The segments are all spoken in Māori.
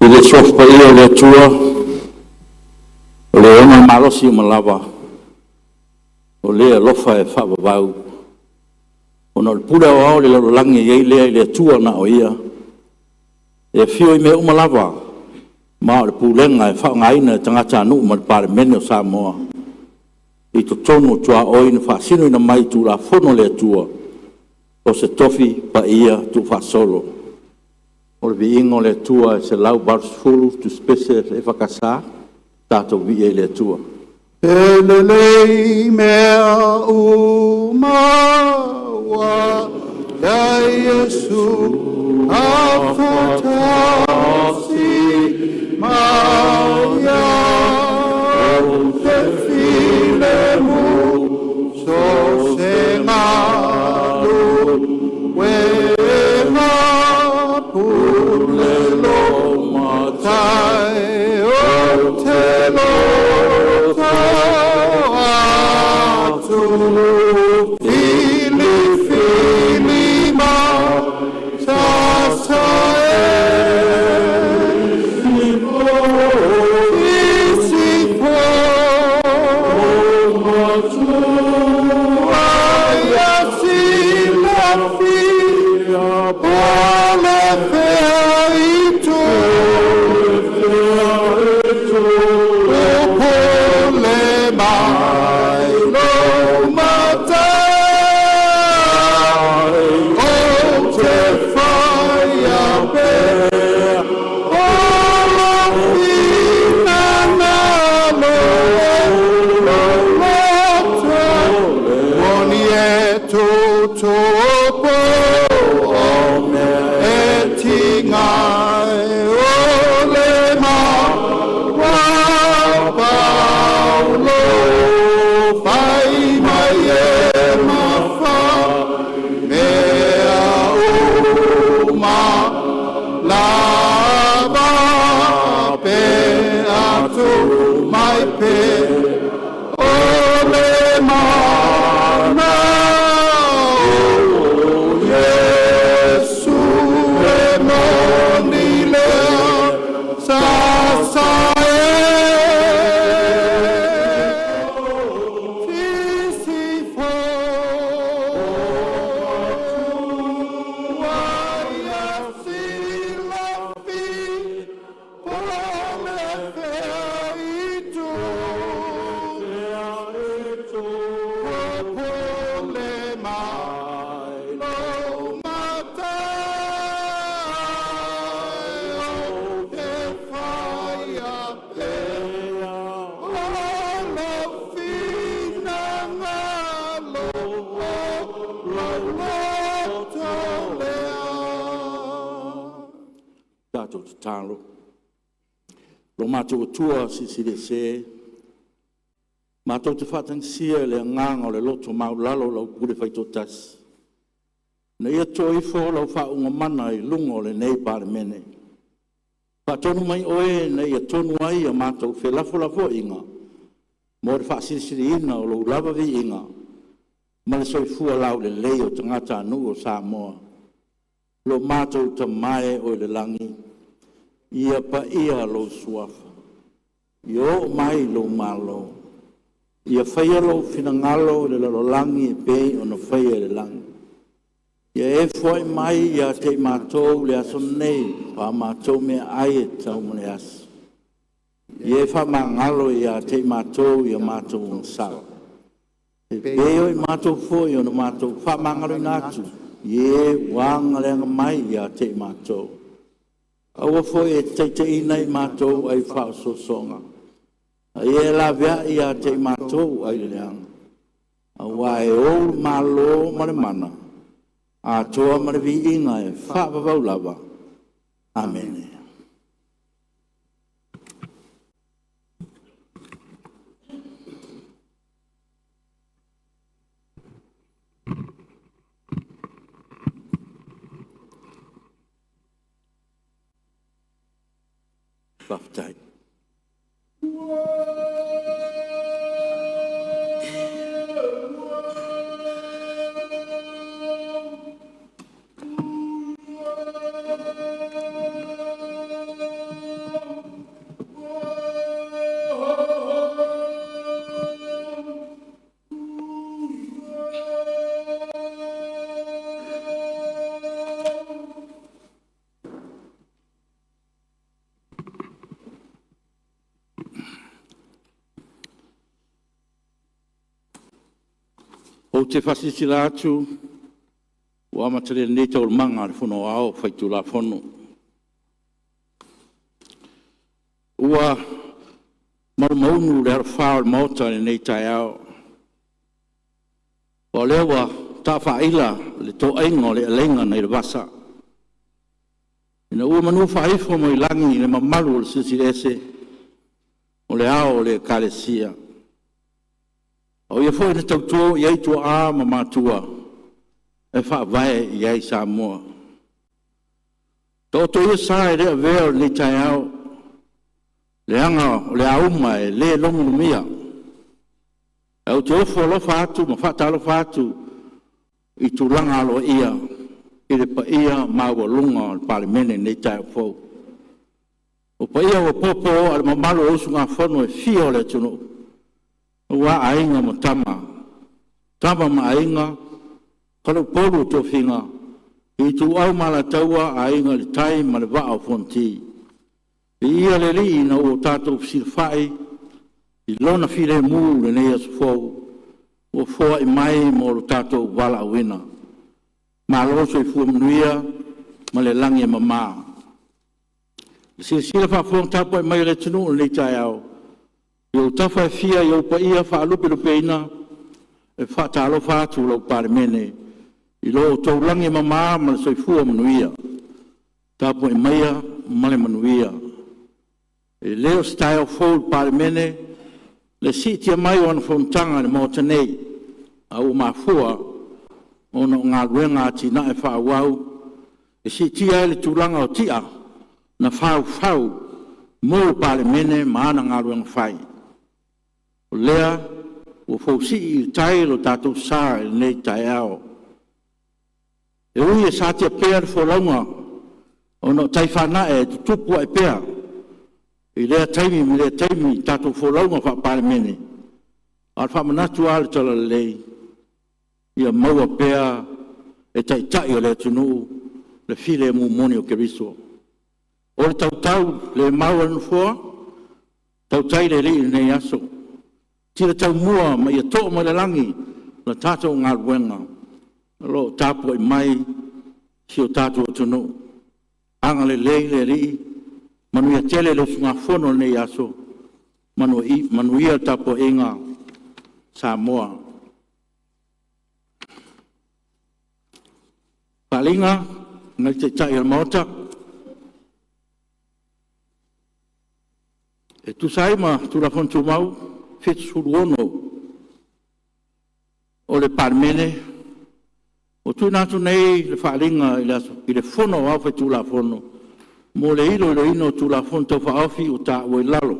I le sof pa ia le tua, o le ona malosi o malawa, o le alofa e whaabawau. O na le pura o ao le lalolangi iei lea i le tua na o ia. E fio i me umalawa, ma o le pulenga e whaangaina e tangata anu ma le pare mene o Samoa. I to tono tua oi na whaasino ina mai tu la fono le tua, o se tofi pa ia tu whaasolo. O le viingo le tua e se lau barsfulu tu spese e whakasa, tato vi e le tua. Elelei mea umawa la Yesu afatasi maya te filemu so se malu wema pulelo matai o te lo tua si le se ma to te fatan sia le nganga o le loto mau lalo lau kure fai totas na ia to i fo lau fa unga mana i lungo le nei pare mene pa tonu mai oe na ia tonu ai a matou fe lafo lafo inga mo le fa siri ina o lau lava vi inga ma le soifua lau le lei o tangata anu o Samoa lo matou ta mai o le langi ia pa ia lo suafa yo mai lo malo ia faia lo finangalo le lo langi pe ono faia le langi ia e foi mai ia te matou le asonei pa matou me ai tau me as ia fa mangalo ia te matou ia matou un sal e pe o matou foi ono matou fa mangalo natu ia wang le mai ia te matou awa foi e te inai matou ai fa so songa ia la via ia te matou ai leang awa e o malo mare mana a toa mare vi inga e fa va lava amen baptized. O te whasisi la atu, o amatere nei tau manga le whono ao whaitu la whono. Ua maunu le ar whao le mauta le nei tai ao. O lewa ta whaila le tō aingo le alenga nei le wasa. Ina ua manu whaifo mo i langi le mamalu le sisirese o le ao le kalesia. O ia fo ina tautua i aitua a mamatua e wha vae i ai Samoa. Tō ia sa e rea veo le tai ao le anga o le auma e le longu lumia. E o te ofo alofa atu, ma whata alofa atu i tūlanga alo ia i le pa ia maua lunga o le palimene nei tai fau. O pa ia o popo al mamalo o usu ngā whono e fio le tunu. Ua ainga mo tama. Tama ma ainga, kalau polu to finga. I tu au mala taua ainga le tai ma le waa o fonti. I ia le li na o tātou sirwhai, i lona whire mū le nei asu fau, o fua i mai mo lo tātou wala wina. Ma loso i fua mnuia, ma le langi e mamā. Sila whafong tāpo i mai le tunu le nei tai au. Yo tafa e fia yo pa ia wha alupe lupe ina, e wha tālo whātu lau pāre mene, i lo tau langi mamā ma le soifua manuia. Tāpo i maia ma le manuia. E leo style fold pāre mene, le sitia mai o ana whontanga le mōta nei, au mafua, ono ngā ruenga ati na e wha wau, e sitia e le tūlanga o tia, na whau, mō pāre mene ma ana ngā ruenga whai. O lea, o fausi i tai lo tātou sā e nei tai ao. E ui e sātia pēr wholaunga, o no tai whana e tutupu e pēr. I lea taimi, mi lea taimi, tātou wholaunga wha pāre mene. Ar wha manatu ale tala lei, ia maua pēr e tai tai o lea tunu, le file mu moni o keriso. O le tau, le maua nufua, tau tai le li nei aso. Tira tau mua ma ia tō ma le langi na tātou ngā ruenga. Lo tāpua i mai si o tātou atunu. Anga le lei le ri, manu ia tele le sunga whono nei aso. Manu ia tāpua inga Samoa. Palinga, ngai te tai al maota. E tu saima, tu la fontu mau. Fetsuruono o le parmene o tu natu nei le whaalinga i le whono au whai tūla whono mo le ino tūla whono tau whaawhi o tā ue lalo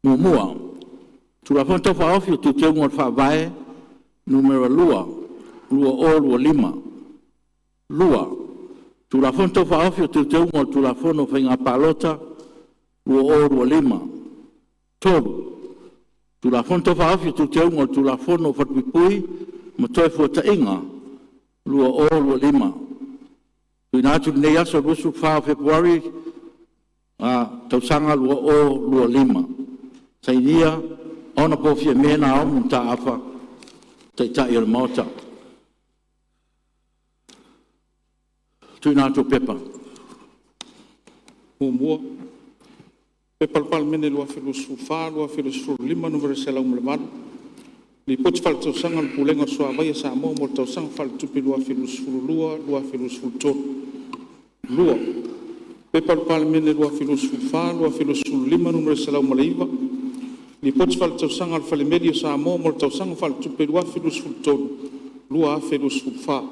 mua tūla whono tau whaawhi o tu te ungo whaavae numero lua o lima tūla whono tau whaawhi o tu te ungo tūla whono whainga palota lua o lima tolu tu la fonto whaafi tu te ungo tu la fono whatwipui ma toi fuata inga lua o lua lima. Tu nātu nei aso rusu whaa Februari tausanga lua o lua lima. Tainia ona pofia mena au mta afa tai o mauta. Tu nātu pepa. Mua. Pe palpal mene lua filosofa, lua filosofa lima numero sela umlemanu. Li poti falto sanga pulenga soa vai sa mo morto sang falto pe lua filosofa lua filosofa to. Lua. Pe palpal mene lua filosofa lima numero sela umleiva. Li poti falto sanga al fale medio sa mo morto sang falto pe lua filosofa to. Lua filosofa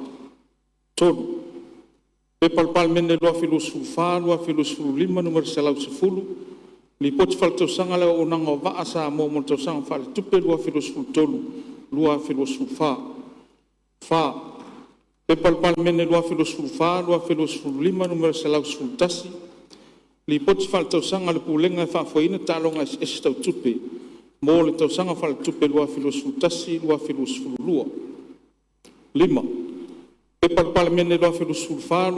to. Pe palpal mene lua filosofa lima numero sela usefulu. Li poti falto sanga le o nanga va sa mo morto sang fal tupe lua filosofa tolu lua filosofa fa pe palpal mene lua filosofa lima numero sela sultasi li poti falto sanga le pulenga fa foina talonga esta tupe mo le to sanga fal tupe lua filosofa lua lima pe palpal mene lua filosofa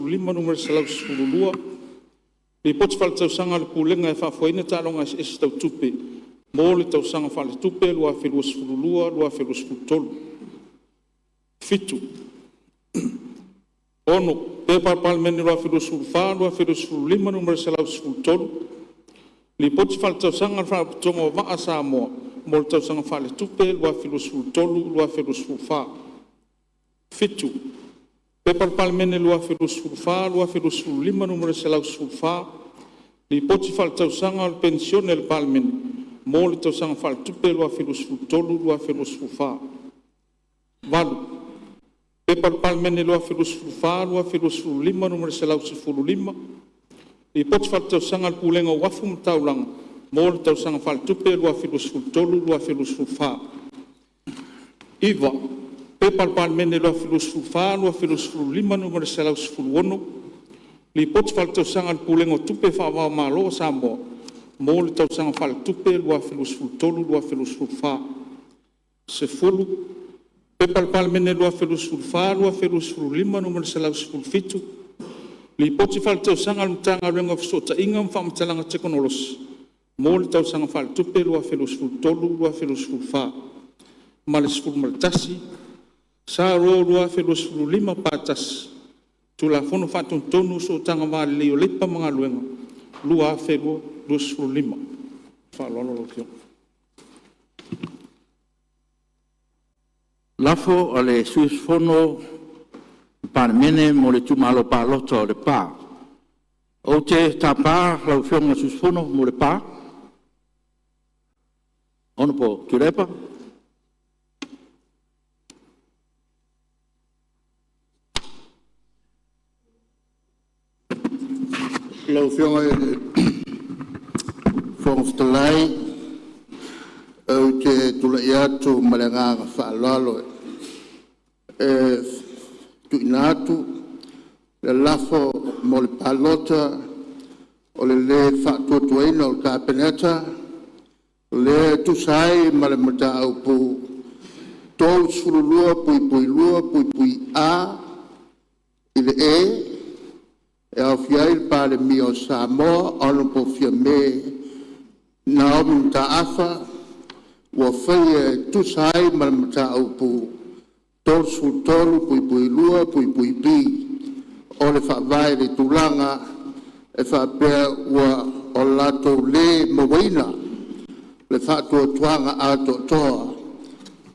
lima numero sela lua. Li poti faltau sanga le pulenga e whafoina tāronga e stau tupe. mo le tausaga faaletupe lua felua sefululua lua felua sefulutolu fitu ono pe palemene lua felua sefulufā lua felua sefululima numere selau sefulutolu li poti faletausaga le faapitoga o vaa sa moa mo le tausaga faaletupe lua felua sefulutolu lua felua sefulufā fitu pe palemene lua felua sefulufā lua felua sefululima numere selau sefulufā li poti faletausaga o le pensione le palemene mo le tausaga faaletupe lua felua sefulutolu lua felua sefulufā valu pe palemene lua felua sefulufā lua felua sefululima numere selau sefululima li poti faletausaga le pulega o afu ma taulaga mo le tausaga faaletupe lua felua sefulutolu lua felua sefulufā iva pe palemene lua felua sefulufā lua felua sefululima numere selau sefuluono li poti faletausaga le pulega o tupe faavao malo sa moa mo le tausaga faaletupe lua felua sefulutolu lua felua sefulufā sefulu pe palemene lua felua sefulufā lua felua sefululima numere selau sefulufitu li poti faletausaga le matagaluega fesootaʻiga ma faamatalaga tekonolosi mo le tausaga faaletupe lua felua sefulutolu lua felua sefulufā ma le sefulu ma le tasi sa ro lua felua sefululima patasi tulafono faatonutonu so taga valelei o lepa magaluega lua felua lua sefululima faaloalo lofioga Lafo o le suisfono palemene mo le tumalo palota o le pā. O te tāpā lau whionga suisfono mo le pā. Ono po, turepa. Lau whionga whongwhtalai au te tula i atu malenganga whaalalo tu inatu le lafo mo le palota o le whaatuatuaina o le kāpeneta le tusai ma le mata au pu tōu surulua pui lua pui a i le e au fiai le pāle mi o Samoa ono po fia me Naomi Mtaafa wa fai tusai ma le mata au pu tōu surutolu pui lua pui pi o le whaavai le tūlanga e whaapea ua o lato le mawaina le whaatua tuanga ato toa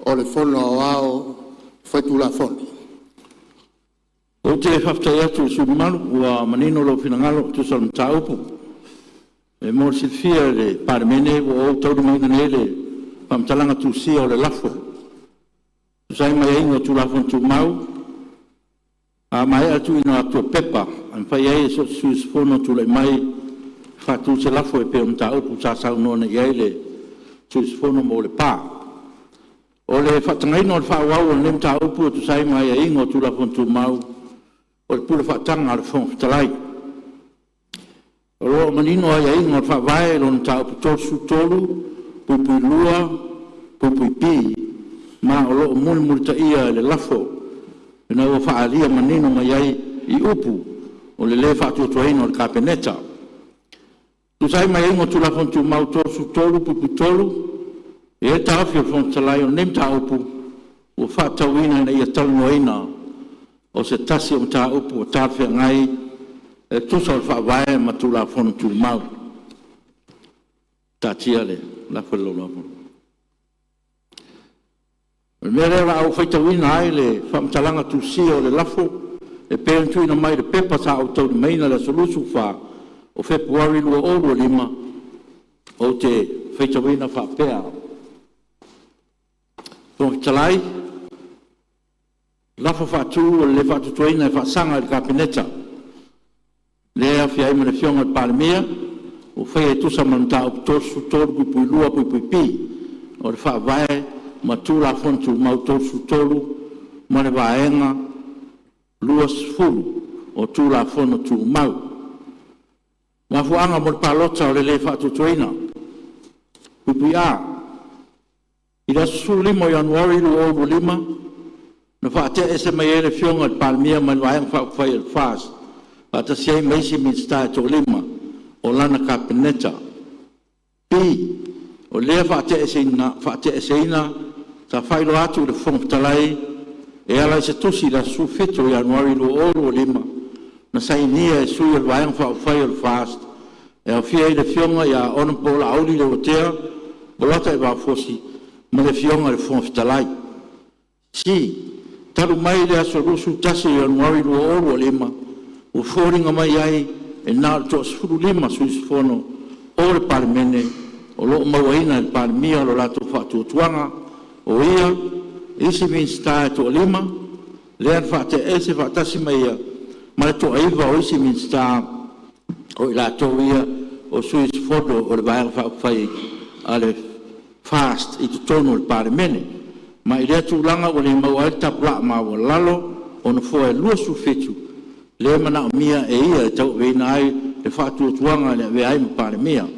o le whono o ao whaitula whoni. O te whaftai atu su malu ua manino lo finangalo tu salam taupu. E mor silfia le palemene o taudu maina nele pamtalanga tu sia o le lafo. Sai mai ingo tu lafo tu mau. A mai atu ino atu pepa. Am fai ai so su spono tu le mai fatu se lafo e pe un taupu sa sa no ne ele tu spono mo le pa. O le fatangai no le fa wa le taupu tu sai mai ingo tu lafo tu mau. O le pula whaatanga le whongwhitalai. O roa manino ai ingo le whaavae lo na taupu tosu tolu, pupui lua, pupui pi, ma o loo muli ta ia le lafo. E na ua whaalia manino mai ai i upu, o le le whaatuatuaina o le kāpeneta. Tu sai mai ingo tu lafo tu mau tosu tolu, pupui tolu, e tawhi o whongwhitalai o nem taupu, o whaatauina na ia talunoina, o se tasi o ta upu o tawhia ngai e tusa o whaavae ma tu la whono tu mau. Ta tia le, la whelo la whono. Me rewa au whaitawina ai le whamtalanga tu si o le lafo e pēntuina mai le pepa sa au tau ni meina le solusu wha o Februari lua oro lima o te whaitawina whapea. Whamtalai Lafa whaatu o le whaatutuaina e whaasanga i kāpeneta. Lea whiai mene whionga i Palemea, o whai e tusa manata o tosu tolu pui lua pui pi. O le whaavae, ma tūla fontu mau tosu tolu, ma le waenga, lua sfulu, o tūla fono tu mau. Ma fuanga mo le palota o le whaatutuaina. Pui a. I la su limo Januari lu o lima, na whaate e se mai ere whionga i Palemea mai waeng whai el whaas. Whaata siai meisi min stai to lima o lana kāpeneta. Pi, o lea whaate e seina, ta whailo atu le whongtalai, e ala se tusi la su fitu i anuari lo oro o lima, na sainia e sui al waeng whai al fast, e au fia i le fionga i a ona po la auli le otea, bolata e wa fosi, ma le fionga le whongtalai. Si, taru mai le aso rusu tasi i anuari lo oro o lima, o fōringa mai ai, e nā to suru lima sui fono, o le parimene, o lo mawaina le parimia lo lato whātua tuanga, o ia, isi minsta e to lima, lean whāte ese whātasi mai ia, ma le to aiva o isi minsta, o i lato ia, o sui fono o le vaenga whāwhai, a le fast i to tono le parimene, ma i lea tūlanga o le mawai tapula ma o lalo, o na fōe lua su fitu, le mana mia e ia e tau veina ai le whātua tuanga le ve ai mapare mea.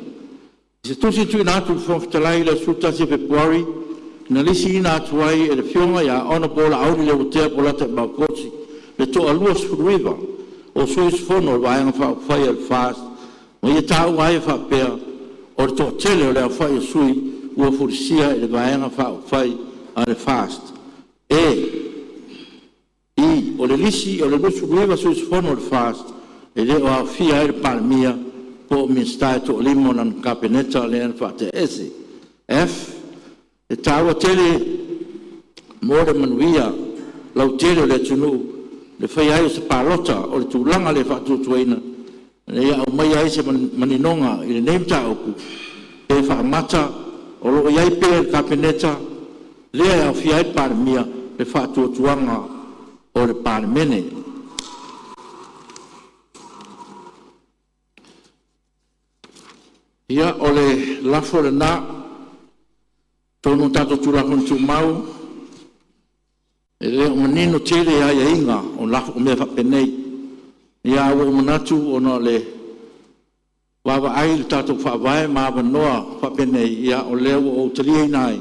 Se tusi tui nātu whawhitalai le sultasi Februari, na lisi ina atu ai e le fionga ia ona pola auri le utea polata e maukosi, le toa lua sfuruiva, o suis fono le waenga whawhai al fast, o ia tau ai whapea, o le toa tele o le awhai sui, ua furisia e le waenga whawhai al fast. O le lisi o le lusu ruiva su isfono le fast e le o a fia e le palmia po mi stai to limo nan kapeneta le an fate ese F e tawa tele mo le manuia lau tele le tunu le fai ai se palota o le tulanga le fatu tuina le ia o mai ai se maninonga i le neimta oku e fa mata o lo iai pe le kapeneta le a fia e palmia le fatu tuanga o le parimene. Ia o le lafo le nā, tonu tato tulakon tu mau, e le o manino tere ai a inga o lafo o mea whapenei. Ia o manatu o no le wawa ai le tato whawai ma wanoa whapenei. Ia o leo o talia inai,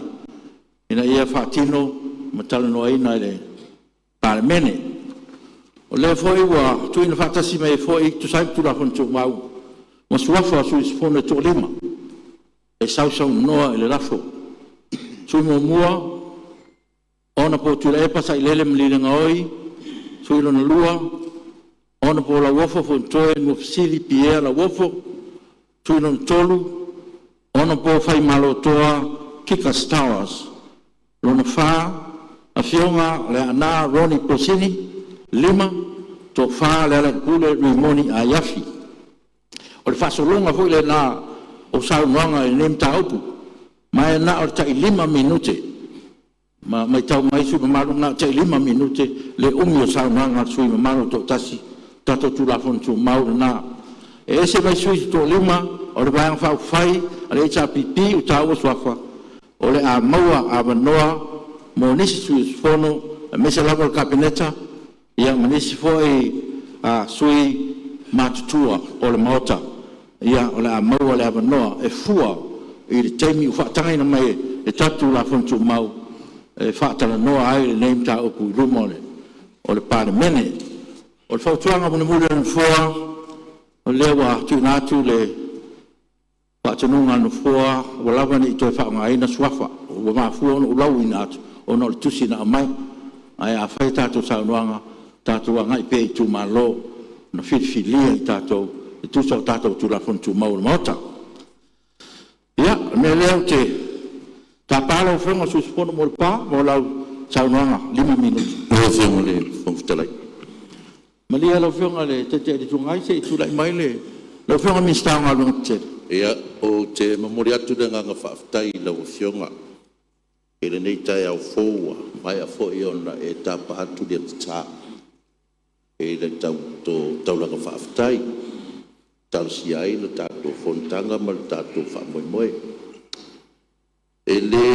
ina ia whatino matala noa inai le parimene. O lea foi ua tuina whatasi mai foi tu sai tu la fontu mau. Ma suafa su isfone to lima. E sau noa ele rafo. Su mo mua ona po tu le pasa ilele mlina ngoi. Su ilo na lua ona po la wofo fontoe no fsili pia la wofo. Su ilo tolu ona po fai malotoa Kikas Towers. Lona fa a fionga le ana Roni Posini, lima, to fa le ala kule Rimoni Ayafi. O le fasolonga foi le na o saunoanga e nem taupu, ma e na o tai 5 minute, ma mai tau mai su mamaru na tai 5 minute, le umi o saunoanga sui mamaru to tasi, tato tu la fontu mauru na. E ese mai sui to 5, o le vayang fau fai, ale echa pipi u tau o swafa, o le a maua a vanoa, mo nisi sui fono mesa lava o kabineta ia manisi foi a sui matutua o le mota ia o le amaua le avanoa e fua i le taimi u whatangaina mai e tatu la fontu mau e whaatala noa ai le neimta opu i rumole o le parimene o le whautuanga mune mule na fua o lewa tu natu le whaatanunga na fua o lavani i toi whaangaina suafa o mafua o lau i natu ono le tusi na mai ai a fai tato saunoanga tato anga i pe i tu malo na filfilia i tato i tu sa tato tu la fontu mau le mota ia me leo te tapalo fenga su spono mo le pa mo lau saunoanga 5 minuti o fenga le fonfutalai malia lau fenga le te di tungai se i tu lai mai le lau fenga mi stanga lo te ia o te mamori atu de nganga whaftai lau fionga e le nei tai au fōua, mai a fōi ona e tapa atu lia tā. E le tau langa whaaftai, tau si ai le tātou fontanga ma le tātou whamoemoe. E le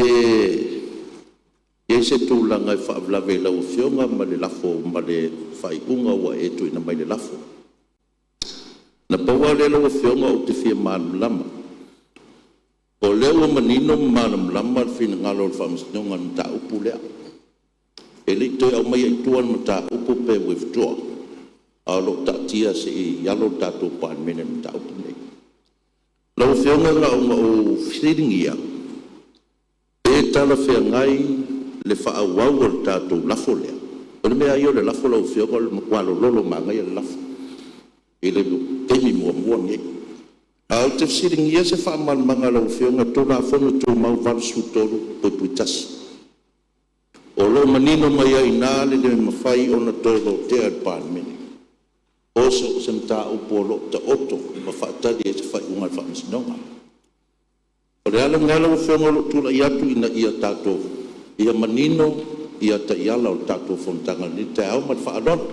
e se tū langa e whaavlawe lau fionga ma le lafo ma le whaiunga wa e tu ina mai le lafo. Na paua le lau fionga o te fia manu lama. O leo manino manam lama fin ngalo famsnonga ta upu lea. Ele toi au mai tuan mata upu pe withdraw. Alo ta tia se yalo ta to pan menen ta upu nei. Lo fionga la o feeling ia le tala feagai le fa'auau o le tatou lafo lea o le mea ia o le lafo laufioga o le makualololo magai a le lafo i le taimi muamua nei au te fesiligia se fa'amalamaga laufioga tulafono tumau valusutolu puipuitasi o lo manino mai ai nā le mawhai o na tolo te al panemene. O se mataupu o lo ta oto ma whaatari e se whai unga whaamisinonga. O le ala ngala o whenga lo tula i atu ina ia tātou. Ia manino ia ta iala o tātou whontanga ni te au mat whaalona.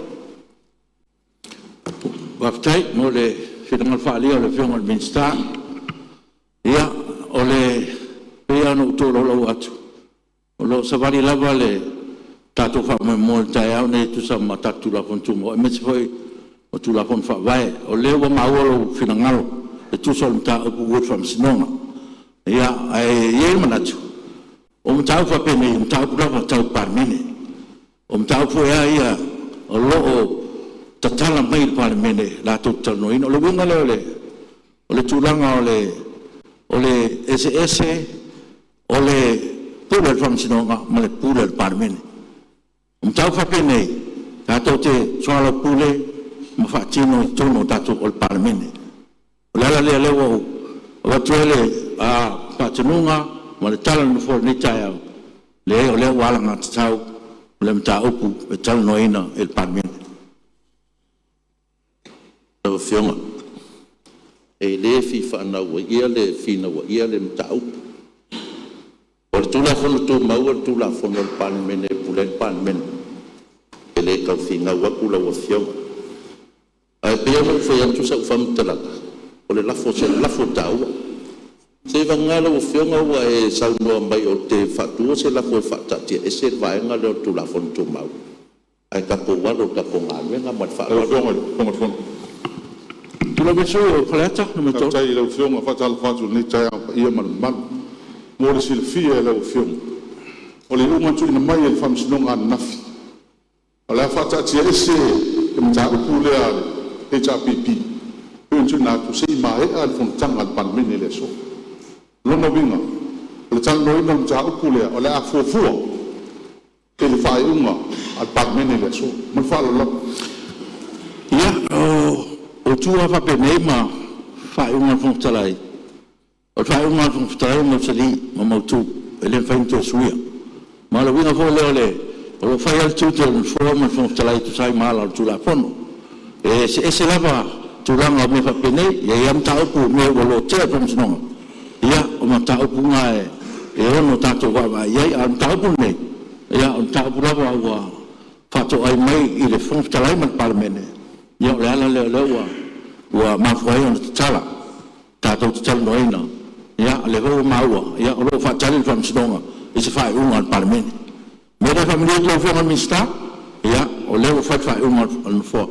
Waftai mo le whirangal whaalia o le whenga o Minsta. Ia o le pea no tolo lau atu. O lo savari lava le tātou whaamai tai au nei tu sa matatu la fontumo. E mesi foi o tu la fon whaavae. O leo wa maua whirangalo. E tu sa o mta upu wood from Sinonga. Ia e manatu. O mta upa pene, o mta upu lava tau parmene. O mta upu ea ia o lo o tatala mai parmene la tu tanoina. O le winga leo o le tulanga o le SS o le pule from Sinonga ma le pule parmene. Tau whapene, tātou te soala pule, ma whaatino tono tātou o le paramene. O le ala lea lewa o watuele a whaatinunga, ma le tala na fōr ni tai au. Le o lea wala ngā tatau, o le mta upu, e tala noina e le paramene. Tau whionga, e le fi whanau wa ia le fina wa ia le mta upu. O le tula whono tō maua, le tula whono le paramene, pule le paramene. Ele kau finga waku la wafionga. Ai pia mo foi antu sa ufam talaga. O le lafo se lafo taua. Se vangala wafionga wa e sau noa mai o te fatua se lafo e fatati. E se vaenga leo tu lafo ntu mau. Ai kapo walo kapo ngāwenga mat whaawalo. Fonga. Tu la beso o paleta no me to. Tai la fionga fatal fatu ni tai ia man. Mo le silfia la fionga. O le uma tu ina mai el fam sinonga nafi. Ala fata tia ese mta upule ale HPP penju na tu sei mai al fontanga pan mini le so lona vinga le tang no ina mta upule ole a fofu ke le fai unga al pan mini le so mo fa lo Ia o tu a whapene ma whai unga whongtalai. O whai unga whongtalai mo sali ma mautu ele whainto suia. Ma la winga fo leo le o lo fai al tuto in forma from talai tu sai mala tu la fono e se lava tu langa me fa pene e am tau pu me lo te from sino ia o ma tau pu nga e ono tato wa ia am tau pu ne ia am tau pu lava wa fato ai mai i le from talai ma parmene ia le ala le wa ma foi on tala tato tala noina ia le ho ma wa ia o lo fa tala from sino e se fai un al parmene. Mera familia lo fo ngal mista ya o le fo fa un al fo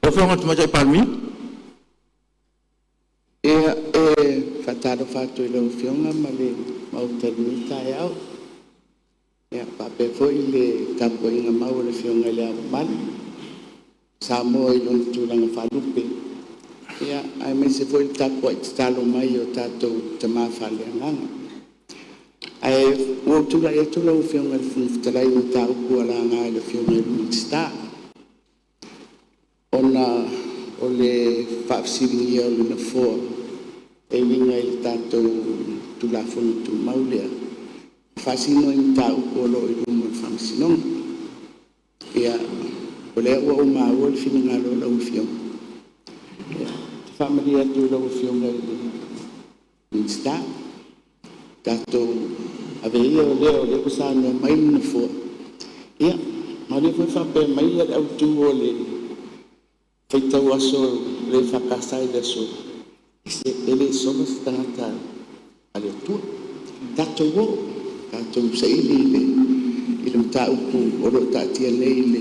o fo ngal tma palmi fatalo fato lo fionga male mau termita ya ya pape fo ile capo inga mau le fionga le mal samo i non tulang falupe ya ai me se fo il tapo stalo mai o tato tama fale nganga ai o tula e tula o fiona il funftala i ta ku ala nga le fiona il sta ona o le fafsilia o le fo e linga il tato tula fon tu maulia fasino in ta ku lo i mo famsino ya o le o ma o il fina lo fiona ya familia tu lo fiona il sta tato aveia o le kusano mai na fo ia ma le foi fa pe mai ia au tu o le feita o aso le fa kasai de so se ele sono stata ale tu tato wo tato sei le mta upu o lo tati le ile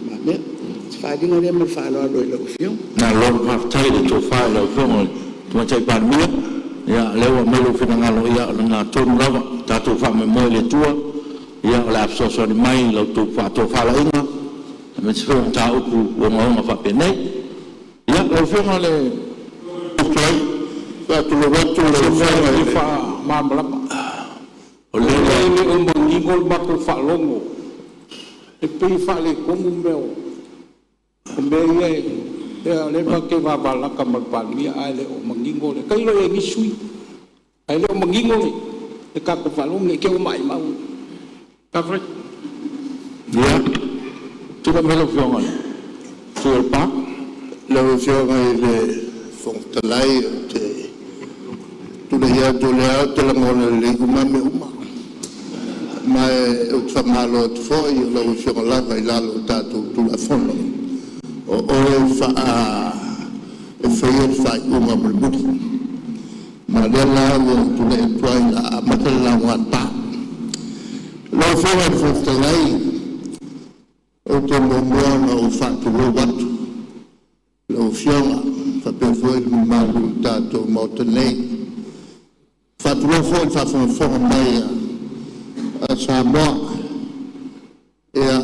mame fa di no le me fa lo lo fio na lo fa tai de to fa lo fo to chai par mi ya lewa melo fina ngalo ya na tonu lava tato fa me mo le tua ya la so so ni mai lo tu fa to fa la inga me se fo ta upu o mo fa pene ya lo fo le play ya tu lo tu le fa ma bla O le le o mangingo le mako whalongo. E pei whale kongu meo. O mea ia le ma ke wabalaka malpalia ai le o mangingo le. Kai lo e ngisui. Ai le o mangingo le. E kako whalongo ke o mai mau. Kawai. ia tula melo fionga tula pa Lau whianga i le whongtalai o te tula ia tole au te langona le umame uma. Mai o te whamalo o te whoi o lau whianga lava i lalo o tātou tula whono. O oe wha e whaia te whai uma mo le muti. Ma le lau o tula e tuai la matala lau ngā tā. Lau whianga i whongtalai o te momoana o whātu lo watu. Lau whianga, whapewhoi mi maru tātou mauta nei. Whātua whoi whawhonga mai a Samoa. Ea,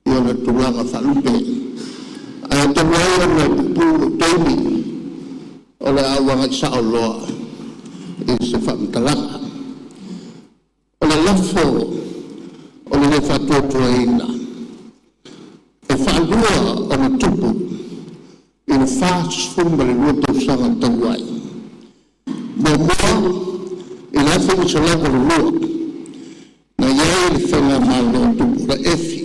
ia na turanga whalupe. A te wai ana pupu teimi. O le awanga i sao loa. I se whamtalanga. O le lafo, o le whatua tuaina. E whalua o le tupu. I le whaasfumba le rua tausanga tauai. Mo moa, i le awhi sa lava le rua. Na iai le whenga malo tupu la efi.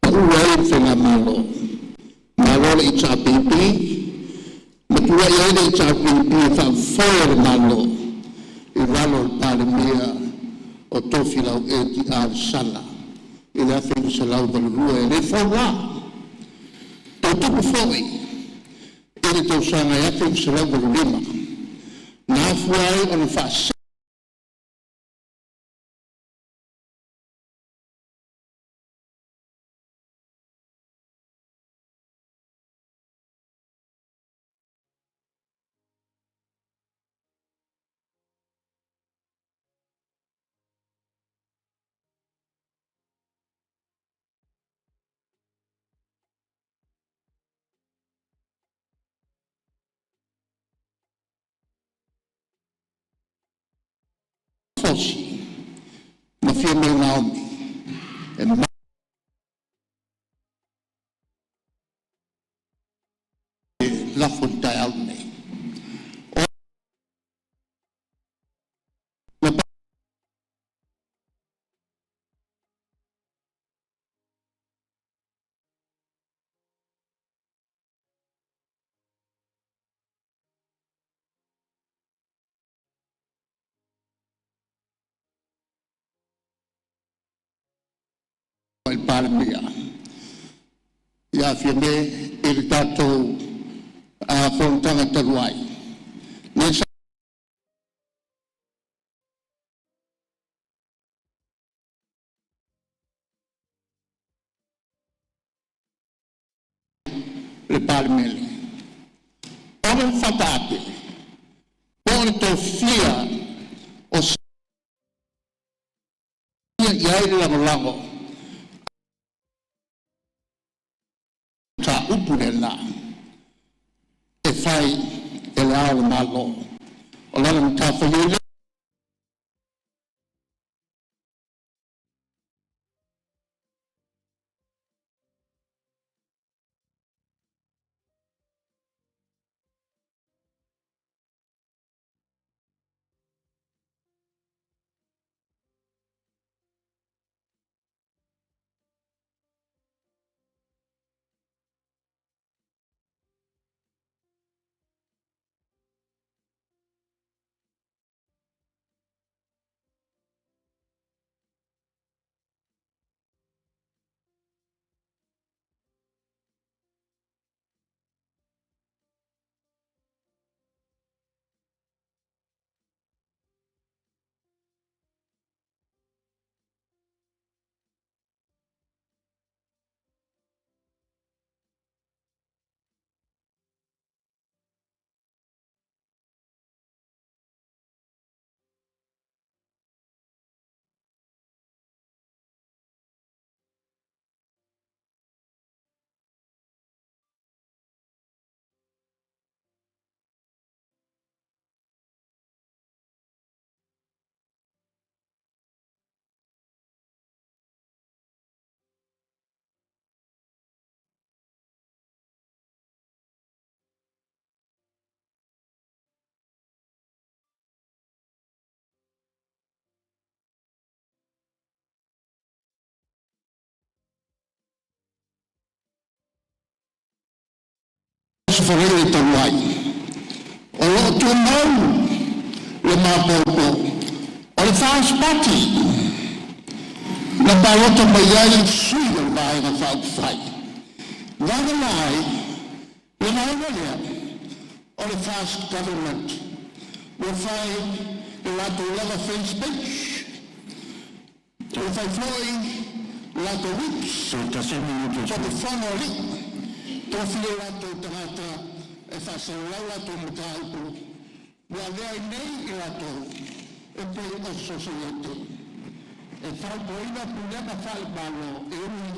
Na uai le whenga malo. Malo le i tā pipi. Ma tua iai le i tā pipi e whawhaya le malo. I ralo le pāle mea o tofi lau e ti ar sala. I le awhi sa lava le rua e le whawa. Tau tupu whoi. Ele tau sanga e ate se lau le lima. Nā fuai o le whaasa. Fosi. Ma fia me Naomi. E ma la fontai au nei. Ma pa il pare mea. Ia fia me il tatou a fontanga taruai. Nesa le pare mele. Ora fatate. Ora to fia o sia iai le lango. Ta upure na. E fai e le ao malo. O lana mta whaile. whakaia i tau ai. O loo tu mau, le māpōpō. O le Fast Party, na pārota mai ai sui o le māenga whai. Nāga lai, le māenga lea, o le Fast Government. Ua whai le lato lava face bench. Ua whai floi lato whips. O te whanga li. Tō while lato tangata e whasalau lato mutaipu. Ua lea nei i lato e pei o societe. E whai poina punema whai malo e ui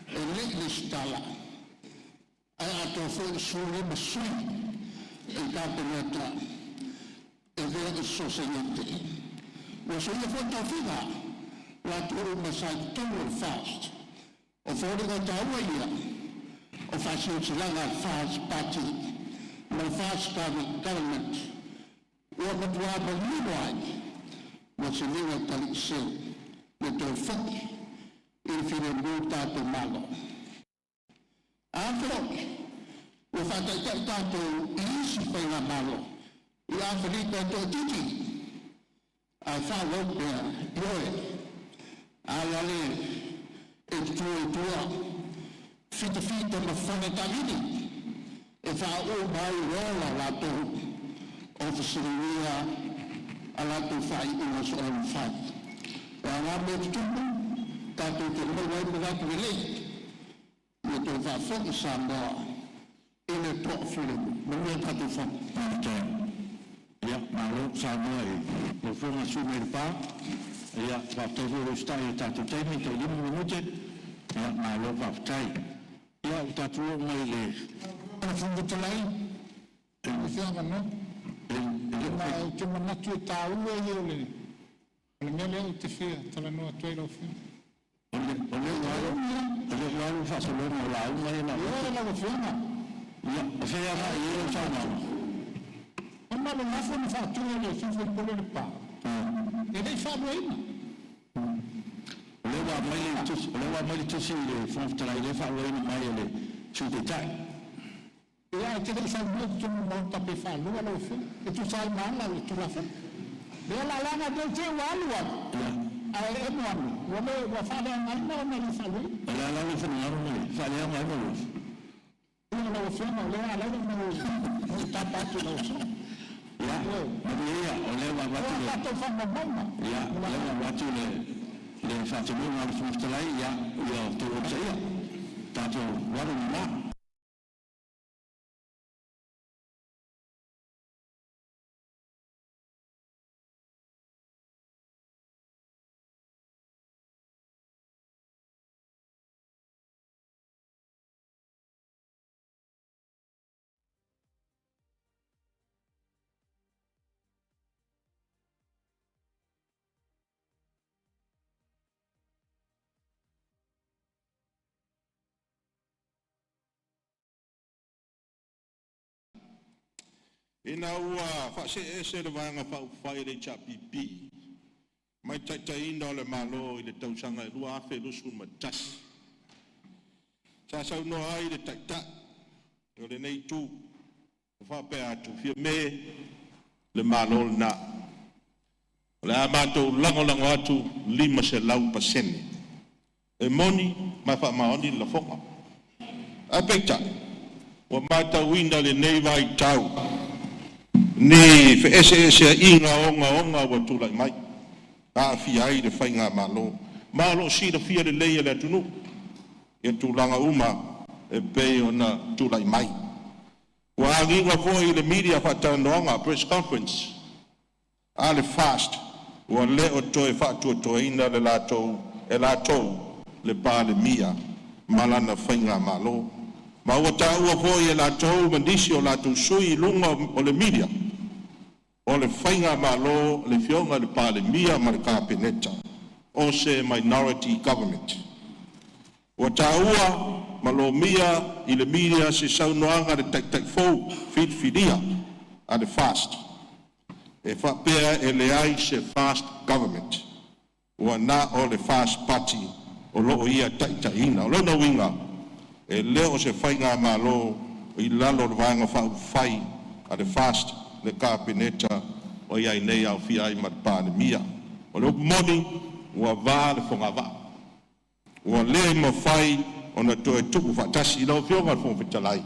e le stala. Ai ato whai suri ma sui e kāpeneta. E vea de societe. Ua sui e whai whiga lato masai tōru fast. O whai taua ia. O whasiutilanga Fast Party, my Fast Government. Ua matua manuai, wa se lewa talik seu, me tō whaki, i whine mū tātou malo. Āwhiro, ua whātaitai tātou i isi whainga malo, i āwhirika tō titi, a whāwau pēr, ioe, ālale, e tua, fita ma whane tawini, e wha o mai rola lato o whasiria a lato whai ina so on whai. Wa ngā me tumu, tātou te mawai mo ratu e lei, me tō wha whaki sa moa, ina tō whirimu, me mea tātou whaki. Ia, malo sa moa e, le whonga sumere pā, ia, wha tōru o stai e tātou teimi, te 5 minute, ia, malo whaftai. Ia, o tātua mai le. Ana whungu te lai, e whianga no, e mai te manatu e tā ua i o le. Le mea leo te whia, tala noa tuai rau whia. O le waro whasolona o la unga e na. Ia, e lago whianga. Ia, o whianga i e o whanau. O malo ngafo na whātua le whiwhi polo le pā. E rei whātua ina. Lewa mai tusi le whaftarai le whaua ina mai le sute tai. Ia, e te rei whaua tu mau tape whālua lau whia. E tu sai maana le tu lafa. Ia la langa de te walua. Ai e moanu. Ua me ua whālea ngai mau me le whaua. La la le whanau mai, whalea mai mau. Ia lau whianga, lea lau mau tapatu lau sa. Ia, ia, o lewa watu le. Ua tātou whanga mauna. Ia, lewa watu le whatamua le whaftarai, ia, ia o tō ia. Tātou waru ngā. Ina ua whase e se le vanga whai le chapipi. Mai taitaina o le malo i le tausanga e rua awhe lusu matasi. Sa sau no ai le taita. O le nei tū. O whape atu fia me le malo na. O le amato lango atu 5%. E moni mai wha maoni la whonga. A peita. O mata winda le nei vai tau. Ni fe ese inga onga wa tu lai mai a fi ai de fainga malo si de fi de lei le tunu e tu langa uma e pe ona tu lai mai wa ngi wa foi le media fa tanonga press conference ale fast wa le o toe fa tu ina le lato le pa le mia malana fainga malo ma wa ta wa foi la to mandisi o la tu sui lunga o le media o le whainga malo le fionga le pāle mia ma le kāpeneta o se minority government. O tāua malo mia i le media se saunoanga le tak fau fidia a le fast. E whapea e le ai se fast government. O na o le Fast Party o loo ia taitaina. O lona winga e leo se whainga malo i lalo le vaenga whai a le fast le kāpeneta o iai nei au fia i pandemia. O le moni ua vā le whongava. Ua le ma whai o na toe tuku whatasi i lau whionga le whongwhitalai.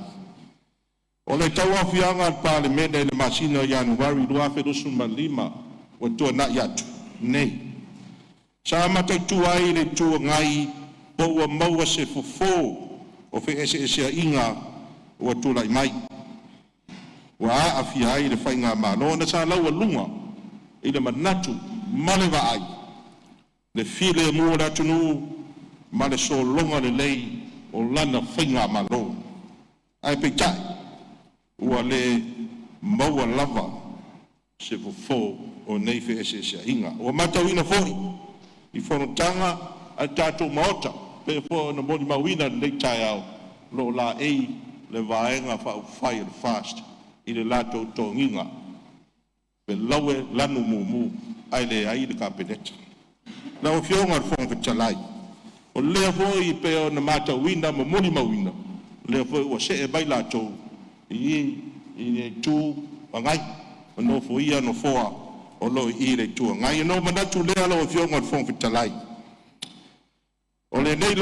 O le tau awhianga al Parliament e le masina o Januari 2005 o tua na iatu. Nei. Sa matau tuai le tua ngai po ua maua se fofo o fe ese a inga o tulai mai. Wa a awhiai le whainga malo na sa lau lunga i le manatu male wa ai. Le file mua la tunu male so longa le lei o lana whainga malo. Ai pe tai. Ua le maua lava se fofo o nei fe ese a inga. Ua matau ina foi. I whanotanga a tātou maota. Pe fo na moni mawina nei tai au. Lo la ei le vaenga whai le fast. I le lato tonginga. Pe lawe lanu mumu. Ai le ai le kāpeneta. Na o fionga le whonga talai. O lea foi pe o na matawina ma moni mawina. Lea foi ua se e bai lato. I le tū angai. O no fo ia no foa. O lo i le tū angai. No manatu lea lo o fionga le whonga talai. O le nei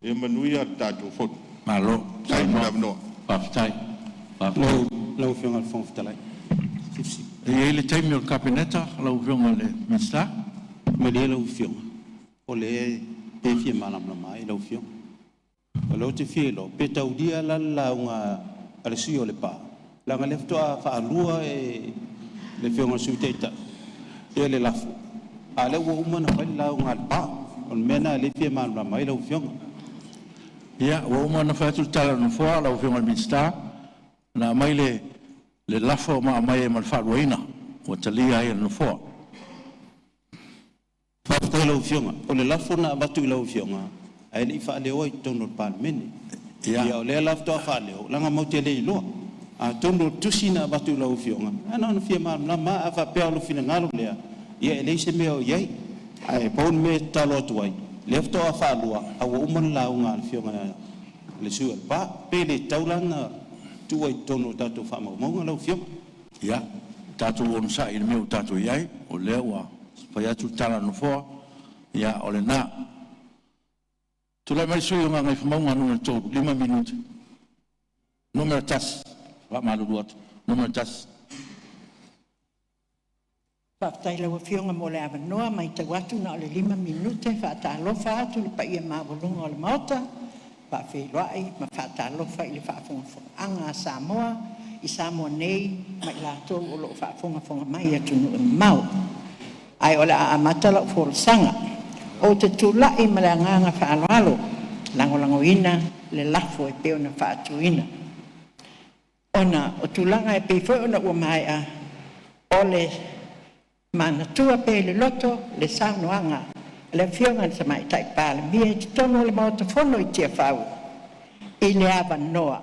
e manuia tātou fot. Malo. Tai mawanoa. Paftai. Lau whionga le whongwhitalai. E le taimi o le kāpeneta, lau whionga le minsta. Ma le lau whionga. O le e fia malamla mai lau whionga. O lau te fia lo. Pe tau dia la launga ale sui o le pā. Langa lefto a whaalua e le whionga sui teita. E le lafu. A le ua umana whai launga le pā. O mena le fia malamla mai lau whionga. Ia, ua uma na whaitu tala no fua, lau whionga le minsta. Na mai le lafo ma mai e mal wharuaina. Ua talia ai no fua. Whaatai lau whionga. O le lafo na watu i lau whionga. Ai li whaaleo i tono le Parliament. Ia o le lafto a whaaleo. Langa mauti le iloa. A tono tusi na watu i lau whionga. Ana ana fia malamla ma a whapea alo fina ngalo lea. Ia e leise mea o iai. Ai paun me talo atuai. Lefto a whaalua, a wa umana la unga le whionga le sua. Pa, pe le taulanga tua i tono tātou whamau. Maunga lau whionga. Ia, tātou ono sa i le meu tātou iai, o lea ua whai atu tala no fua, ia o le nā. Tulai mai sui o ngā ngai whamaunga nuna tōru, 5 minuti. Numera tas, wa maluru atu, numera tas. Whaatai lau whionga mo le awanoa, mai tau atu na o le 5 minute, whaatalofa atu le paia mawalunga o le maota, whaawhiloai, ma whaatalofa i le whaafongafonga a Samoa, i Samoa nei, mai lātou o loo whaafongafonga mai atu no mau. Ai o le a amata lau wholesanga, o te tūlai ma le anganga whaaloalo, langolangoina, le lafo e peo na whaatuina. Ona, o tūlanga e peifo ona ua mai a, o le mana tua pe le loto le saunoanga le whionga sa mai tai pale mia i tono le maota fono i tia whau i le awa noa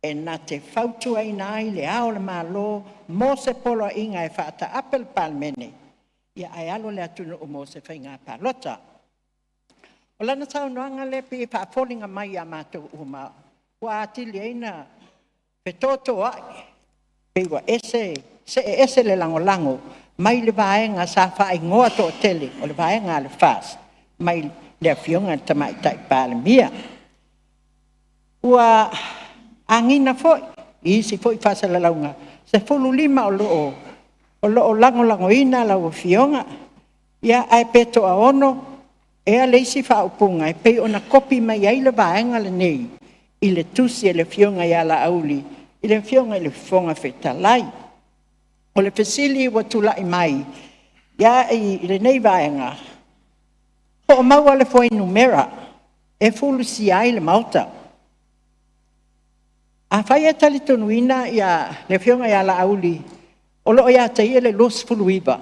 e na te whautua i nai le ao le malo mo se polo inga e whaata apel palmene ia ai alo le atunu o mo se whainga palota o lana saunoanga le pi whaafolinga mai a mātou uma wa atili eina petoto ai pe wa ese le lango mai le vaenga sa whae ngoa to tele, o le vaenga le fast, mai le whionga tamai tai pāle mia. Ua angina foi, isi foi whasala launga, se fulu 5 o loo lango ina lau whionga, ia ai peto a ono, ea leisi whaupunga, e pei ona kopi mai ai le vaenga le nei, i le tusi e le whionga ia la auli, i le whionga i le whonga whetalai. O le fesili wa tula'i mai, ia i le nei vaenga. Ho o maua le foi numera, e fulu si ai le mauta. A whai e tali tonuina ia le whionga ia la auli, o loo ia te ia le los fulu iba.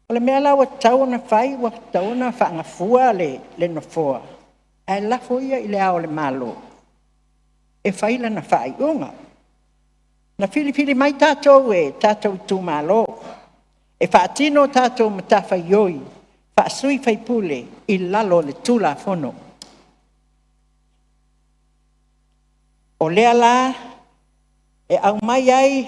O le mea la wa tau na whai, wa tau na whaangafua le nofoa. E lafo ia i le ao le malo. E whai la na whai unga. Na fili mai tātou e tātou tū malo. E whaatino tātou matawha ioi, whaasui whai pule i lalo le tūla fono. O lea la, e au mai ai,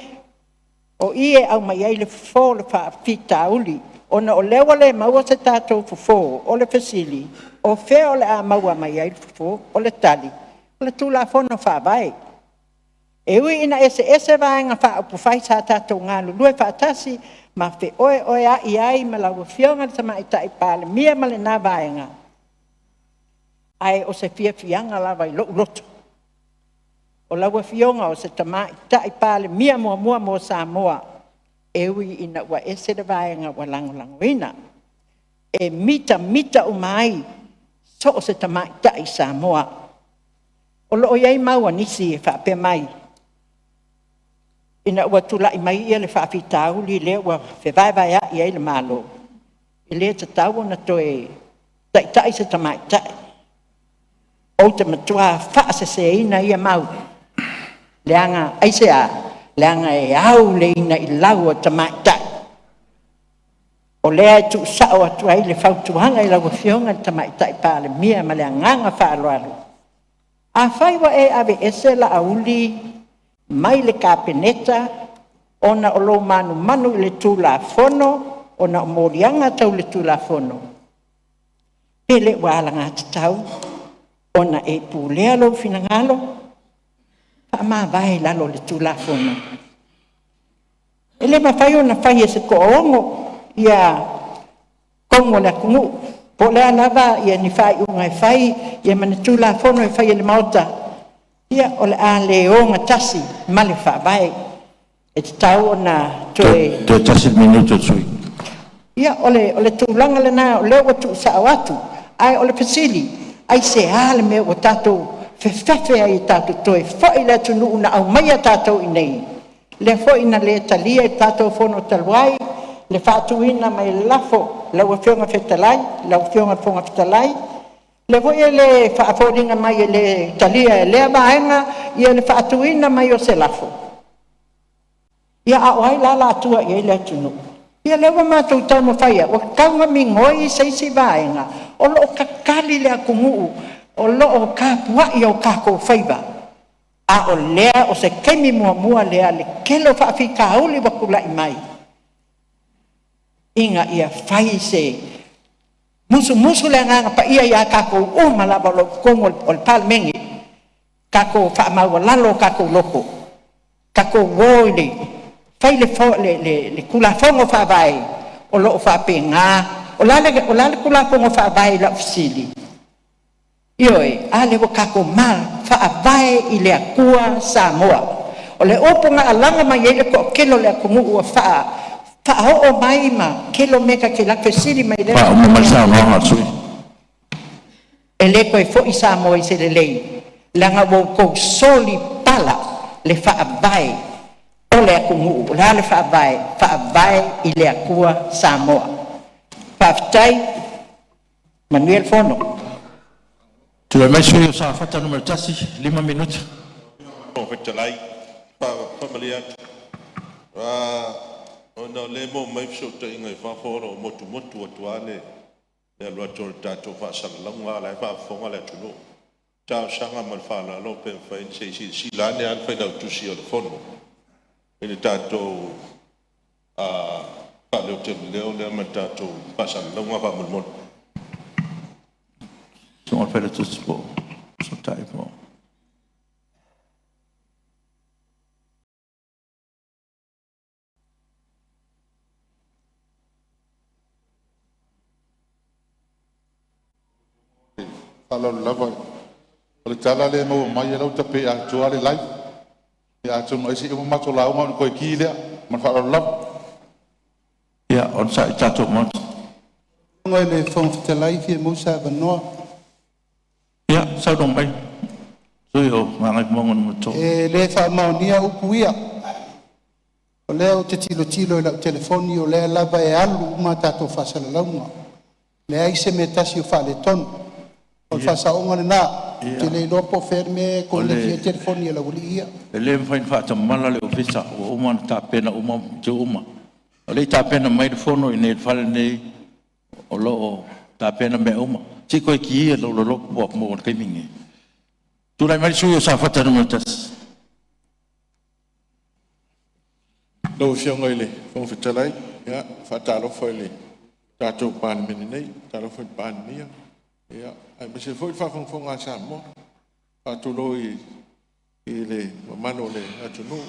o i e au mai ai le fo le whaapita uli, ona o lewa le maua se tātou fufo, o le fasili, o whea o le a maua mai ai le fufo, o le tali, o le tūla fono whaavai. E ui ina ese vaenga wha upu whai sa tātou ngā lulue whaatasi, ma whe oe a i ai ma lau whionga tama i tai pāle mia ma le nā vaenga. Ai o se whianga lawa i loto. O lau whionga o se tama i tai pāle mia mua mo Samoa. E ui ina ua ese le vaenga wa lango ina. E mita umai, so o se tama i tai Samoa. O loo iai maua nisi e whaapea mai. Ina ua tula'i mai ia le whaafitau li le ua whewaiwai a ia i le malo. I le te tau na toe tai se tamai tai. O te matua whaase se ina ia mau. Leanga aise a, leanga e au le ina i lau o tamai tai. O lea tu sao atu ai le whautuhanga i lau whionga tamai tai pāle mia ma lea nganga whaaloalo. A whaiwa e ave ese la auli mai le kapeneta, ona o lo manu i le tūla fono, ona o morianga tau le tūla fono. Pele wala ngā tau, ona e pūlea lo finangalo, pa ma vai lalo le tūla fono. Ele mawhai ona whai e se koongo, ia kongo na kungu, po lea lava ia ni whai unga e whai, ia mana tūla fono e whai e le maota, ia o le a leonga tasi, male whaavai. E te tau o na toe... Te tasi minuto tui. Ia o le tūlanga le nā, o leo watu sa atu, ai o le pasili, ai se hale me o tātou, whewhewhe ai tātou toe, whai le tunu una au mai a tātou i nei. Le whai na le talia i tātou whono taluai, le whātuina mai lafo, lau a whionga whetalai, lau whionga whonga whetalai, le voi le whaaporinga mai le talia e lea vaenga, ia le whaatuina mai o se lafo. Ia a oai la atua i le tunu. Ia lewa mātou tau mo whaia, o kaunga mi ngoi seisi vaenga, o loo kakali le akungu, o loo kāpuai o kākou whaiva. A o lea o se kemi mua lea le kelo whaafika auli wakula i mai. Inga ia whai se musu le nganga pa ia ia kako malaba lo kongo o le palmengi kako whaamau lalo kako loko kako woile fai le kula fongo whaavai o loo whaapenga o lale kula fongo whaavai la usili ioi ale wo kako mal whaavai i le akua Samoa o le oponga alanga mai ele ko kelo le akungu ua o mai ma kelo meka ke la fesili mai le Pa o malsa no tui. Ele koe fo i Samoa i se le lei. Langa wo ko soli pala le whaavai o le akungu. La le whaavai i le akua Samoa. Whaaftai, Manuel Fono. Tu e mai sui o sa fata numero tasi, 5 minuti. O whetalai, pa malia. Ona le mo mai so te inga I whawhoro o motu atuane le alua tōre tātou whaasanga launga lai whaafonga le tunu. Tāo sanga man whaala lo pen whain se si lane an whainau tusi o le whono. Ene tātou whaaleo te leo le man tātou whaasanga launga whaamulmon. So on fere tusi po, so tai po. Ala lava. O le tala mo mai lau tape a tuale live. Ya tonu ai si mo mato la uma ko ki le. ma fa lo. Ia, on sa i tātou mot. Ngai le whangwhitalai fia mausa wanoa. Ia, sau dong mai. Sui o, ngai mongon mo tō. E le whaamaonia upu ia. O leo te tilo i lau telefoni o lea lava e alu uma tātou whasalaunga. Le aise me tasi o whale tonu. O whasaonga le nā. Te le lopo ferme ko le fia telefoni e lau li ia. E le mwhain whaatamala le ofisa o umana tā pena uma te uma. O le tā pena mai le fono i nei whale nei o lo o tā pena me uma. Ti koe ki ia lo lo po mo o kaimingi. Tūrai mai sui o sa whatanu matas. Lo fionga ile, fong fitalai, ya, fatalo foi le. Tato pan menei, tato foi pan mia. Ya, ai me se foi fa fong asa mo. Tato lo ile mano le atunu.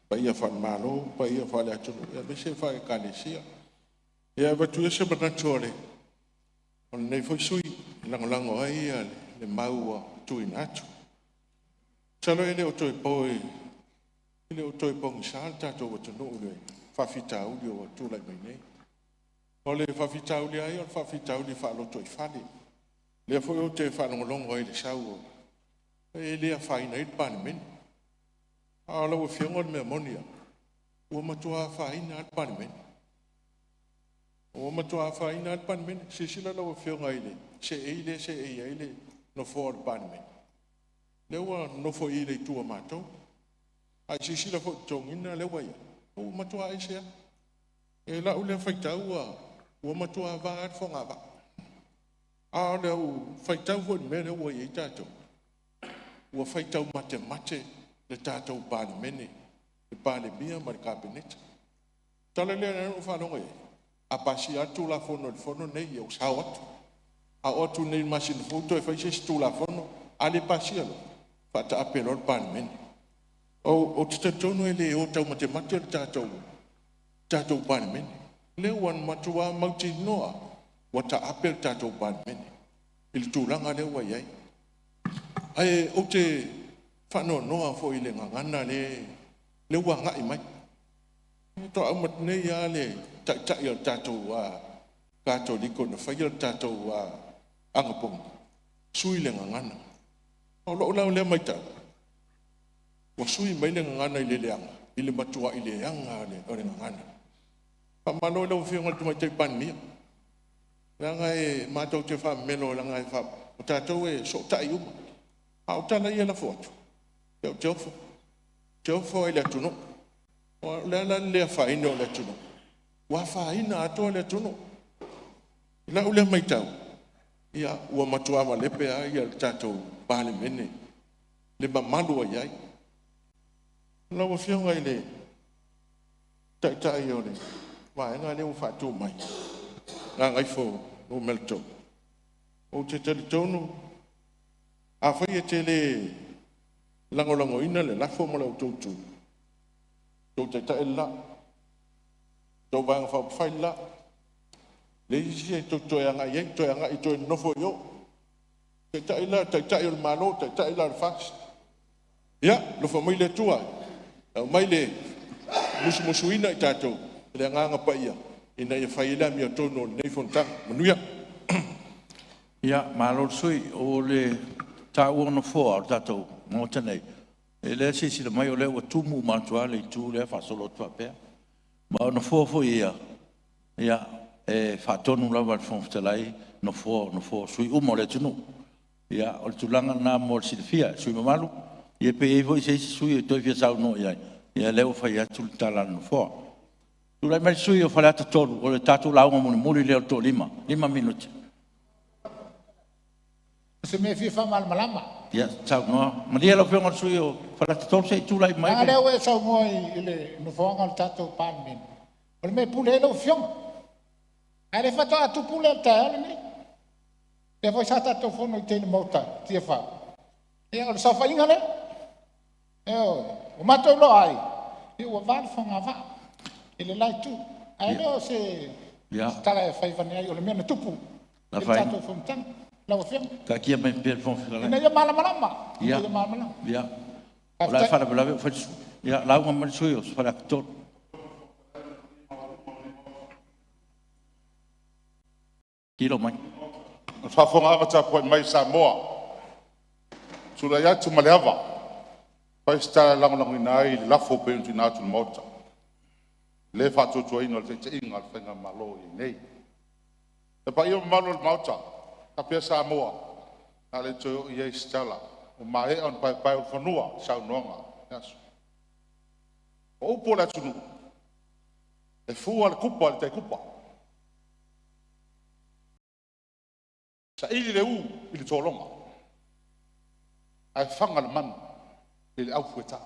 Pa ia fa malo, pa ia fa le atunu. Ya me se fa kalesia. Ya ba tu se bana chore. On nei foi sui, lango ai le maua tu inatu. Chalo ele o toi poi. Ile o toi pong salta to o tonu le fafita u o tu lai mai nei. O le fafita u le ai o fafita u le fa lo toi fale. Le foi o te fa long oi le sau. E le fa ina it pan men. A lo fiong on me monia. O matua fa ina at pan men. O matua fa ina at pan men. Sisila lo fiong ai le. Se ele no for pan men. Le wa no fo ile tu matou. Ai sisi la fo tongina le wai. O matua ai se. E la ule faita o matua va at fo ngaba. A le u faita fo me le wai e tato. O faita mate le tato pa le mene. E pa le bia mar cabinet. Tala le no fa no e. A pasi atu la fono nei o sawat. A otu nei machine foto e fa se tu la fono. Ale pasi alo. Fata apelor pa le mene. O te tono ele o tau matematia tātou pane mene. Le wan matua mauti noa wata apel tātou pane mene. Il tūranga le wa iai. Ai o te whano noa fo i le ngangana le wa ngai mai. To amat ne ya le tai o tātou katoliko na whaia tātou angapong. Sui le ngangana. O lo lau le mai tau. Wasui mai le ngana ile leanga, ile matua ile anga le ore ngana. Pa malo le fianga tu mai te pan mi. Langa e matou te fa melo langa e fa. O tatou e so tai uma. A o tala ia la foto. Te ofo ile tuno. O le fa ino le tuno. Wa fa ina ato le tuno. Ila ule mai tau. Ia ua matua ma lepe a ia tatou pale mene. Le malu ai ai. Lawa fianga ile tai ole wa nga le fa tu mai nga ngai fo no melto o te tonu a fa ye tele lango ina le la fo mo le tu te tai la to va fa la le ji to ya nga ye to ya nga i to no fo yo te tai o malo te tai la fax ya lo fo mai le tua mai le musuina i tātou le nganga pa ia ina ia whaila mi o tono nei fontang manuia. Ia, malo sui o le tā uana fōa o tātou mō tanei. E le sisi le mai o le ua tumu mātua le i tū le whasolo tua pēr. Ma o na fōa fō ia, ia, e whātonu lawa le whongwhitalai no fōa sui umo le tunu. Ia, o le tūlanga nā mō le silifia, sui mamalu. Ia pe e voi se sui e toi fia sau no ia. Ia leo fai atu le tala no fōa. Tūrai mai sui o whale ata tolu, o le tātou launga muni leo tō 5 minuti. Se me fia malama. Ia, sau noa. Maria lau whionga sui o whale ata tolu se tūrai mai. Ah, leo e sau ngoa i le nufonga le tātou pānmin. O le me pule lau whionga. A le whata atu pule al tae ale nei. E voi sa tātou whono i tēne mauta, tia whā. Ia, o le sa whainga le. O matou lo ai. E ua vāle whonga wā. E le lai tū. Ai leo se tala e whaiwane ai o le mea na tupu. La whai. E tātou whomtang. Lau whionga. Ka kia mai pēr whongwhitalai. Ina ia malamalama. Ina ia malamalama. Ia. O lai whara belawe whaisu. Ia, launga mai sui o whare ata tolu. Kilo mai. Whafonga anga tapu mai Samoa. Sula ya tu maleava. Pai sta lango inai lafo pe unti na tu mota. Le fa tu tu ino te inga fenga malo i nei. E pa io malo mota. Ta pe Samoa. Na le tu ye stala. O mai on pai o fonua sa nonga. Yasu. O pola tunu. E fu al kupa te kupa. Sa ili le u ili tolonga. Ai fanga le man ili au fueta.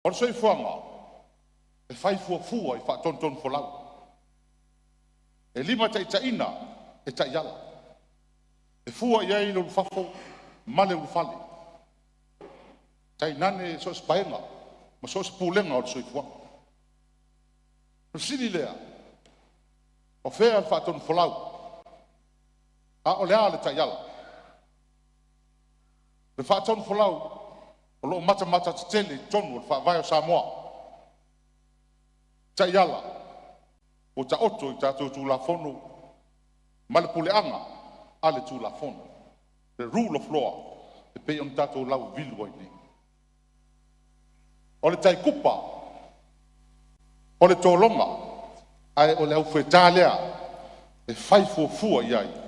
Or soi fuanga. E fai fua i fa ton folau. E lima ta ina e ta yala. E fua ia i lo fafo male u fali. Tai nane so spaenga. Ma so pulenga or soi fuanga. Sili lea. O fea al fa ton folau. A o lea le ta yala. Le fa ton folau. O lo mata tele tonu le fa vai o Samoa. Ta yala. O ta oto i tatou tu la fono. Ma le puleanga ale tu la fono. The rule of law. E pe on tatou lau vilu ai ni. O le tai kupa. O le tolonga. Ai o le au feta lea. E fai fua iai.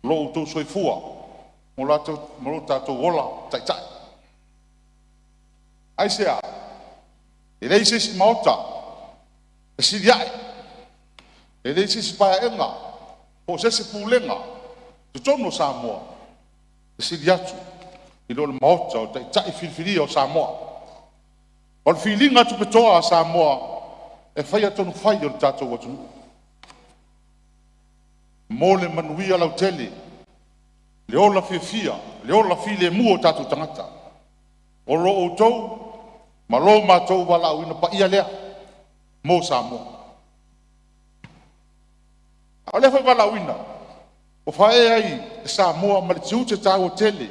Lo to soi fua. Mo tatou wola tai. Ai sea. E lei se si maota. E si diai. E lei se si paenga. O se pulenga. Tu tono Samoa. E si diatu. I lo le maota o tai filfili o Samoa. O le filinga tu petoa Samoa. E fai atonu fai o le tatou watu. Mo le manuia lau tele. Le ola fia. Le ola file mua tatou tangata. O lo o tau. Ma lo mātou wala au ina pa ia lea. Mo Samoa. A le fai wala au ina. O fae ai e Samoa ma le tiu te tau o tele.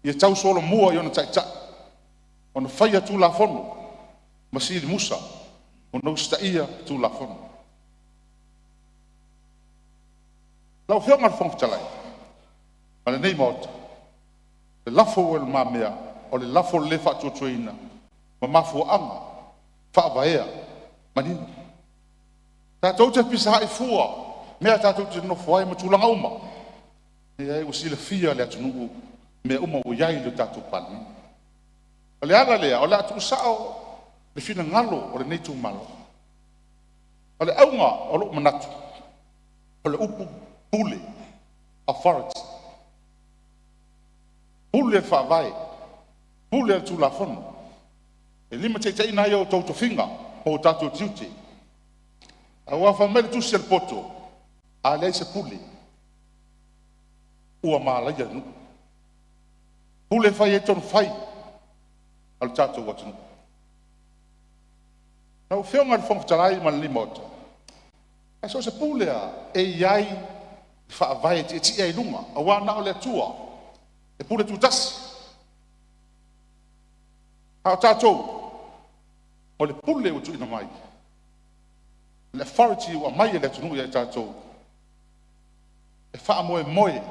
Ia tau solo mua i ona tai. Ona fai atu la fono. Ma si musa. Ona usta ia tu la fono. Lau whionga le whangtalai. Ma le nei maota. Le lafo o le mamea. O le lafo le whatuatuina. Ma mafu anga. Whaavaea. Manina. Tātou te pisa hai fua. Mea tātou te nofo ai matulanga uma. E ai usile fia le atunuu. Mea uma o iai le tātou palmi. O le ala lea. O le atu usao. Le fina ngalo o le neitu malo. O le aunga o lo manatu. O le upu pule. Authority. Pule e whaavai. Pule e tula fono. E lima te ina ia o tauto finga. O tato tiute. A wafa mele tu sel poto. A lei se pule. Ua maala ia nu. Pule fai e ton fai. Al tato watunu. Na o whionga le whangtalai ma le limota. E so se pulea e iai whaavai te tia i lunga. A wana o le atua. E pule tu tasi. A tātou. O le pule o tu ina mai. Le authority o mai e le tunu i tātou. E wha moe.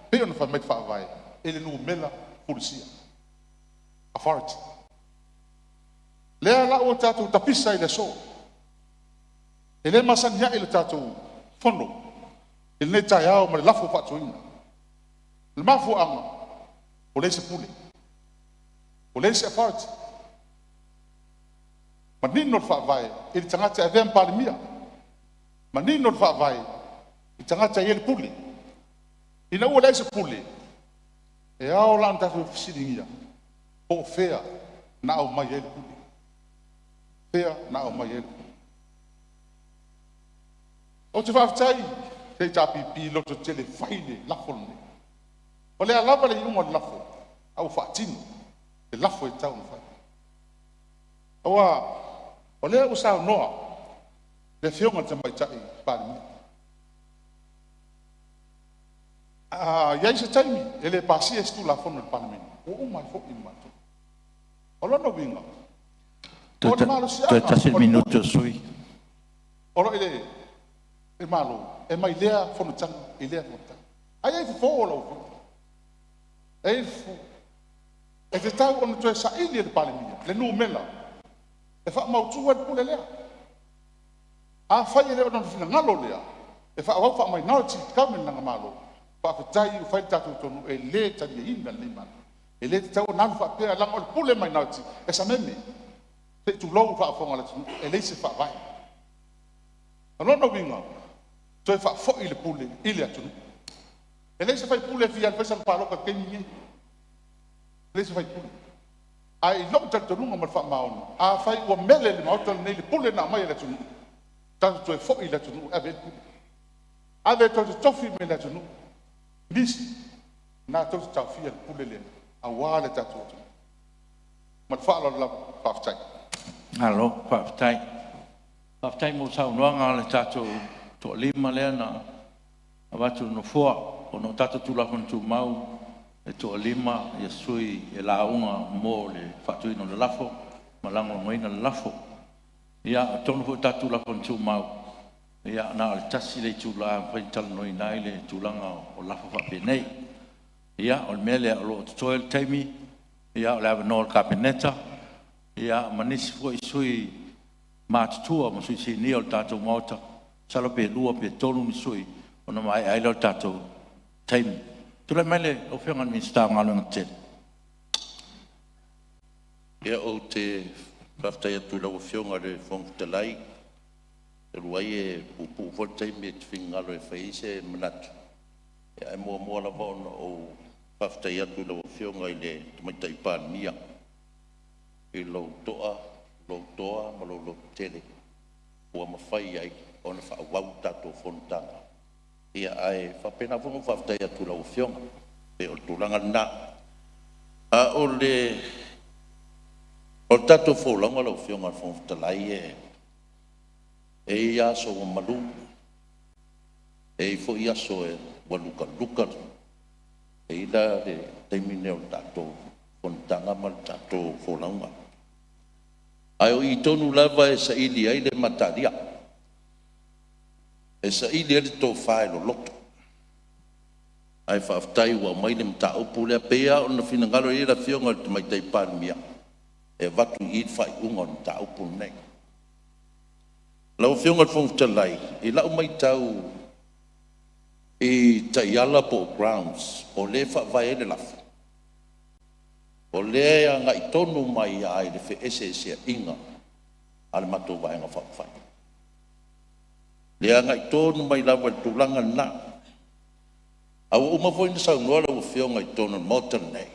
Peo na wha mei whaavai. E le nuu mela polisia. Authority. Lea la o tātou tapisa i le so. E le masania i le tātou fono. E le tai au ma le lafo whatuina. Le mafu anga. O le se pule. O le se authority. Ma nino le whaavai. E le tangata e vea mpalimia. Ma nino le whaavai. E tangata i le pule. Ina ua le se pule. E ao la tātou fisiringia. O fea na au mai e le pule. Fea na o mai ele. O te whaafitai, te tapipi loto tele whaile lafo ne. O lea lava le iunga lafo, au whaatino, e lafo e tau na whai. Oa, o lea usao noa, le whionga te maitai pālimia. Iai se taimi, e le pāsia stu lafo na pālimia. O umai fo i mato. O lono winga. Tu minutos sui. Oro ele. e malo, e mai lea fonutanga, i lea fonutanga. Ai e fo lo. E fu. E te tau ona toe sa ili le palemia, le nu mela. E fa mau tua le pule lea. A fai le ona fina ngalo lea. E fa au fa mai nao ti kamen na malo. Fa tai u fai tatu tonu e le tani inga le man. E le tau na fa pe la ngol pule mai nao ti. E sa meme. Te tu lo fa fonga le tunu e le se fa vai. Ano no winga. Toe fa fo ile pule ile atunu. E le se fai pule fi al pesa palo ka kenyi. Le se fai pule. Ai lo tatu lunga mal fa maono. A fai o mele le maoto nei le pule na mai le tunu. Tanto toe fo ile atunu ave pule. Ave to tofi me le tunu. Nisi na to tafi le pule le. A wale tatu. Mal fa la fa tai. Alo, whaftai. Whaftai mo sau noanga le tātou tō lima lea na awatu no fua o no tātou tūlakon tū mau e tō lima i sui e launga mō le whatui no le lafo ma lango ngoina le lafo. Ia tonu fu tātou lakon tū mau ia na le tasi le tūla whaitala noi nai le tūlanga o lafo whapenei. Ia o le mele o lo toil taimi ia o le awa no le kapeneta. Ia manisi fo i sui mātutua ma sui sini o tātou mauta. Salo pe lua pe tolu ni sui. Ona mai aile o tātou taimi. Tula mele o whiangan mi sta ngalo ngatel. Ia o te whaftai atu lau whionga re whongtalai. E ruai e pupu fo taimi e te whingalo e whaise manatu. Ia e mua la vaona o whaftai atu lau whionga i le tamaitai pān mia. I lo toa, ma lo tele. Ua mawhai ai, ona whaawau tātou whontanga. Ia ai, whapena whungu whaftai atu lau whionga. E o tūranga nā. A o le, o tātou whaulanga lau whionga whongtalai e. E i aso o malu. E i fo i aso e waluka. E i la le teimine o tātou whontanga ma tātou whaulanga. Ai o I tonu lava e sa ili ai le mataria. E sa ili ai le tō whae lo loto. Ai whaaftai ua mai le mta upu lea pea o na whinangalo i la whionga le tamaitai pānimia. E watu I whai unga o mta upu nei. Lau whionga le whongtalai, I lau mai tau I taiala po grounds, o le whaavai le lafu. O lea ngai tonu mai ai le fe ese inga ale matou vaenga whawhai. Lea ngai tonu mai lawa tūlanga na. Au umawhoi na sau noa lau whio ngai tonu mota nei.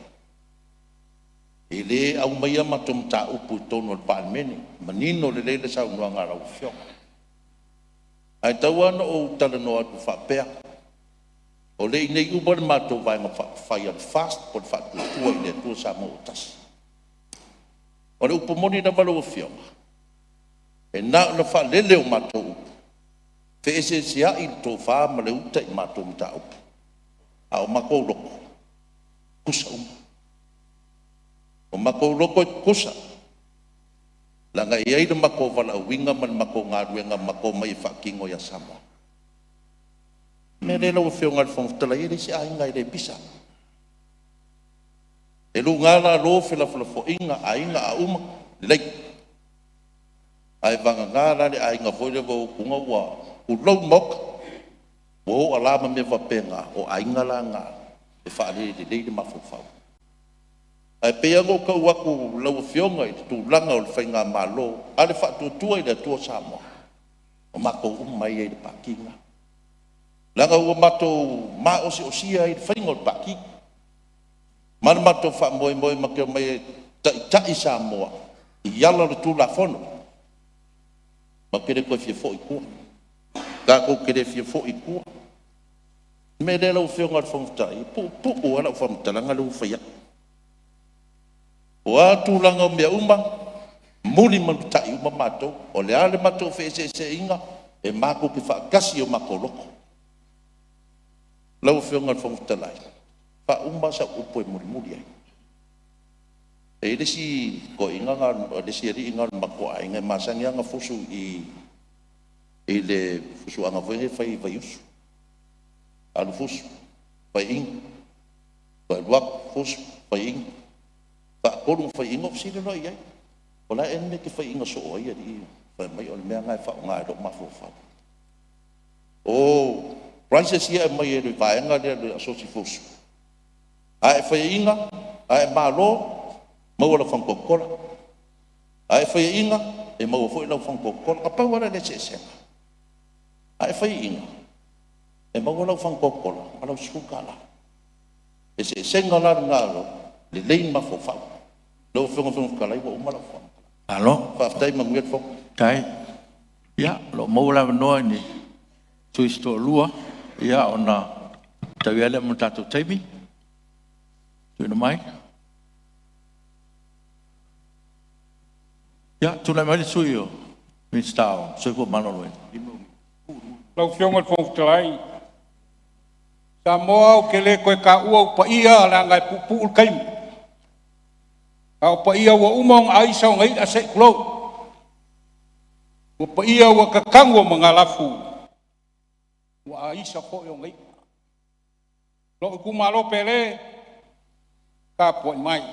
I le au mai ama tom ta upu tonu al pāmeni. Manino le le sau noa ngā lau whio. Ai tau ana o tala noa atu whapea. O le nei ubar matou vaenga whai al fast por whatu tua I le tua sa mo tas. O le upamoni na walo o whionga. E na wha lele o matou upu. Fe ese sia I tō wha ma le uta I matou mta upu. A o makou loko. Kusa uma. O makou loko I kusa. Langa I aida makou wala winga man makou ngā ruenga makou mai whakingo ya Samoa. Me le lau whionga le whongtalai e si ainga I le pisa. E lu ngala lo fo inga a inga a uma lei. Ai vanga ngala le a inga foile vo kunga ua ulau moka. Wo alama me vapenga o a inga la ngā. E whaale le leile mawhawhau. Ai pea ngō kau aku lau whionga I tu langa o le whainga malo. A le whatutua I le tua Samoa. O mako umai e le pakinga. Langa ua matou ma osia I whainga o paki. Mana matou wha moe makeo mai tai Samoa. I ala le tūla whono. Ma kere koe fia fo I kua. Ka kou kere fia fo I kua. Me le lau whionga le whangtai. Pu o ala whamtalanga lau whaia. O a tūlanga o mea uma. Muli manu tai uma matou. O le ale matou whese inga. E mako ki whaakasi o mako loko. Lau whionga le whangtalai. Wha umba sa upo e muri ai. E lesi ko inga ngā, lesi eri inga mako ai, ngai masangi anga fusu I i le fusuanga foi fai vai usu alu fusu fai ing fa luak fusu fai ing fa koru fai ing ofsi le roi ai ola enne ke fai inga so ai di fa mai o mea ngai fa ngai do mafu fa o prices ia mai e vai nga le so si fusu ai fai inga ai malo mau la fang kokola ai fai inga e mau foi la fang kokola apa wala le se ai fai inga e mau la fang kokola ala sukala e se senga la ngalo le lein ma fo fa lo fong kala i wo mala fo Alo, fa tai ma nget fo kai. Ya, lo mau la no ni. Tu isto lua, ya ona tawiale mo tatu taimi. Tu no mai. Ya, tu la mai suyo. Mi stao, soi po manolo. Lau fionga fong talai. Sa moa o ke le koe ka ua upa ia la ngai pupu ul kaim. Ka upa ia ua umong aisa o ngai ase kulau. Upa ia ua kakangu o mga lafu. Ua aisa po o ngai. Lo kumalo pele ka po mai.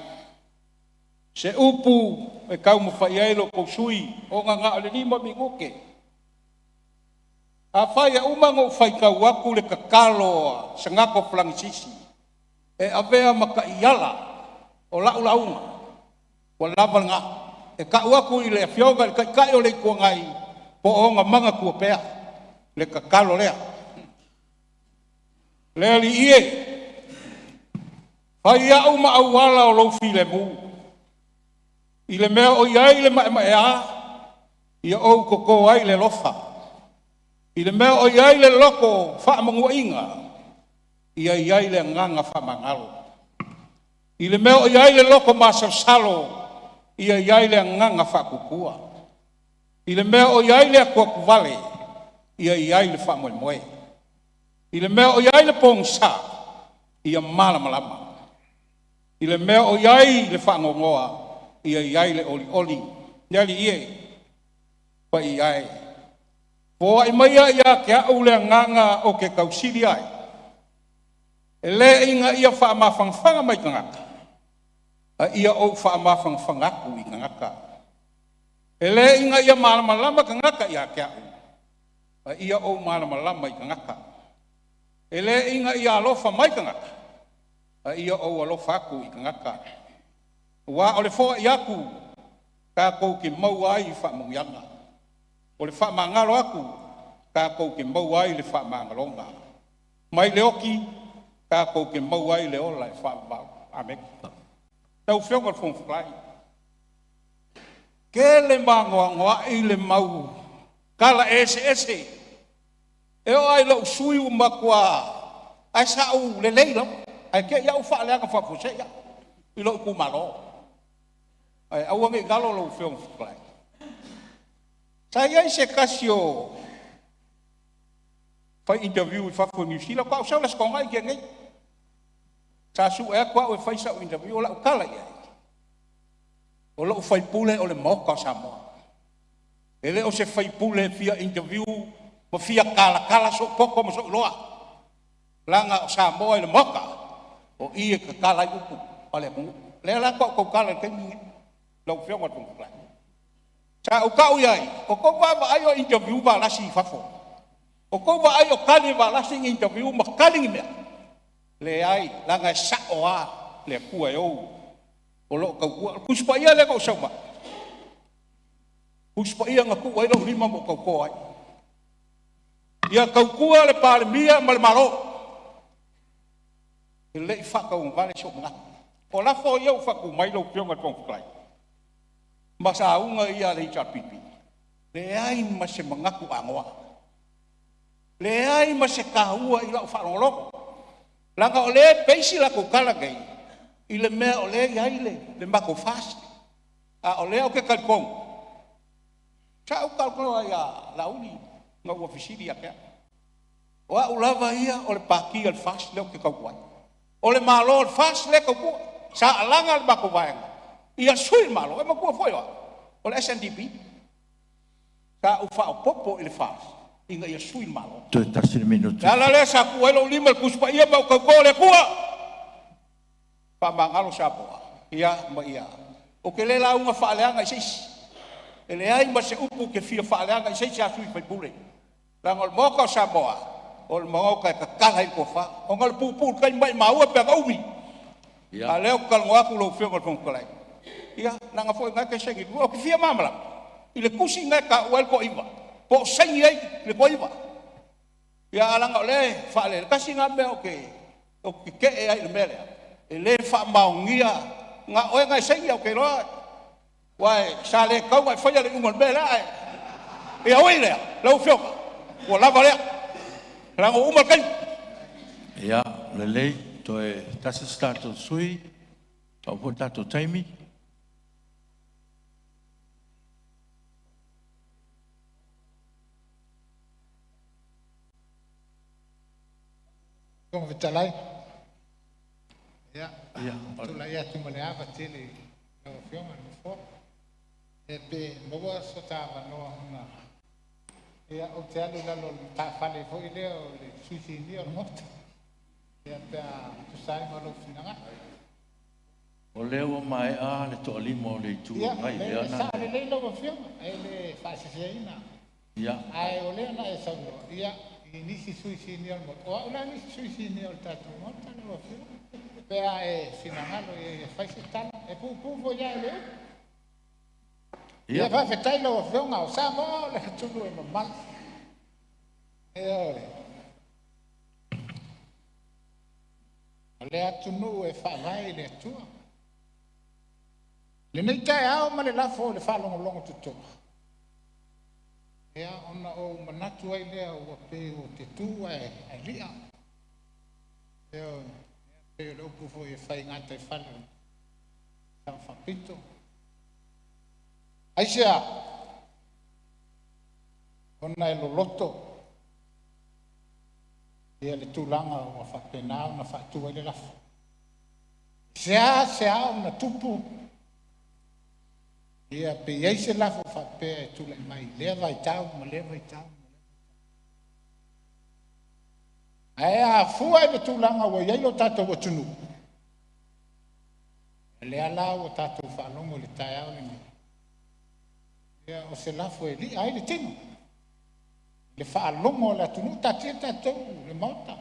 Se upu e kau mo fai lo ko sui o nga ole ni mo mingoke. A fai a umang o fai kau aku le kakalo sangako flang sisi. E avea maka iala o laulaunga. O laval nga. E kau aku i le fioga le kai o le kua ngai po o nga manga kua pea. Le kakalo lea. Le li ie. Fai a uma awala o lau file mu. I le mea o iai le mae a. Ia o koko ai le lofa. I le mea o iai le loko wha mangua inga. Ia iai le nganga wha mangalo. I le mea o iai le loko masasalo. Ia iai le nganga wha kukua. I le mea o iai le akua kuvale. Ia iai le wha moe moe. I le mea o iai le pongsa. Ia mala malama. I le mea o iai le wha ngongoa. Ia iai le oli oli. Iali ie. Pa iai. Po ai mai ia ke au le nganga o ke kausiri ai. E le inga ia wha mawhangwhanga mai kangaka. A ia o wha mawhangwhangaku i kangaka. E le inga ia malamalama kangaka ia ke au. A ia o malamalama i kangaka. E le inga ia alofa mai kangaka. A ia o alofa aku i kangaka. Wa ole fo iaku ka kou ki mau ai wha mungianga. O le wha mangalo aku, ka kou ke mau ai le wha mangalonga. Mai le oki, ka kou ke mau ai le ola e wha mau ameki. Tau whionga fong whlai. Ke le mangoa ngoa i le mau, kala ese ese. E o ai lau sui umakua, ai sa u le leilo, ai ke iau wha leanga wha fusea, i lau kumalo. Ai au ange galo lau whionga whlai. Saya se kasio fai interview i fafu New Zealand kwa usau las kongai ke ngai. Sa su e kwa o fai sa interview la kala ia. O lo fai pule o le moka Samoa. Ele o se fai pule fia interview mo fia kala so poko mo so loa. Langa Samoa i le moka. O ia ka kala i upu. Ale mo. Le la kwa ko kala ke ni. Lo fia mo tung plai. Sa o ka uyai, o ko ba ai o interview ba la si fafo. O ko ba ai o kali ba la si interview ma kali me. Le ai la nga sa o a le ku ai o. O lo ka ku spa ia le ko sa ba. Ku spa ia nga ku ai lo lima mo ko ai. Ia ka ku le pa le mia mal malo. Le fa ka un vale so nga. O la fo ia fa ku mai lo pio nga tong klai. Masa unga ia le chapipi. Le ai ma se mangaku angoa. Le ai ma se kahua i lau whanoloko. Langa o le peisi la ko kala gai. I le mea o le iai le mako fast. A o le o ke kalpong. Sa u kalpong ia launi nga ua fisiri a kea. O a ulava ia o le paki al fast le o ke kaukuai. O le malo al fast le kaukua. Sa alanga le mako vaenga. Ia sui malo, e makua foi wa. O le SNDP. Ka ufa o popo i le fast. inga ia sui malo. Tu tasi minutu. Ya la le sa kuelo lima kuspa ia mau kau le kua. Pa mangalo sapo. Ia ma ia. O ke le la unga faaleanga sis. Ele ai ma se upu ke fia faaleanga sis sa sui fai pule. La ngol moko samoa. O mo ka kala ko fa. O ngol pupu kai mai mau pe umi. Ya leo kal ngaku lo fia ngol pongkolai. Ia nanga foi nga ke segi. O ke fia mamala. Ile kusi nga ka wel ko iwa. Po sengi ai le ko iwa. Ya alanga le faale kasi nga me o ke ai le mele. Ele fa maungia nga o nga sengi o ke lo. Wai sale kau mai foi le ngol mele ai. Ia oile lo fia. O lava le. Rango umal kai. Ya lelei to e tasi stato sui. Au po tato taimi. Kung vitalay. Ya. Ya. Tula ya tumale ava tele na fioma no fo. E pe moa sotava no na. Ya o te alu lalo ta fale fo ile o le sushi ni o mota. Ya pe tu sai mo lo finanga. O leo mai a le to limo le tu ngai le Ya, ana. sa le lo fioma. Ele fa se ina. Ya. Ai o le na e sa no. Ya. Nisi suisi ni al moto. O la nisi suisi ni al tatu moto no fio. Pea e finangalo e fai se tala e pu vo ya le. Ya fa fetai lo fio nga o sa mo le tulu e mal. E ole. Ale atu nu e fa vai le tu. Le nei tai au ma le la fo le fa longo tutu. Ya ona o manatu ai lea o pe o te tu ai lia. Pe lo pufo e fai ngata e fale. Sa fapito. Aisha. Ona e lo loto. Ia le tulanga o fapena na fatu ai le lafa. Sea ona tupu. Ia pe ia se lafo fa pe tu le mai le vai tau ma le vai tau. Ai a fua e tu langa wa ia lo tato wa tunu. Le ala o tato fa longo le tai au le. Ia o se lafo e li ai le tino. Le fa longo la tunu tato le mota.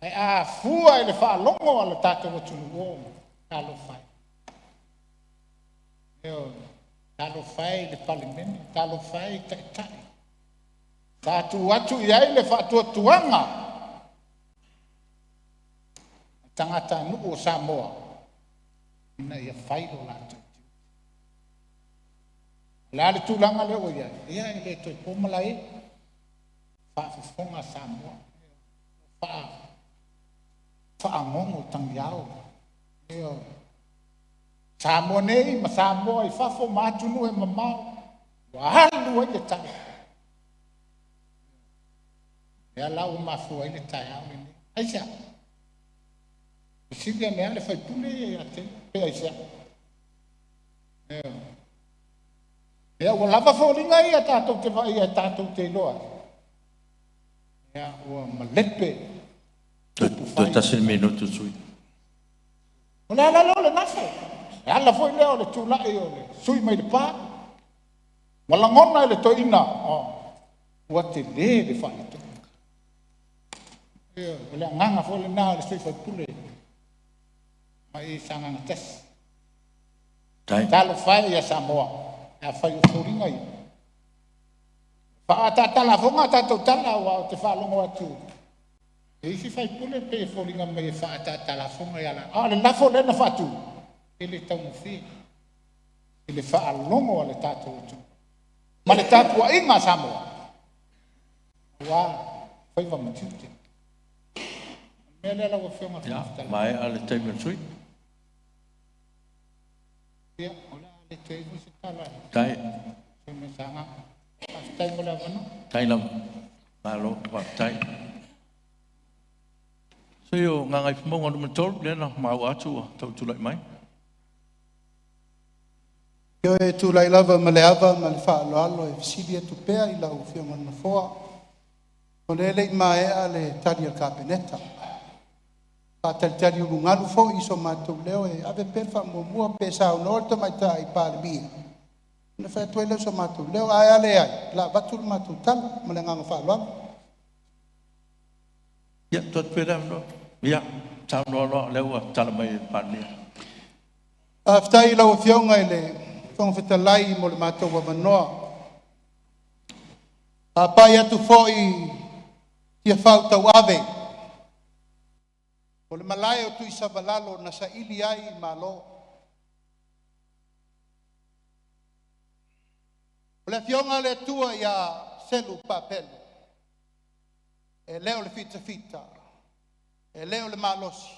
Ai a fua e le fa longo la tato wa tunu o alo fai. Talo fai le palimene, talo fai tai. Tatu atu iai le fatu tuanga. Tangata nu o Samoa. Ina ia fai lo latu. La le tulanga le o ia. Ia le toi pomalai. Fa fonga Samoa. Fa ngongo tangiao. Samoa nei ma Samoa I fafo matunu e mamau. Wahalu ai le tai. Ia lau mafu ai le tai au ni. Aisha. Sibia mea le fai pule e ate. Pe aisha. Ia ua lava fōringa ia tātou te vai ia tātou te loa. Ia ua malepe. Tu tasi minutu sui. Ona la le nafo. Ala foi leo le tula e ole. Sui mai le pa. Wala ngona le toina. Ua te le fai to. Ia, le nganga fo le na le sui fai pule. Mai sanga ngates. Talo fai ia Samoa. A fai ufuringa ia. Fa ata la fonga tato tala wa te fa longo atu. E si fai pule pe foringa mai fa ata la fonga ia la. Le lafo le na fatu. Ele tau fi. Ele fa longo ale tato tu. Ma le tato a inga Samoa. Wa fai va matute. Mele la wa fonga. Ya, mai ale taimi sui. Ya, ola le tei se tala. Tai. Me sanga. Tai ngola vano. Tai lam. Malo wa tai. So yo ngai mo ngonu mentol le na mau atu tau tulai mai. Yo e tu lai lava ma le ava ma le whaaloalo e fisili e tu pea I lau whionga na foa. O le lei mai a le tari al kapeneta. Pa tari urungalu fo iso mātou leo e ave perfa mua pesa o norto mai ta I pāle mia. Na whai tuai leo so mātou leo ai ale ai. La vatul mātou tala ma le nganga whaaloalo. Ya, tot pera no. Ya, tau no lo leo tala mai pāle. Aftai lau whionga I le whangwhitalai mo le mātou wa manoa. A pai atu fōi ia whautau ave. O le malai o tu isa valalo na sa ili ai malo. O le whionga le tua ia selu papelu. E leo le fita fita. E leo le malosi.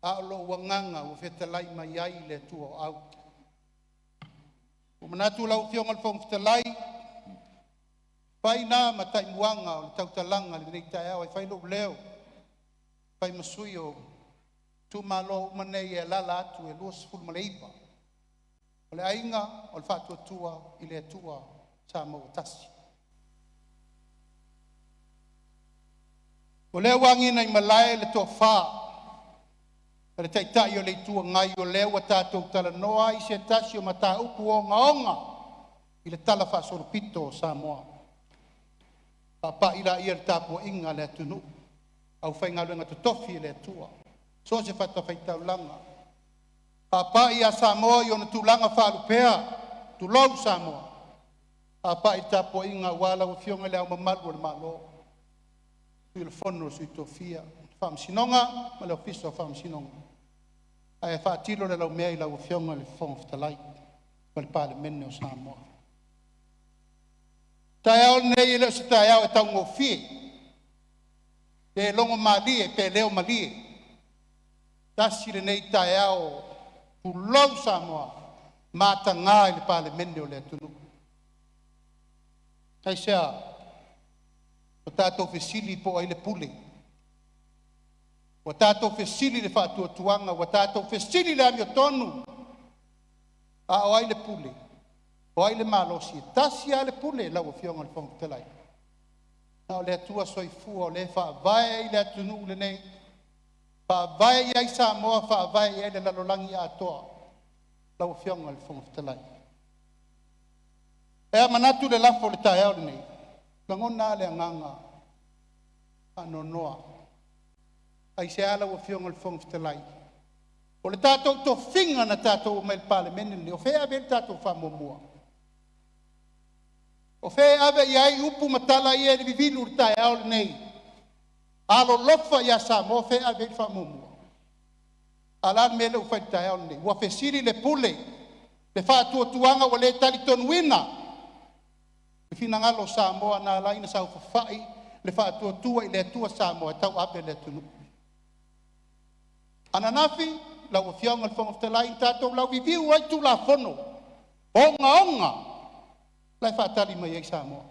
A lo wanganga o whetalai mai ai le tua o au. O manatu lau whionga le whangwhitalai. Pai nā matai muanga o le tautalanga le nei tai au ai whai lo leo. Pai masui o tu malo manei e lala atu e lua sifuru maleipa. O le ainga o le whatua tua I le tua sa mau tasi. O leo wangina I malae le toa wha. Le taitai o le tua ngai o leo a tātou tala noa I se tasi o mata upu o ngaonga I le tala wha soropito o Samoa. Papa ila ia le tāpua inga le atunu. Au whai ngaluenga tu tofi le atua. So se whata whai taulanga. Papa ia Samoa I ona tūlanga whaalupea. Tu lau Samoa. Papa I tāpua inga wala o fionga le au mamalu o le malo. Tu il fono sui tofia. Whamsinonga, ma le ofiso whamsinonga. Ai whaatilo le lau mea I lau fionga le fonga whatalai. Ma le pāle mene o Samoa. Tai au nei le se tai au e tau ngofie. E longo malie, pe leo malie. Tasi le nei tai au tu lau Samoa. Mata ngā I le pāle mene o le atunu. Tai sea, o tātou fesili po ai le pule. O tātou fesili le whaatua tuanga. O tātou fesili le amio tonu. A o ai le pule. O ai le malosi. Tasi a le pule lau o fionga le whangatelai. Na o le atua soifua o le whaavae I le atunu le nei. Whaavae I ai Samoa, whaavae I ai le lalolangi a toa. Lau o fionga le whangatelai. Ea manatu le lafo le tae au le nei. Langona le anganga. Ano noa. Ai se ala o fionga le whangatelai. O le tātou to whinga na tātou mai le pāle menene. O whea ave le tātou whamomua. O whea ave I ai upu matala I e le vivilu le tae au le nei. Alo lofa I a Samoa whea ave le whamomua. Alan mele u whai tae au le nei. Ua whesiri le pule. Le whaatua tuanga o le tali tonuina. Le fina ngalo Samoa na laina sau whawhai. Le whaatua tua I le atua Samoa. Tau ape le tunu. Ananafi. Lau fianga le whangaftalai tātou lau viviu ai tu la fono. Onga. Lai whaatali mai ai Samoa.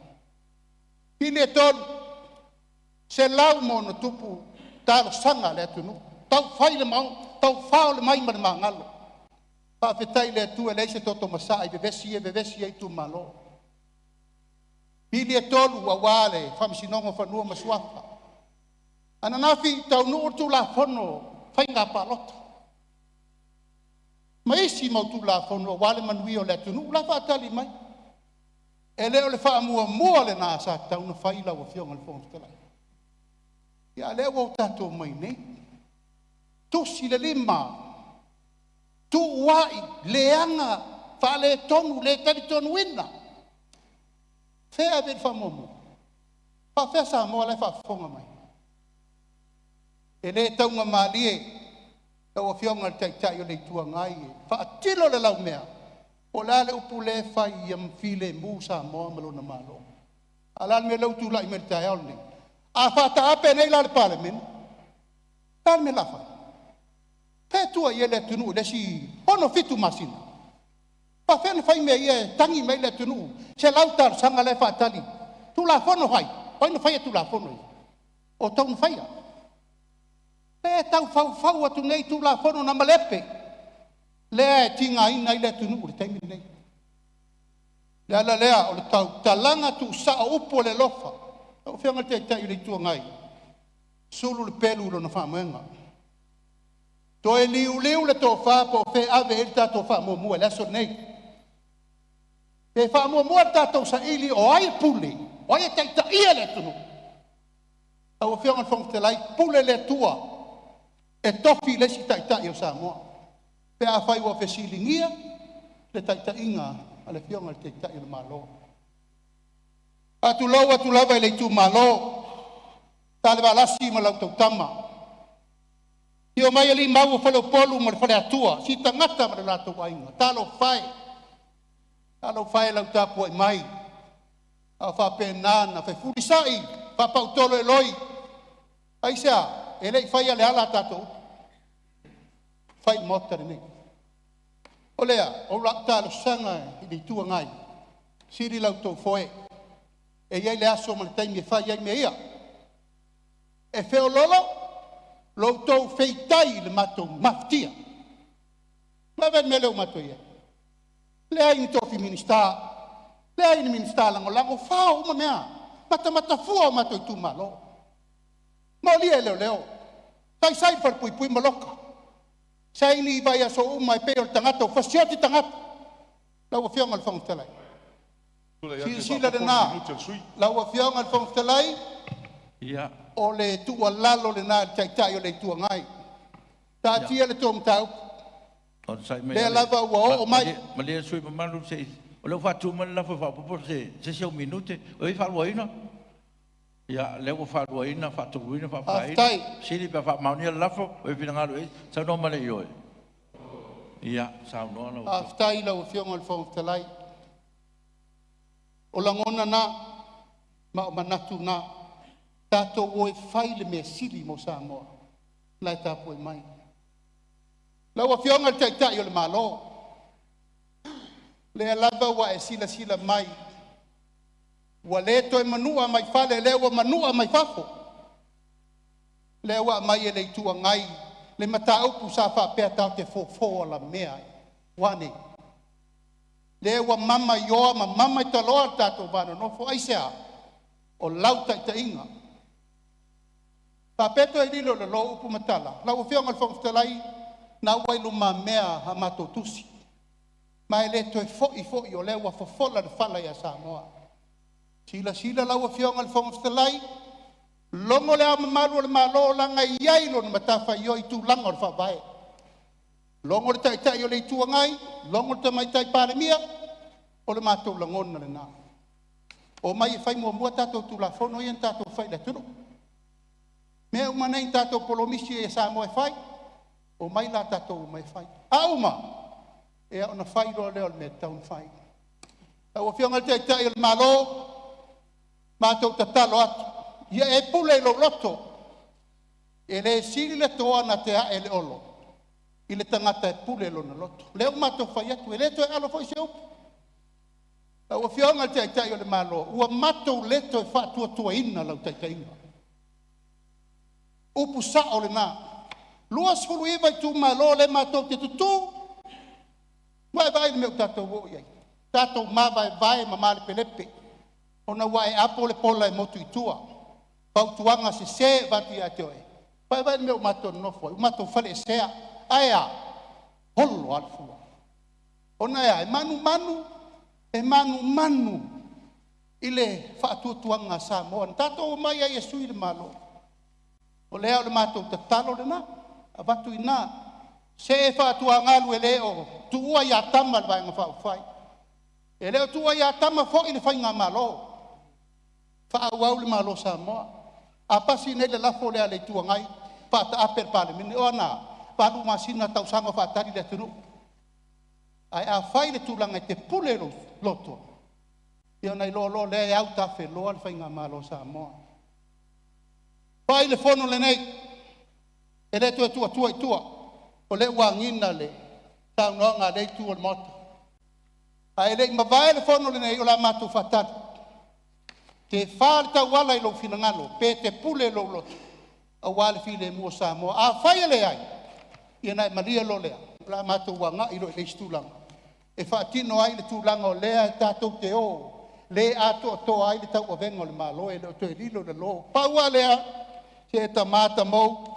Pile tonu. Se lau mono tupu tālo sanga le atunu. Tau whai le mau. Tau whao le mai ma le mangalo. Whawhetai le atu e leise toto masai. Vevesi ai tu malo. Pile tonu a wale. Whamisinonga whanua masuafa. Ananafi tau nuu tu la fono. Whai ngā palota. Ma isi mautu la fono wale manui o le atunu la whaatali mai. E leo le whaamua mua le nā sa tau na whaila o fionga le whangatelai. Ia leo o tātou mai ne. Tosi le lima. Tu wai leanga whale tonu le tari tonu ina. Whea ave le whaamua mua. Whawhea sa mua le whaafonga mai. E le taunga maalie. Tau o fionga le taitai o le tua ngai. Whaatilo le lau mea. O la le upu le whai i amwhile mu Samoa malona malo. A la me lau tu lai me le tai au nei. A whata ape nei la le pale mena. La me la whai. Pētua i ele tunu le si ono fitu masina. Pa whena whai mea i e tangi mei le tunu. Se lau tar sanga le whaatali. Tu la whono hai. Oina whai tu la whono. O tau na whai a. Pē tau whau atu nei tu la whono na malepe. Lea e tinga ina i le tunu uri taimi nei. Lea o le tau talanga tu sa upo le lofa. O whianga te tai le tua ngai. Sulu le pelu lo na whamuenga. To e liu le tō whāpo whe ave e tātou whamua le aso nei. Te whamua tātou sa ili o ai puli. O ai taita ia le tunu. Tau whianga whong te lai pule le tua. E tofi le si taita i o Samoa. Pe a whai wa whesilingia le taita inga a le whianga le taita i o malo. Atu lava i le tu malo. Tale wa lasi ma lau tau tama. Io mai ali mau falo polu ma fale atua. Si tangata ma le lato ainga. Talo fai lau tapu ai mai. A fa penana, fa furisai, fa pautolo e loi. Ai sea, e lei fai ale ala tato. Fai mota ni. O lea, o la talo sanga i di tua ngai. Siri lau tau foe. E iai le aso ma le taimi e fai iai me ia. E feo lolo, lo tau feitai le matou maftia. Ma ven me leo matou ia. Lea ini tofi minister. Lea ini minister lango fao uma mea. Mata fua matou tu malo. Ma lia leo. Tai sai par pui maloka. Sai ni vai aso uma e peo tangata, fasioti tangata. Lau fianga le fong telai. Sila de na. Lau fianga le fong telai. Ia. O le tua lalo le nā tai o le tua ngai. Tā tia le tōm tau. Le lava ua o mai. Ma le sui mamalu se. O le whatu man la whapapor se siau minute. O i whalua ina. Ia, le o whalua ina, whatu ina, whapaa ina. Siri pa whamaunia lafo, o i pinangaru e. Sau no male i oe. Ia, sau no ana. Aftai la o fionga le whong talai. O langona na, ma o manatu na. Tato o e fai le mea sili mo Samoa. Lai tapo e mai. Lau a fionga le taitai o le malo. Le alava wa e sila mai. Wa le to e manua mai fale, le wa manua mai fafo. Le wa mai e le tua ngai. Le mata upu sa fa pea tau te fofo la mea. Wane. Le wa mama yoa, ma mama i taloa tato vano. No fo aisea. O lau taitai inga. Papeto e lilo le lo upu matala. La o fionga le whangtalai na wai luma mea ha mato tusi. Ma ele to e foi o lewa fofola le fala ia Samoa. Sila la o fionga le whangtalai. Longo le amamalu le malo langa iai lo na matafa i o i tu langa o le whawae. Longo le taitai o le itua ngai. Longo le tamaitai palemia. O le mato langona le na. O mai e fai mua tato tu la fono ian tato fai le tunu. Mea uma nei tato polomisi e Samoa e fai. O mai la tato uma e fai. A uma. E a ona fai lo leo le me taun fai. A o fionga te tai il malo. Mato tatalo atu. Ia e pule lo loto. E le sili le toa na te a e le olo. I le tangata e pule lo na loto. Leo mato fai atu. E le to e alo fai se upu. A o fionga te tai il malo. Ua mato leto e fa tua ina lau tai inga. Upu sa o le nā. Luas fulu iwa i tū malo le mātou te tutu. Vai le meu tātou wo iai. Tātou mā vai ma male pelepe. Ona wai apo le pola e motu i tua. Pau tuanga se vatu i ate oe. Vai le meu mātou nofo. U mātou fale e sea. Aia. Holo alfua. Ona ea e manu. E manu. Ile whaatua tuanga Samoa. Tātou mai ai e sui le malo. O lea o le mātou te talo le nā, a watu i nā. Se e whātua ngālu e leo, tu ua i a tama le vaenga whau whai. E leo tu ua i a tama fo i le whai ngā malo. Whau au le malo Samoa. A pasi nei le lafo lea le tua ngai, pata aper pale mine. O ana, palu masina tau sanga whaatari le tunu. Ai a whai le tūlanga i te pule loto. Ia nei lo lea e au tafe loa le whai ngā malo Samoa. Pai le fono le nei. E le tua. O le wangina le. Tau noa le tua le mota. A e le mawai le fono le nei o la matu fatari. Te whāle tau wala i lo finangalo. Pe te pule lo loto. A wale file mua Samoa. A whai le ai. Ia nai maria lo lea. la mātou wanga i roi le stulanga. E whaatino ai le tūlanga o lea e tātou te o. Le ato to ai le tau o venga o le malo e le o toe lilo le lo. Paua lea, se e ta mata mou.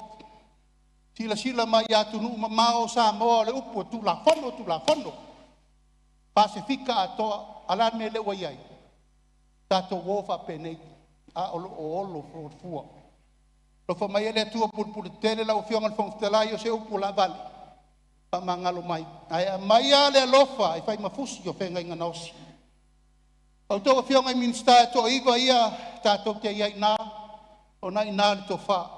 Sila mai atu nuu mamao sa moa le upu tu la fono. Pasifika atoa alane le waiai. Tātou wofa penei a olo fua. Lo fa mai ele tua pulpul tele la ofionga le fonftelai o se upu la vale. Pa mangalo mai. Ai mai ale lofa ai fai mafusi o fenga inga naosi. Au tō ofionga i minsta e tō iwa ia tātou te iai nā o nai nā le tō wha.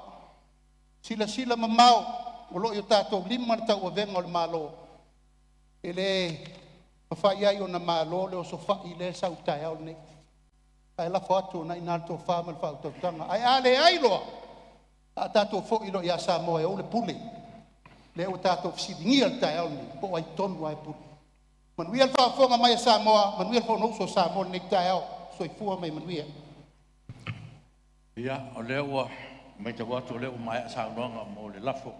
Sila mamao o lo i o tātou lima le tau o venga o le malo. E le mawhai ai o na malo le o so whai le sau tai au nei. Ai la whatu o nai nā le tō wha ma le whau tau tanga. Ai ale ai loa. A tātou fo ilo i a Samoa e o le pule. Le o tātou fisiringia le tai au nei. Po ai tonu ai pule. Manuia le whaafonga mai a Samoa, manuia le whaunouso Samoa nei tai au. So i fua mai manuia. Ia, o leo mai te watu o leo mai a saunoanga mo le lafo.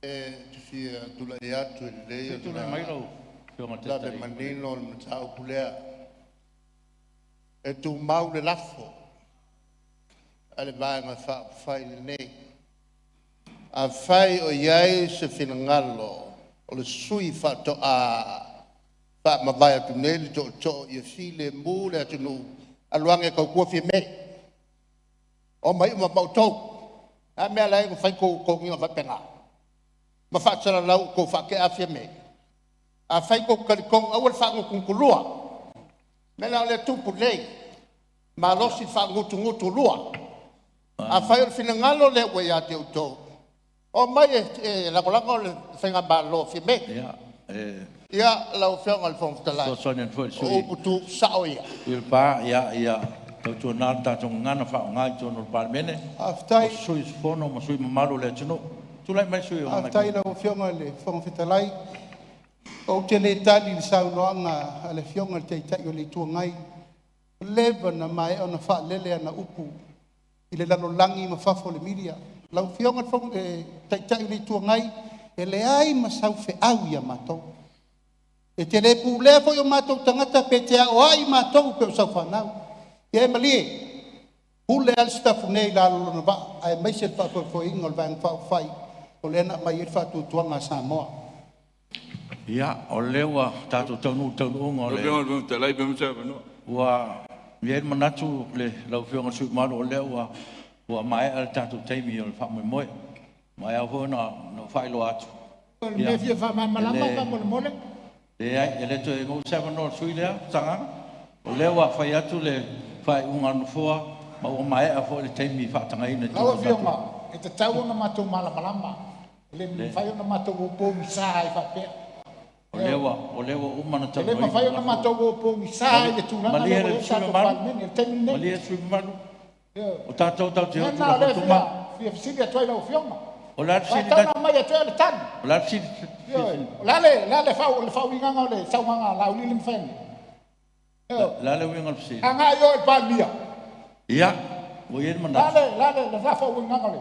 E tufia tula i atu e leo. Tula mai lau. La de manino le matau kulea. E tu mau le lafo. Ale vaenga whai le nei. A whai o iai se finangalo. O le sui whato a wha mawai atu nei li to i a file mu le atu nu. Aluange kau kua fie mei. O mai uma mautou. A mea lai ko whai ko nginga whapenga. Ma whaatara lau ko whake a fie mei. A whai ko karikong awal whangu kungkulua. Mela le tupu lei. Ma losi whangutu lua. A whai o finangalo le ue a te utou. O mai e lakolako le whenga malo fie mei. Ia lau whianga le whongtalai. So sonen foi sui. O uputu sao ia. Il pa ia tau tu nā tātou ngana whao ngai tōno parmene. Aftai. O sui fono ma sui mamalo le tino. Tulai mai sui o ngai. Aftai lau whianga le whongtalai. O te le tali le saunoanga a le whianga le teitai o le tuangai. Leva na mai o na wha lele ana upu. I le lalo langi ma whafo le milia. Lau whianga le teitai o le tuangai. E le ai ma sau fe au ia matou. E te le pu le fo yo matou tangata pe te o ai matou pe o sau whanau. Ia e malie. Hule al stafu nei la lo na ba. Ai mai se fa fo ingol vang fa fai. O le na mai fa tu tuanga Samoa. Ia, o lewa tātou taunu unga o le. Lewa te lai pe mse no. Ua mien manatu le lau whionga sui maru o lewa. Ua mai al tātou teimi o le wha moe. Mai au hona no whailo atu. Me fia wha malama ka mole. Le ai, ele to e ngau sewa no sui lea, tanga. O lewa whai atu le whai unga nufua. Ma o mai a fo le teimi whaatanga ina. Lau whionga, e te tau na matou malama. Le whai na matou o pōmi sā e whapea. O lewa umana tau. Le whai na matou o pōmi sā e tūranga. Malia le sui maru. Malia sui maru. O tātou tau te hotu la whatuma. Fia fisiri atuai lau whionga. O la fisiri tana mai atuai le tani. O la fisiri. Le whau inganga o le saunganga lau li lim wheni. La le winga fisiri. Anga yo e pālia. Ia, o ien mana. Le whau inganga le.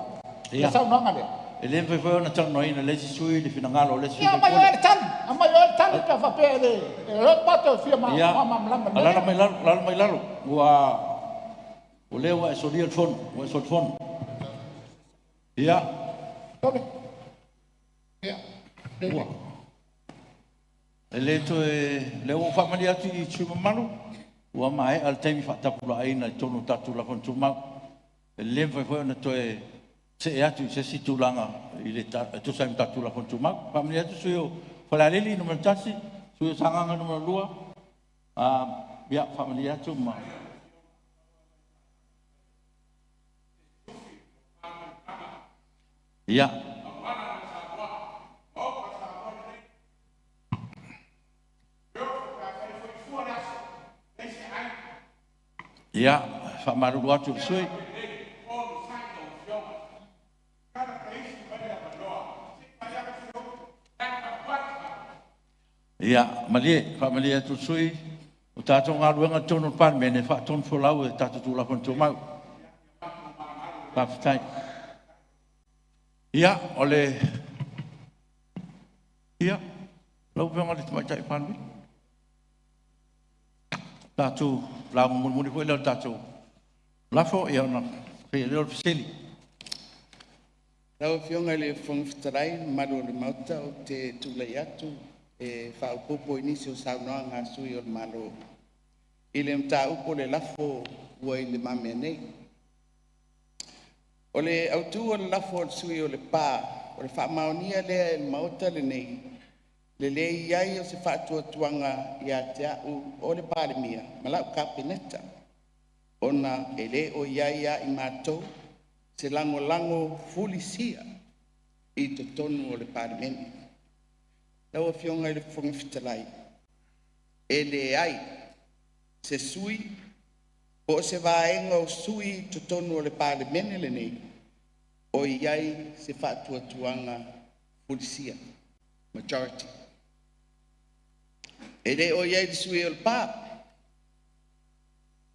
Le saunganga le. E le mwhai ona tau no ina le si sui le finangalo le sui. Ia mai o le tani. Ama yo e tani ka whapea le. E lo pato fia mamlama. Alana mai lalo. O lewa e solia le fono. O e sol fono. Ia. Tole. Ia. Ua. E le to e le o whamani atu i tui mamaru. Ua mai al teimi whatapula aina i tonu tatu la kontu mau. E le mwhai ona to e se e atu se si tūlanga i le tusaim tatu la kontu mau. Whamani atu sui o whalalili numero tasi. Sui o sanganga numero lua. Ia, whamani atu ma. Ia. Ia, whamaru atu sui. Ia, malie, whamalie atu sui. O tātou ngā ruenga tonu parmene, whaatonu wholau e tātou tūla kontu mau. Whawhitai. Ia, ole Ia, lau penga le tama chai pan. Tātou, la muni koe lau tātou. Lafo ia na, kei leo fiseli. Lau fionga le whangwhitarai, maru le mauta o te tūlei atu, e whaupopo inisi o saunoa ngā sui o le malo. I le mta upo le lafo ua i le mamea nei. O le autu o le lafo o le sui o le pā, o le whaamaonia lea e le mauta le nei, le le iai o se whaatuatuanga i a te au o le pālemia, malau kapeneta. Ona e le o iai a i mātou, se lango fulisia i te tonu o le pālemeni. Lau a fionga i le whangwhitalai. E le ai, se sui, po se vaenga o sui te tonu o le pālemeni le nei, o iai se whaatuatuanga fulisia, majority. E le o iai le sui o le pā,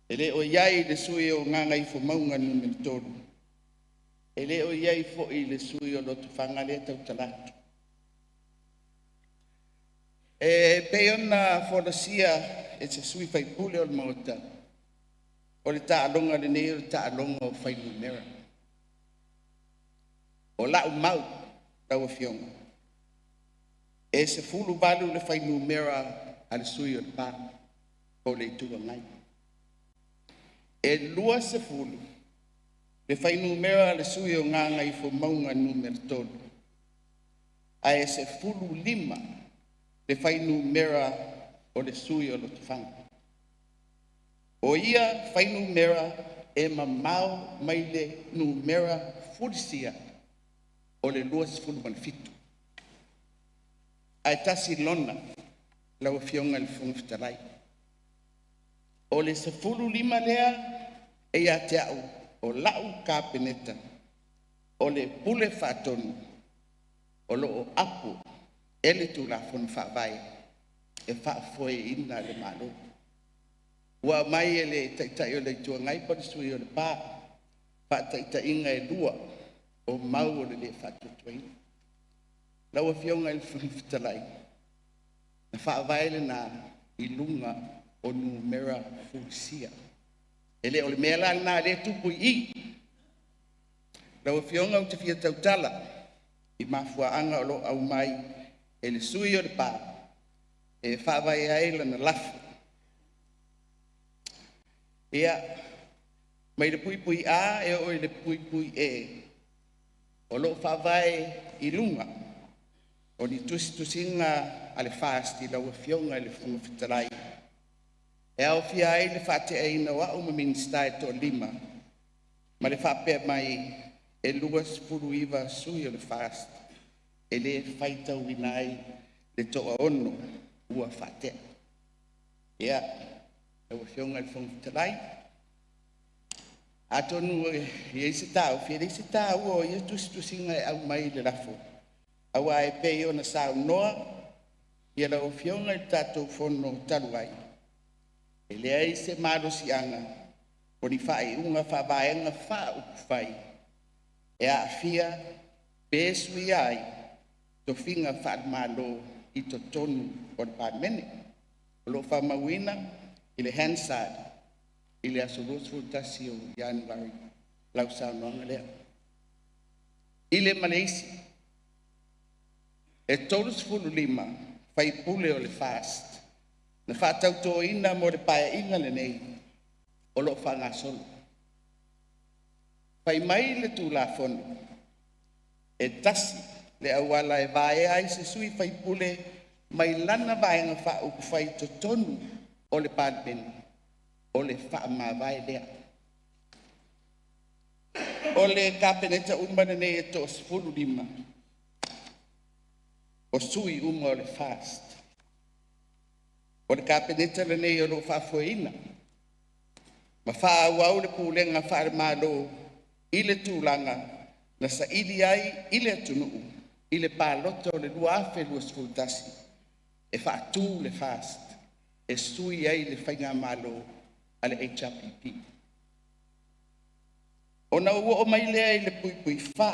e le o iai le sui o nganga i maunga numero tolu. E le o iai fo i le sui o lotu whangale tau talatu. E peona whonasia e se sui whaipule o le mauta. O le taalonga le nei o le taalonga o whainu mera. O lau mau tau a fionga. E se fulu valu le whainu mera a le sui o le pā. O le tua ngai. E lua se fulu. Le whainu mera le sui o nganga i fo maunga numero tolu. A e se fulu lima le whainu mera o le sui o lotu whanga. O ia whainu mera e mamau mai le numera fulisia o le lua se fulu manfitu. A e tasi lona lau fionga le whangwhitarai. O le se fulu lima lea e ia te au. O lau kapeneta, o le pule whatonu, o lo o apu, e le tūla whonu whawai, e whafoe ina le malo. Ua mai e le taitai o le tua ngai pa le sui o le pā, whaataitai inga e lua, o mau o le whatutuaina. Lau a fionga i le whangwhitalai, na whaawai le na ilunga o numera fulisia. Ele o le mea la na le tupu i. Lau fionga o te fia tautala. I mafua anga o lo au mai. E le sui o le pā. E whawai a eila na lafu. Ia. Mai le pui pui a e o le pui pui e. O lo whawai i lunga. O ni tusinga a le fasti lau fionga i le whangwhitarai. E au fia ai le whate e ina wa uma minsta e to lima. Ma le whapea mai e luas furu iwa sui o le fast. E le whaita winai le toa ono ua whate. Ia, e wa fionga le whangwhitarai. A tonu e eise tau, fia eise tau o ia tusinga e au mai le rafo. Awa e peo na sao noa, ia la o fionga i tatou fono taluai. E lea i se marosi anga, o ni whae unga whawaenga wha upu whai. E a fia, pēsui ai, to whinga wha malo i to tonu o le pāmene. O lo wha mawina, i le Hansard, i le asoros tasi o January, lau sao noanga lea. I le Malaysi, e tolus fulu lima, whai pule o le fast. Na whātauto ina mo le paia inga le nei, o lo whanga solo. Whai mai le tū la whonu, e tasi le awala e vae ai se sui whai pule mai lana vaenga wha uku whai to tonu o le pāpeni, o le wha ma vae lea. O le kāpeneta umana nei e to sfulu lima, o sui uma o le fast. O le kāpeneta le nei o lo whafoeina. Ma whaawau le pūlenga whaare mālo i le tūlanga na sa ili ai i le atunuu, i le pāloto le lua afe lua sfultasi. E whaatū le fast, e sui ai le whainga mālo a le HRPP. O na ua o mai lea i le pui pui wha,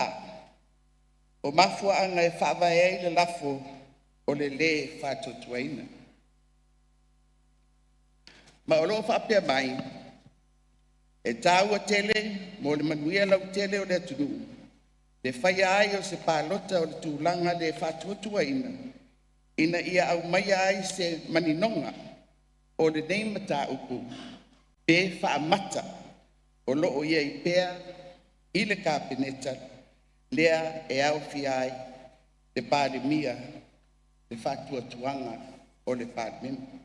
o mafua anga e whaawai ai le lafo o le whātutuaina. Ma o loo whapea mai, e tāua tele, mo le manuia lau tele o le atunu. Le whaia ai o se pālota o le tūlanga le whātutuaina, ina ia au mai ai se maninonga o le nei mata upu, pe whaamata o loo ia i pea i le kāpeneta, lea e au fiai le pālemia, le whātuatuanga o le pālemia.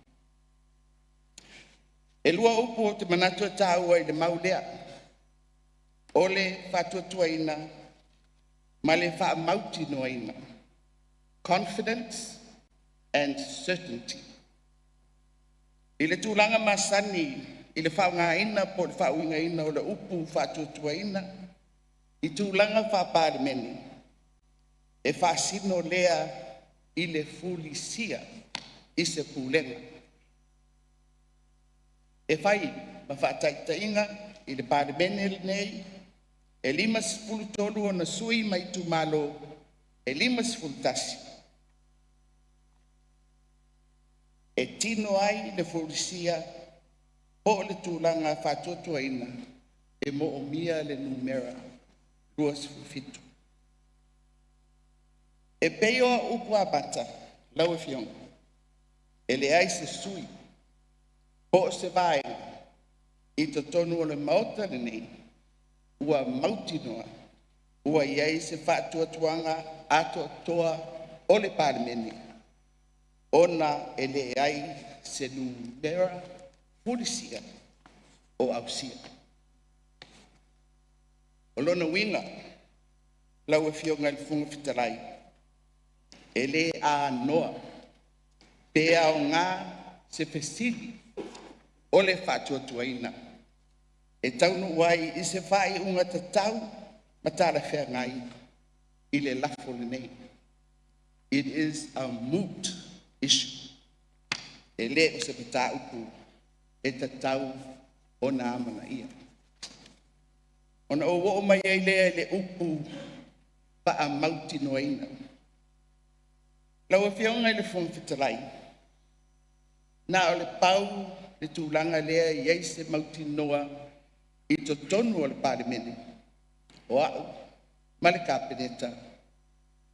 E lua upu o te manatua tāua i le maulea, o le whātuatuaina, ma le whaamauti noaina, confidence and certainty. I le tūlanga masani, i le whaungaina po le whauingaina o le upu whātuatuaina, i tūlanga whapālemeni, e whaasino lea i le fulisia i se pūlenga. E whai, ma whaataitainga i le pālemeni nei, e 53 o na sui mai tu malo, e 53. E tino ai le fulisia o le tūlanga whātuatuaina, e mo o mia le numera, 2 E peo upu abata, lau e fiong, e le ai se sui, po se vai, i to tonu o le maota le nei, ua mauti noa, ua iai se whātuatuanga ato toa o le pālemeni, ona e le ai se numera pulisia o ausia. O lona winga, lau e fionga le funga fitarai, e le a noa, pea o ngā se fesili o le whātuatuaina, e taunu wai i se whai unga tatau matara whea ngai i le lafo le nei. It is a moot issue. E le o se pata upu e tatau o nā mana ia. Ona o mai ai lea le upu pa a mauti noaina. Lau e whionga i le whomwhitalai. Nā o le pau le tūlanga lea i ei se mauti noa i to tonu o le pālemene. O au, ma le kāpeneta,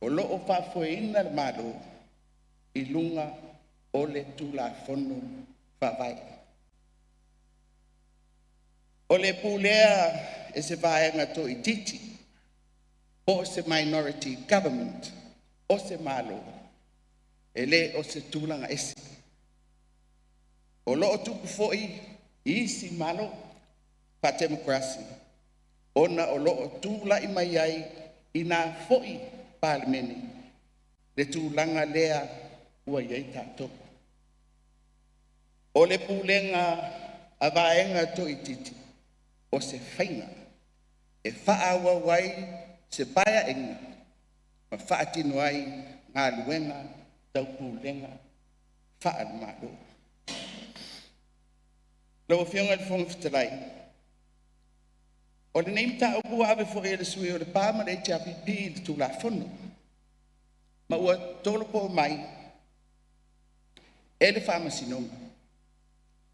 o loo whaafoeina le malo i lunga o le tūla whono whawai. O le pūlea e se vāenga to i titi, o se minority government, o se malo, e le o se tūlanga ese. O loo tuku foi i si malo, pa democracy, ona o loo tūla i mai ai i nā foi pālemene, le tūlanga lea ua iei tātou. O le pūlenga a vāenga to i titi, o se whainga, e whaaua wai se paia enga, ma whaatino ai ngā luenga tau pūlenga whaalamaro. Lau whionga le whonga whitalai. O le neimta au kua awe fo e le sui o le pāma le te apipi i le tūla whono. Ma ua tolo po mai, e le whamasinonga.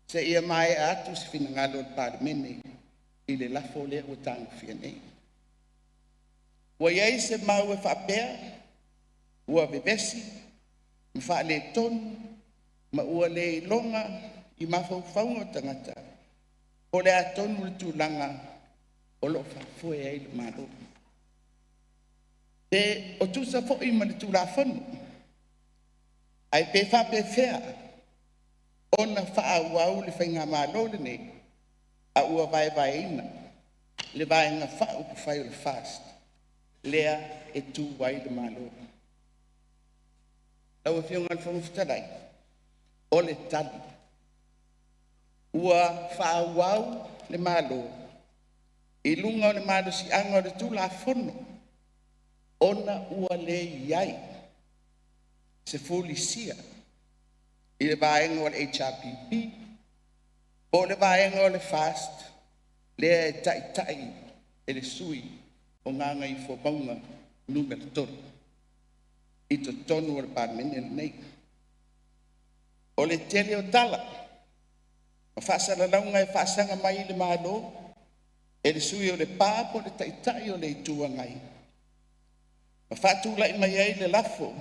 Se ia mai atu se whina ngalo le pālemene i le lafo le o tāngu whia nei. Ua iei se mau e whapea, ua bebesi, ma wha le tonu, ma ua le longa, i mawhauwhaunga tangata, o le atonu le tūlanga o lo whafue ai le maro. Te o tūsa fo i ma le tūla whanu, ai pe whape whea, o na wha wau le whainga maro le nei, a ua vai vai ina, le vai nga wha upu whai o le fast, lea e tū wai le maro. Lau e whionga le whangwhitarai, o le tali, ua whaawau le malo, i lunga o le malo si anga o le tūla whono, ona ua le iai, se fulisia, i le vaenga o le HRPP, o le vaenga o le fast, le e tai e le sui o nganga i whopaunga numero toro. I to tonu o le palemene lenei. O le tele o tala. Ma whaasalalauga e whaasaga mai I le mālo. E le sui o le pāpo le taitai o le ituangai. Ma whaatulai mai ai le lafo.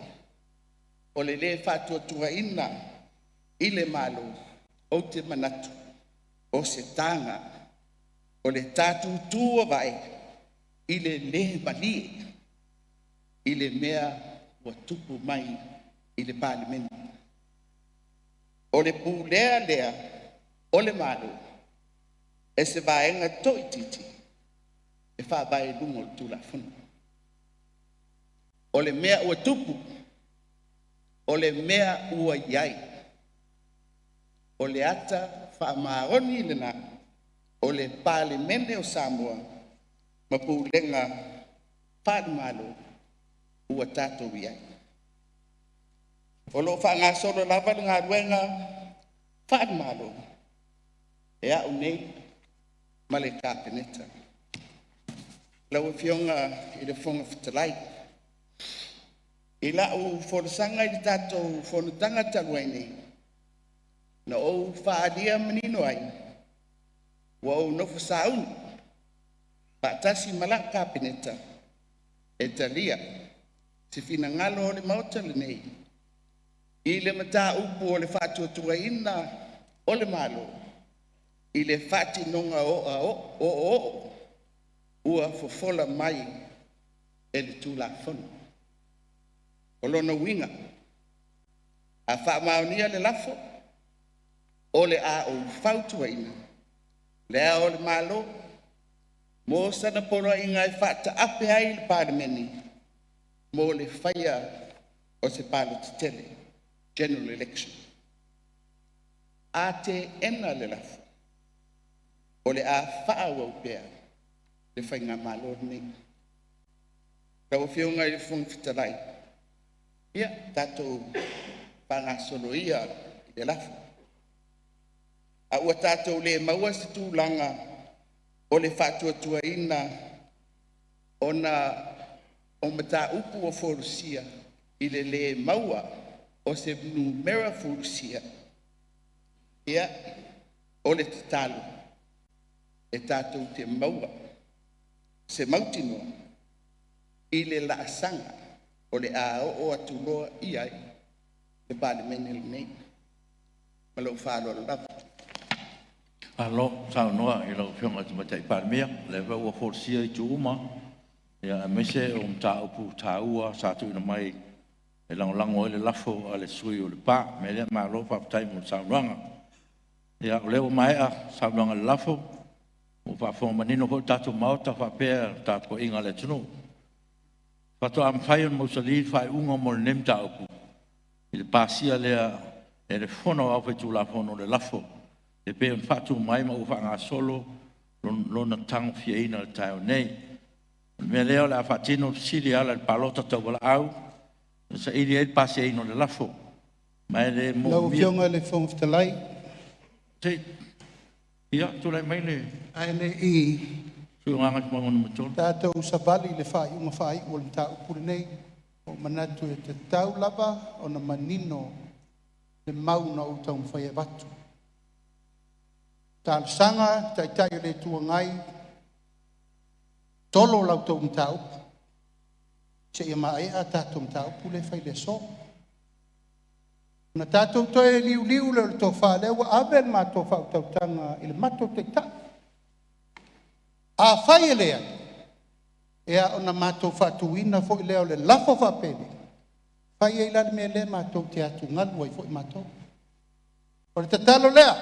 O le whaatuatuaina I le mālo. O te manatu. O se tanga. O le tātūtua vai. I le malie. I le mea ua tupu mai I le palemene. O le pūlea lea o le mālo. E se vaenga toi titi. E whaavae lungo le tūlafuna. O le mea ua tupu. O le mea ua iai. O le ata whaamaaroni le nā. O le palemene o Samoa. Ma pūlenga whaamalo ua tātou iai. O lo whaangasolo lava le ngā ruenga whaamalo. E au nei ma le kāpeneta. Lau e fionga I le whonga whatalai. I lau whonosanga I le tātou whonotanga taluai nei. Na o whaadia manino ai. Wa o nofu saunu. Patasi malak kāpeneta. E talia. Se fina ngalo o le mauta le nei. I le mata upu o le whaatuatuaina o le malo. I le whati nonga o ua fofola mai e le tūlafona. O lona winga. A whaamaunia le lafo. O le a o whautuaina. Le a o le malo. Mo sana polo inga e whata ape ai le palemene. Mo le whaia o se palo titele. General election. A te ena le lafo. O le a whaau au pēr. Le whainga malo nei. Kau whiunga I le whungwhitalai. Ia, tātou whangasolo ia I le lafo. A ua tātou le maua se tūlanga o le whatuatuaina o na o mata upu o whorusia I le maua o se numera whorusia. Ia, o le tatalo. E tātou te maua. Se mautinoa. I le laasanga. O le a o atuloa I ai. Le palemene le nei. Malau whalo le lava. Alo, sao noa I lau whionga te matai palemea. Le ua whoresia I tuuma. Ia mese o mta upu tāua sātu ina mai. E langolango I le lafo a le sui o le pā. Me lea maa lo whapatai mo saunuanga. Ia o leo mai a saunuanga le lafo. O whawhonga manino ho tātou mauta whapea tātou inga le tunu. Whato am whaion mo sa li whai unga mo le nemta upu. I le pāsia lea e le whono au whaitu la whono le lafo. E pe on whatu mai ma uwha ngā solo lona tango fia ina le taio nei. Me leo le a whatino siri ala le palota tau wala au. Sa iri e pāsia ino le lafo. Mai le mo Lau fionga le whongwhitalai. Te ia, tūlai mai le. Aene I Sui nganga ki mangonu matona. tātou savali le whai unga whai o le tā upure nei. O manatu e te tau lava o na manino le mauna o tau mwhai e watu. Tā le sanga, tai tai o le tua ngai. Tolo lau tau mta upu. Se ia mai a tātou mta upu le whai le so. Na tātou toi liu liu le tō whālewa avel mā tō whautautanga I le mato te ta. A whai e lea. Ea o na mātou whatuina fo I lea o le lafo whapele. Whai e ilani me le mātou te atu ngalua I fo I mātou. O le tatalo lea.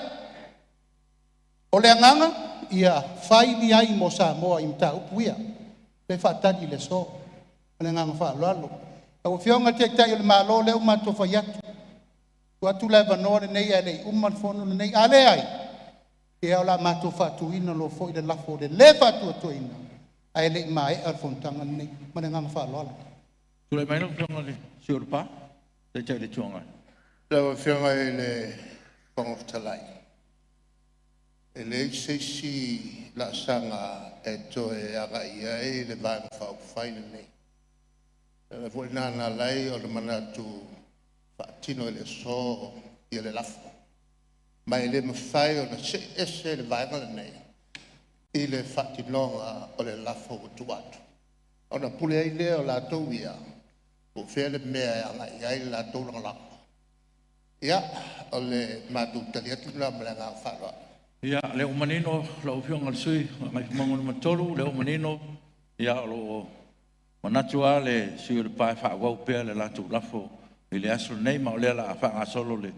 O le anganga ia whai ni ai mo sa moa I mta upu ia. Le whatani le so. O le nganga whaalalo. Au whionga te tai o le mālo leo mātou whai atu. Watu lai vanore nei ale umman fono nei ale ai. E ala matu fatu ina lo foi de la fo de le fatu to ina. Ai le mai al fontanga nei mananga fa lo ala. Tu le mai no fiona le surpa. Te te le tuanga. Lau whionga le whongwhitalai. E le si la sanga e to e aga ia e le vanga whau whaina nei. E foi nana lai o le manatu whaatino le so i le lafo. Mai le mawhai o na se ese le vaenga le nei. I le whaatinonga o le lafo o tuatu. O na pule ai lea o la tau ia. O whea le mea e anga i ai la tau langa langa. Ia, o le matu tali atu na mlenga wharoa. Ia, leo manino, lau whionga le sui, mai mangono matoru, leo manino, ia lo manatua le sui le pae whaawau pea le latu lafo, i le aso nei ma o lea la whaanga solo le.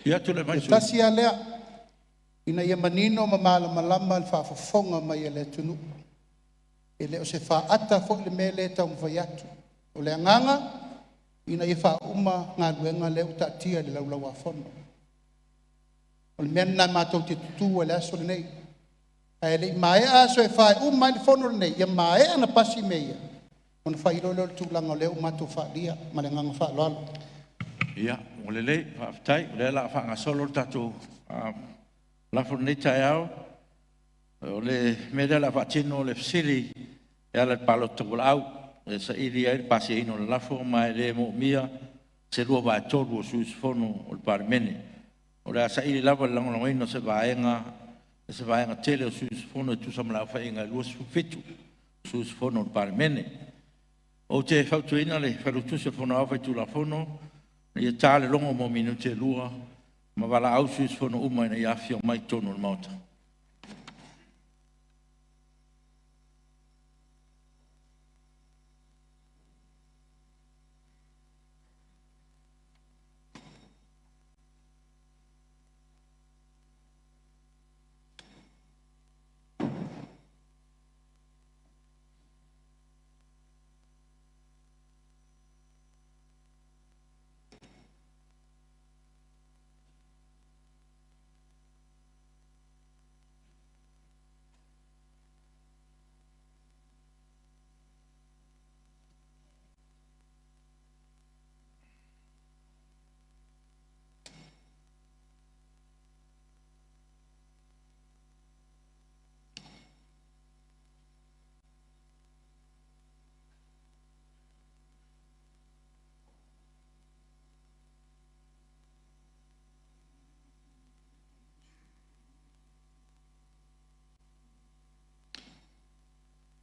Ia tu le mai sui. Tasi a lea, ina ia manino ma malama le whaafafonga mai e le tunu. E leo se whaata fo le me le tau mwhai atu. O le anganga, ina ia whauma ngā luenga leo tatia le laulau a fono. O le mena mātou te tutu le aso le nei. E le mae aso e whae mai le fono le nei. Ia mae ana pasi me ia. O na whai lolo le tūlanga leo mātou whaalia. Ma le nganga wha loalo. Ia, o le lei, whaafitai, o le la whaanga solo tatu lafo nei tai au. O le mea la whaatino le fsiri, e ala palo tawala au. E sa iri ai pasi ino le lafo, mai le mo mia, se lua vai toru o suis fono o le parimene. O le asa iri lava langolongoino se vaenga tele o suis fono e tu samala whainga lua fitu suis fono o le parimene. O te whautuina le wharutusi fono au whaitu la fono, ia tāle longo mo minu te lua, ma wala au suis fono umai na iafio mai tono le mauta.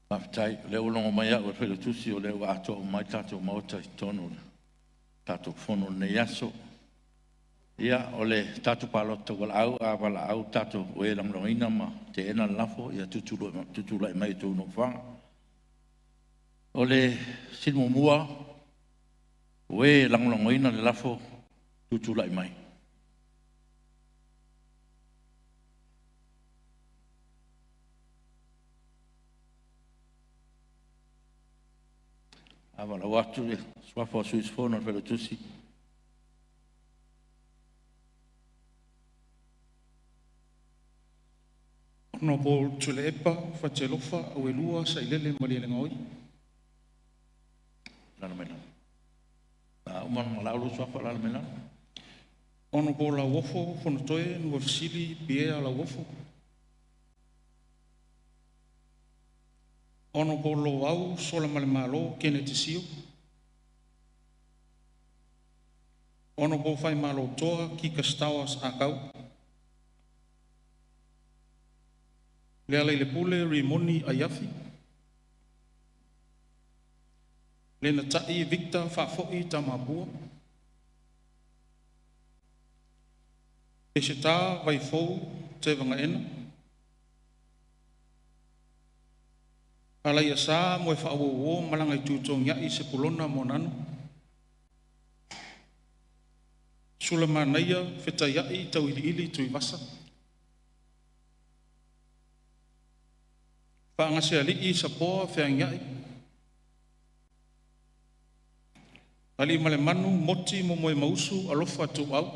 Maftai, leo longo mai au e wharutusi o leo ato o mai tato maota i tono tato fono ne yaso. Ia o le tato palota wala au, a wala au tato o e langlongina ma te ena lafo ia tutula i mai tu no whanga. O le silmo mua o e langlongina le lafo tutula i mai. Avala watu le swafo suis fono pelo tusi. No po tule epa fa telofa o elua sa ilele mali le ngoi. Lana mena. Uman malaulu swafa lana mena. Ono po la wofo fono toe no fisili pie ala wofo. Ono po lo au sola male malo kene tisio. Ono po fai malo toa ki kastawas akau. Le ale le pule rimoni ayafi. Le na tai Victor Fafoi tamabua. E se tā vai fou te vanga ena. Ala ia sa mo e whaawo malanga i tūtong ia se polona mo nano. Sula manaia wheta ia tau ili tui vasa. Whaangase ali sa poa whiang ia. Ali male manu moti mo moe mausu alofa tu au.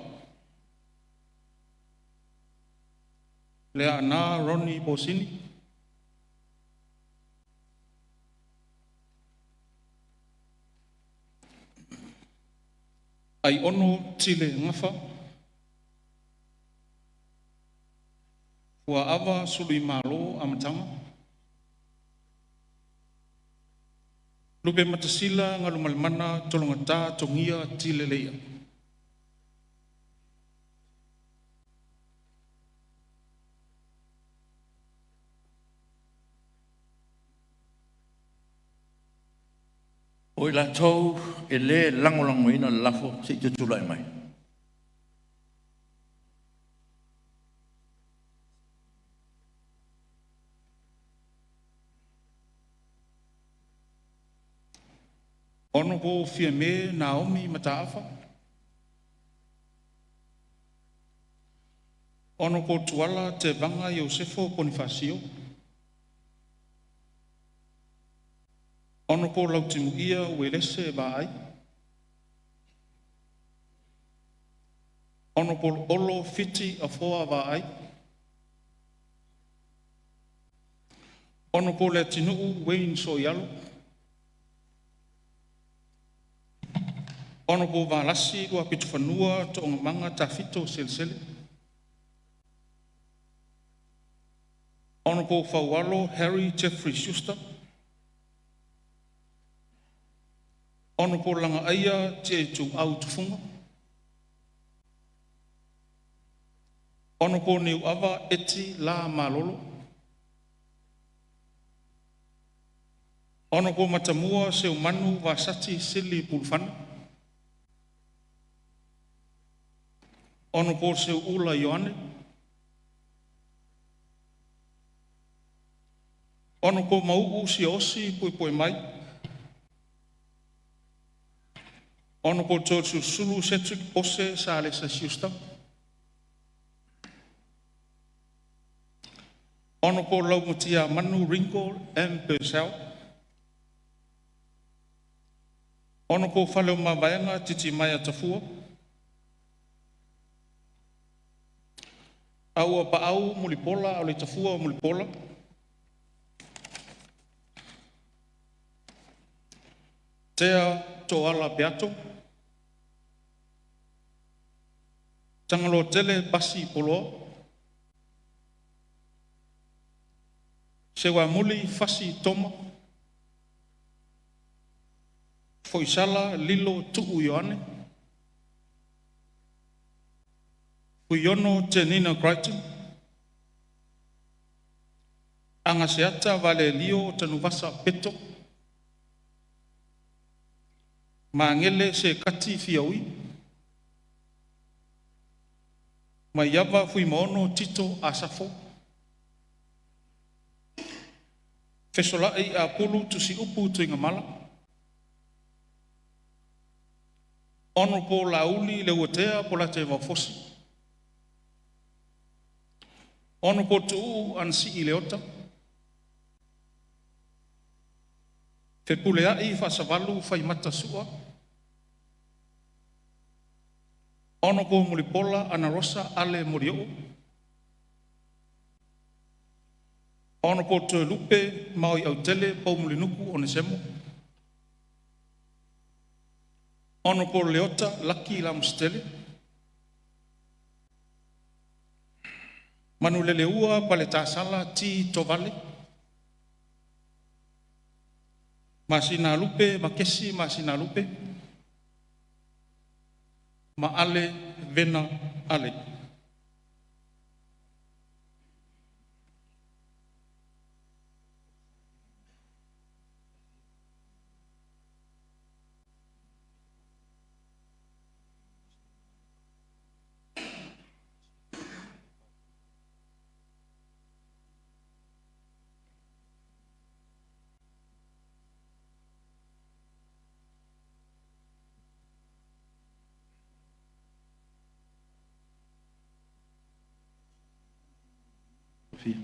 Lea ana Ronnie Bosini. Ai ono tile ngafa. Ua awa sului malo amatanga. Lupe matasila ngalu malimana tolongata tongia tileleia. O la tau e le langolango ina lafo se te tulai mai. Ono po fia me Naomi Mataafa. Ono po tuala te vanga Iosefo Bonifacio. Ono po lautimuia Welese Baai. Ono po olo fiti afoa Baai. Ono po le tinuu Wayne Soyalo. Ono po valasi lua pitufanua to manga tafito selsele. Ono po fawalo Harry Jeffrey Schuster. Ono po langa aia te tu au tufunga. Ono po niu ava eti la malolo. Ono po matamua se umanu vasati sili pulfana. Ono po se ula Ioane. Ono po mau si osi pui mai. Ono po tōtu sulu setrik ose sa ale sa siusta. Ono po laumutia Manu Ringgold and Purcell. Ono po whaleo mawaenga titi mai atafua. Aua paau mulipola au le tafua mulipola. Tea toala beato. Tangalo tele pasi polo. Sewa muli fasi toma. Foisala lilo tuu Ioane. Puyono Janina Crichton. Angaseata vale lio tanuvasa peto. Mangele se kati fiaui. Mayava fui mono tito asafo. Fesola ei a pulu tusi upu tuinga mala. Ono po lauli le wotea po la te wafosi. Ono po tuu ansi ileota. Fe pulea i fasavalu fai mata sua. Ono po mulipola ana rosa ale morio. Ono po te lupe maui au tele po mulinuku onesemo. Ono po leota laki la mustele. Manu lele ua pale tasala ti tovale. Masina lupe, makesi masina lupe. Ma ale vena ale. Fia.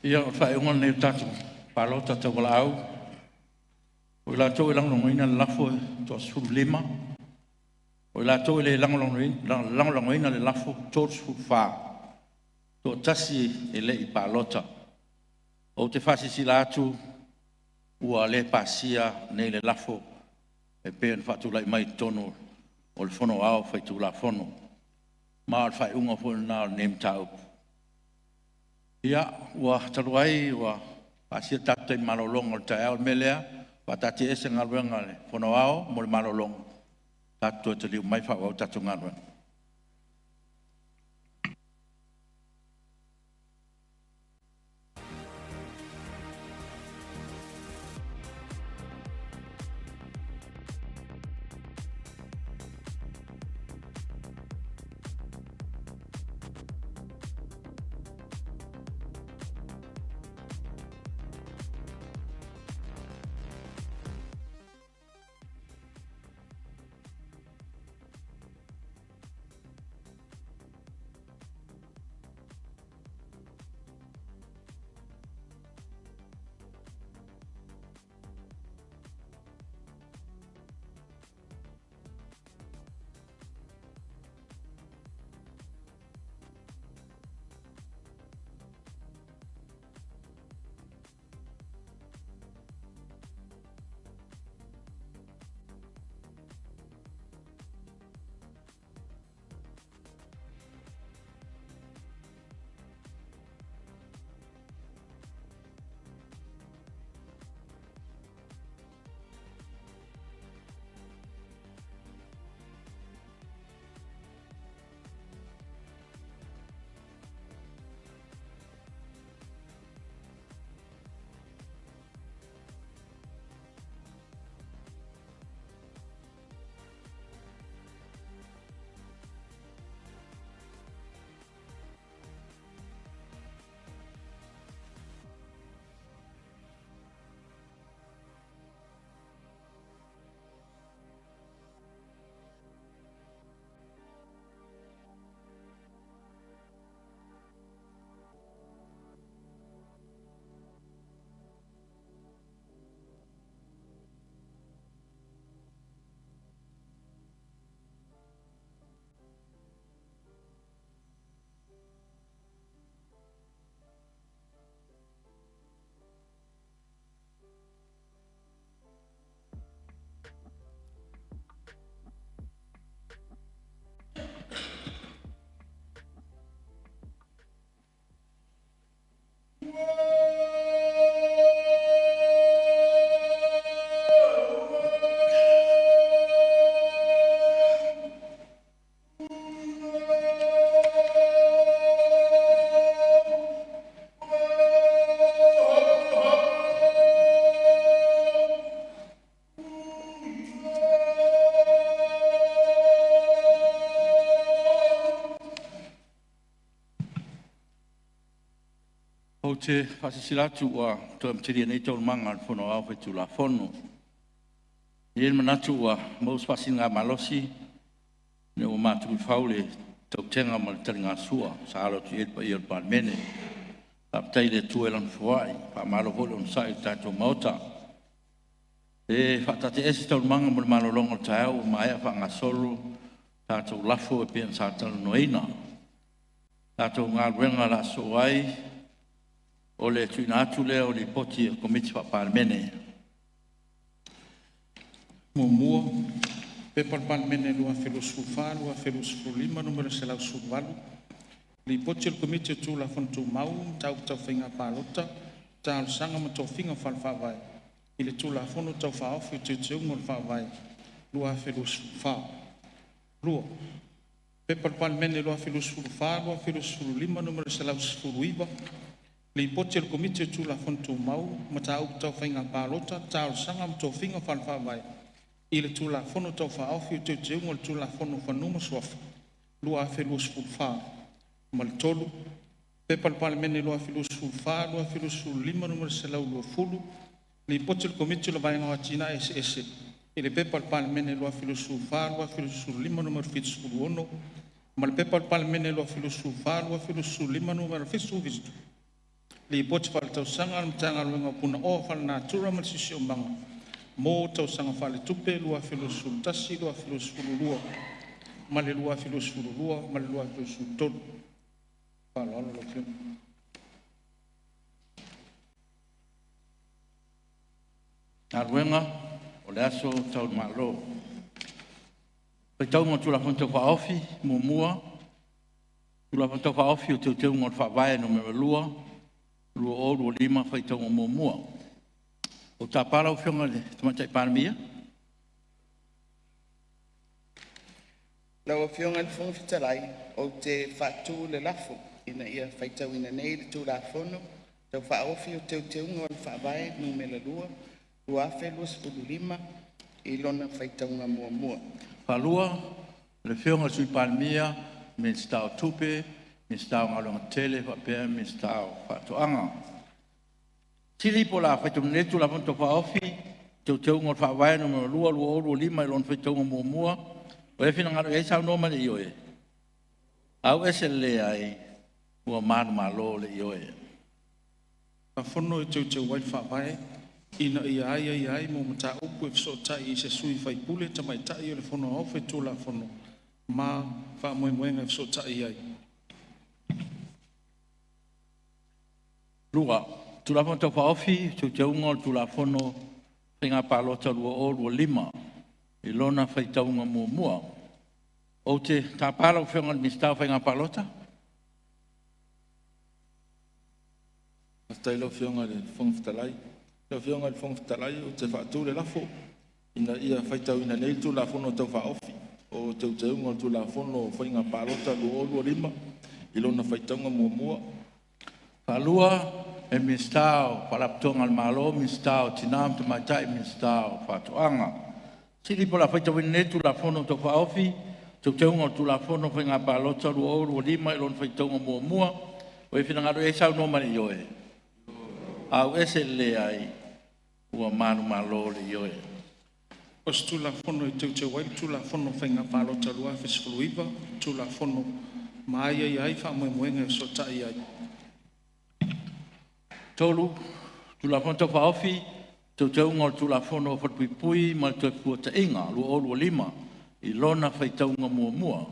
Ia fai ngon ne tatu palo tatu au. O la to lang no ina lafo to sur lima. O la to le lang ina le lafo to su fa. To tasi ele i palota. O te whasisila atu, ua le pasia nei le lafo, e pēn whatulai mai tono, o le whono au whaitula whono. Ma al whai unga whono nā o nem tau. Ia, ua taruai, ua pasia tatai malolongo le tai au melea, wa tati ese ngaruenga le whono au, mo le malolongo. Tatu e te liu mai whau au tatu ngaruenga. O te whasisilatu ua toa mtiria nei tau manga al whono au whetu la whono. Ien manatu ua maus whasi ngā malosi, ne o mātu i whaule tau tenga ma le tari ngā sua, sa alo tu edpa i alpa mene. Taptai le tuelan fuai, pa malo hole on sai tātou mauta. E whatate esi tau manga mo le malolongo tau, maea wha ngā solo, tātou lafo e pian sa tala noina. Tātou ngā ruenga la so ai, o le tuina atu lea o li poti e komiti whapalmene. Mua, pe palpalmene lua filosofa, lua filosofulima, numero se lau suvalu. Li poti il komiti tu la fontu mau, tau whinga palota, tau sanga ma tau whinga whalwhawai. Ile tu la fonu tau whaofi tu tiungo whawai, lua filosofa. Lua, pe palpalmene lua filosofa, lua filosofulima, numero se lau suvalu. Li poti il komiti tu la fontu mau, ma tau whinga palota, tau sanga ma tau whinga whalwhawai. Ile tu la fono tau whaofi te te ungo tu la fono whanuma swafa. Lua awhelua sfulwha. Mal tolu. Pepal palemene lua awhelua sfulwha, lua awhelua sfulima numero se lau lua fulu. Li potil komiti la vaenga wa tina ese. Ile pepal palemene lua awhelua sfulwha, lua awhelua sfulima numero fitu sfuluono. Mal pepal palemene lua awhelua sfulwha, lua awhelua sfulima numero fitu vistu. Li potil fal tau sanga mtanga luenga puna o fal natura mal sisi ombanga. Mo tau sanga fale tupe lua filosofu tasi lua filosofu lua male lua filosofu lua male lua filosofu tolu. Fala lo que Aruenga, o le aso tau malo. Pai tau ngā tula whantou whaofi, mua, tula whantou whaofi o teu ngā whawae no mera lua o rua lima whai tau ngā mua. O tā pāra o whionga le, tamatai pārmia. Lau whionga le whonga whitarai o te whātū le lafo. Ina ia whaitau ina nei le tū la whono. Tau whaofi o teu ngā whawae no mera lua afe lua sepulu lima I lona whaitau ngā mua. Whalua, le whionga sui pārmia, me stau tupe, me stau ngā longa tele, whapea, me stau whātuanga. Tili po la whaitu netu la whanto whaofi, teu ngā whawae no mera lua o lima I lona whaitau ngā mua. O e whina ngaro e sau noma le ioe. Au ese le ai, ua mānu mālo le ioe. Ka whono e teu wai whawae, ina ia ai mo mata upu e fiso tai I se sui whai pule ta mai tai o le whono au whai tū la whono. Ma wha moenga e fiso tai ai. Lua, tu la whanto whaofi, teu ngā tu la whono, whinga pālota rua lima, I lona whaitau ngā mua. O te tāpāra o whionga ni stau whainga pālota? Tai lau whionga le whongwhitalai. Lau whionga le whongwhitalai o te whaatū le lafo. Ina ia whaitau ina nei tū la whono tau whaofi. O teu ngā tū la whono whainga pālota rua lima. I lona whaitau ngā mua. Whalua e mi stau whalaptonga al malo, mi stau tinam te maitai, mi stau whātuanga. Sili po la whaitau ina nei tū la whono tau whaofi. Teu ngā tū la whono whainga pālota rua lima. I lona whaitau ngā mua. O e whinangaro e sau noma le ioe. Au ese le ai, ua manu malo le ioe. O se tū la whono I teu wai, tū la whono whainga pālota rua whisfuluiva, tū la whono maia ai wha moenga e so tai ai. Tolu, tu la whanto whaofi, teu ngā tu la whono whatpuipui, ma te puata inga, lua lima, I lona whaitau ngā mua.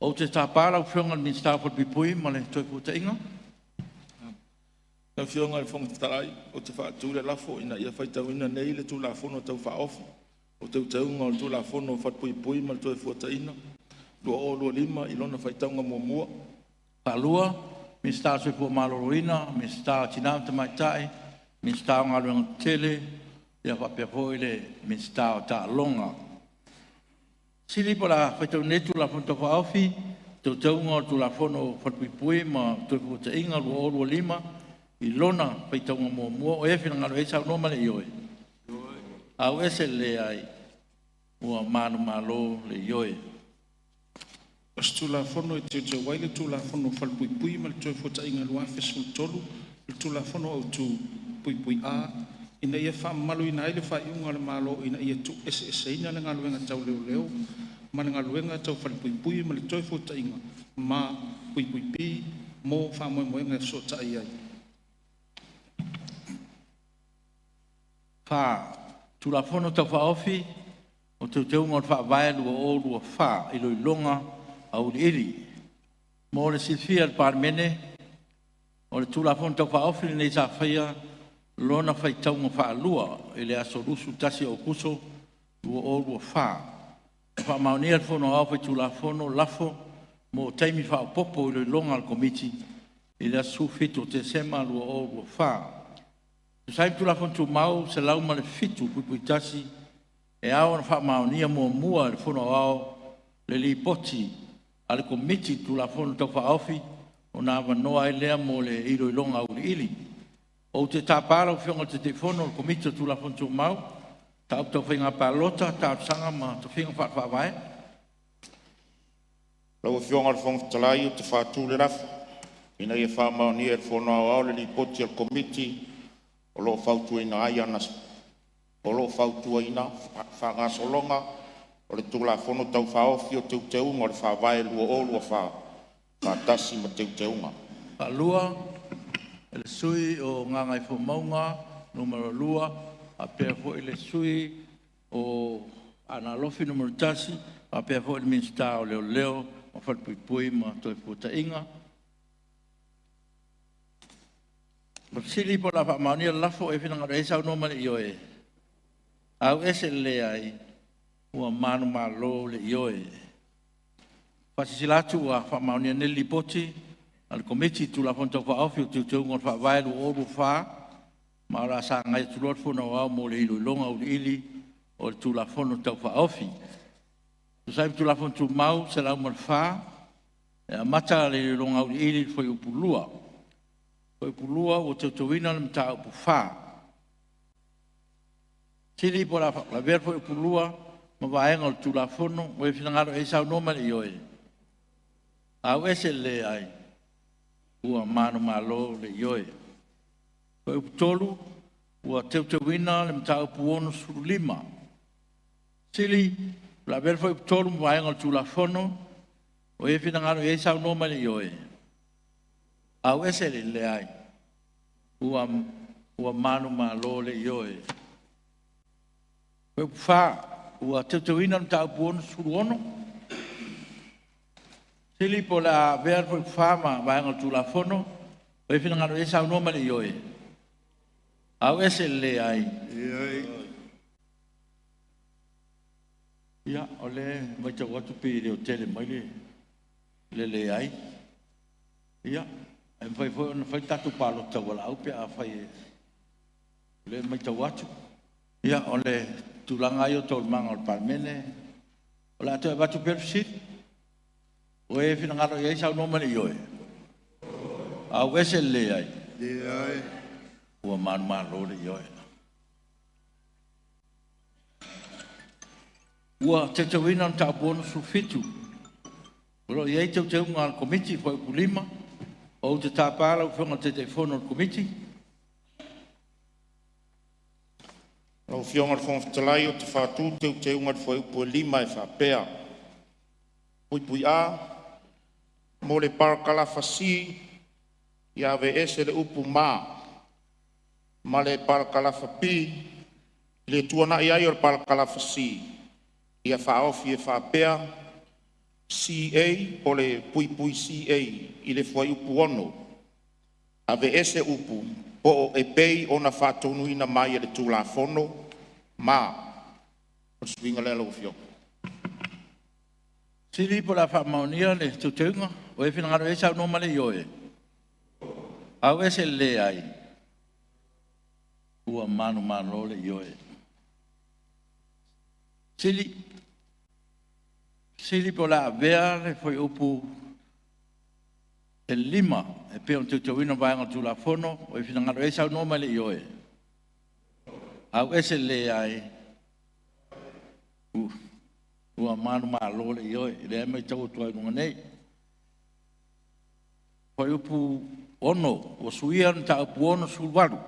O te tāpāra o whionga ni stau whatpuipui, ma le te puata inga? Lau whionga le whongwhitalai o te whaatū le lafo ina ia whaitau ina nei le tū la whono tau whaofi. O teu ngā le tū la whono whatpuipui, ma le te puata ina, lua lima, I lona whaitau ngā mua. Palua, mi stau se pua maloroina, mi stau tinam te maitai, mi stau ngā luenga tele, ia whapea hoi le mi stau ta longa. Sili po la whaitau netu la whanto whaofi, teu ngā tu la whono whatpuipui, ma te puata inga, lua lima, I lona whaitau ngā mua, o e whina ngaro e sau noma le ioe. Au ese le ai, ua manu malo le ioe. O se tū la whono e teu wai le tū la whono whalpuipui ma le tui whota inga lua whisful tolu, le tū la whono au tū puipui a, ina ia wha malu ina ai le wha iunga le malo, ina ia tū ese ina le ngā luenga tau leo, ma le ngā luenga tau whalpuipui ma le tui whota inga, ma puipuipi, mo wha moenga e so tai ai. Wha, tu la whono tau whaofi, o teu ngā whawae lua wha, I loi longa au li iri. Mō le silfia le pārmene, o le tu la whono tau whaofi nei sa whaia, lona whaitau ngā wha lua, I le aso rusu tasi o kuso, lua wha. Wha maunia le whono au whai tu la whono lafo, mō taimi wha o popo I loi longa al komiti, I le asu fitu te sema lua wha. Sai tu la fontu mau se lau ma le fitu pui tasi e au na wha maonia mua le whono au le li poti a le komiti tu la fontu tau whaofi o nā wanoa e lea mo le iro ilonga au ili. O te tāpāra o whionga te whono le komiti tu la fontu mau tau tau whinga pālota tau sanga ma tau whinga whaawai. Lau whionga le whongtalai o te whātū le rafu. Ina ia wha maonia le whono au le li poti al komiti o lo fautua ina ai ana o lo fautua ina whanga solonga o le tūla whono tau whaofi o teuteunga o le whawai lua whatasi ma teuteunga. Lua, le sui o ngangai whamaunga, numero lua, a pēr fo le sui o ana lofi numero tasi, a pēr fo le minsta o leo, ma whalpuipui ma toi puta inga. Sili po la wha maonia lafo e whina ngara e sau noma le ioe. Au ese le ai, ua manu malo le ioe. Pasisilatu a whamaunia neli poti, al komiti tu la fonta wha awhi tu te ungon wha vailu oru wha, ma ora sa ngai tu lor funa wau mo le ilu longa uri ili, o le tu la fono tau wha awhi. Tu sai tu la fonta mau se lau man wha, e a mata le ilu longa uri ili foi upulua. Foi upulua o te tuina le mta upu wha. Tiri po la ver foi upulua, ma vaenga o tu la fono, o e finangaro e sau noma le ioe. Au ese le ai, ua manu malo le ioe. Koe uputolu, ua teutuina le mta upuono suru lima. Sili, la ver foi uputolu mwaenga o tulafono, o e finangaro e sau noma le ioe. Au ese le ai, ua manu malo le ioe. Koe upufa, ua teutuina le mta upuono suru ono, Sili po la ver foi fama vai ngol tu la fono, o fina ngalo esa no mali yoe. Au ese le ai. Ya, ole mai te watu pe o tele mai le ai. Ya, em foi tatu palo te wala au pe a fai. Le mai te watu. Ya, ole tu langa yo tol mangol palmene. Ola te watu pe sit. O e fina ngaro ye sa no mali yoe. A wese le ai. O man lo le yoe. Ua te wina ta bono su fitu. Ro ye te ngal komiti foi pulima. O te tapala o fonga te telefono komiti. Lo fionga fon talai o te fatu te unga foi pulima e fa pea. Pui a mo le parkala fasi ia ve ese le upu ma le parkala fapi le tuana ia o parkala fasi ia fa ofi e fa pea CA o le pui CA i le foi upu ono ave ese upu po e pei ona fa tonuina mai le tula fono ma o swinga le lo fio Sili po la whamaunia le tutunga, o e whina ngaro e sau no male ioe. Au ese le ai. Ua manu malo le ioe. Sili po la avea le foi upu e lima, e peo te tauina vaenga tu la fono, o e whina ngaro e sau no male ioe. Au ese le ai. Ua manu malo le ioe, le mai tau tuai nunga nei. Hoi upu ono, o suian ta upu ono sulwaru.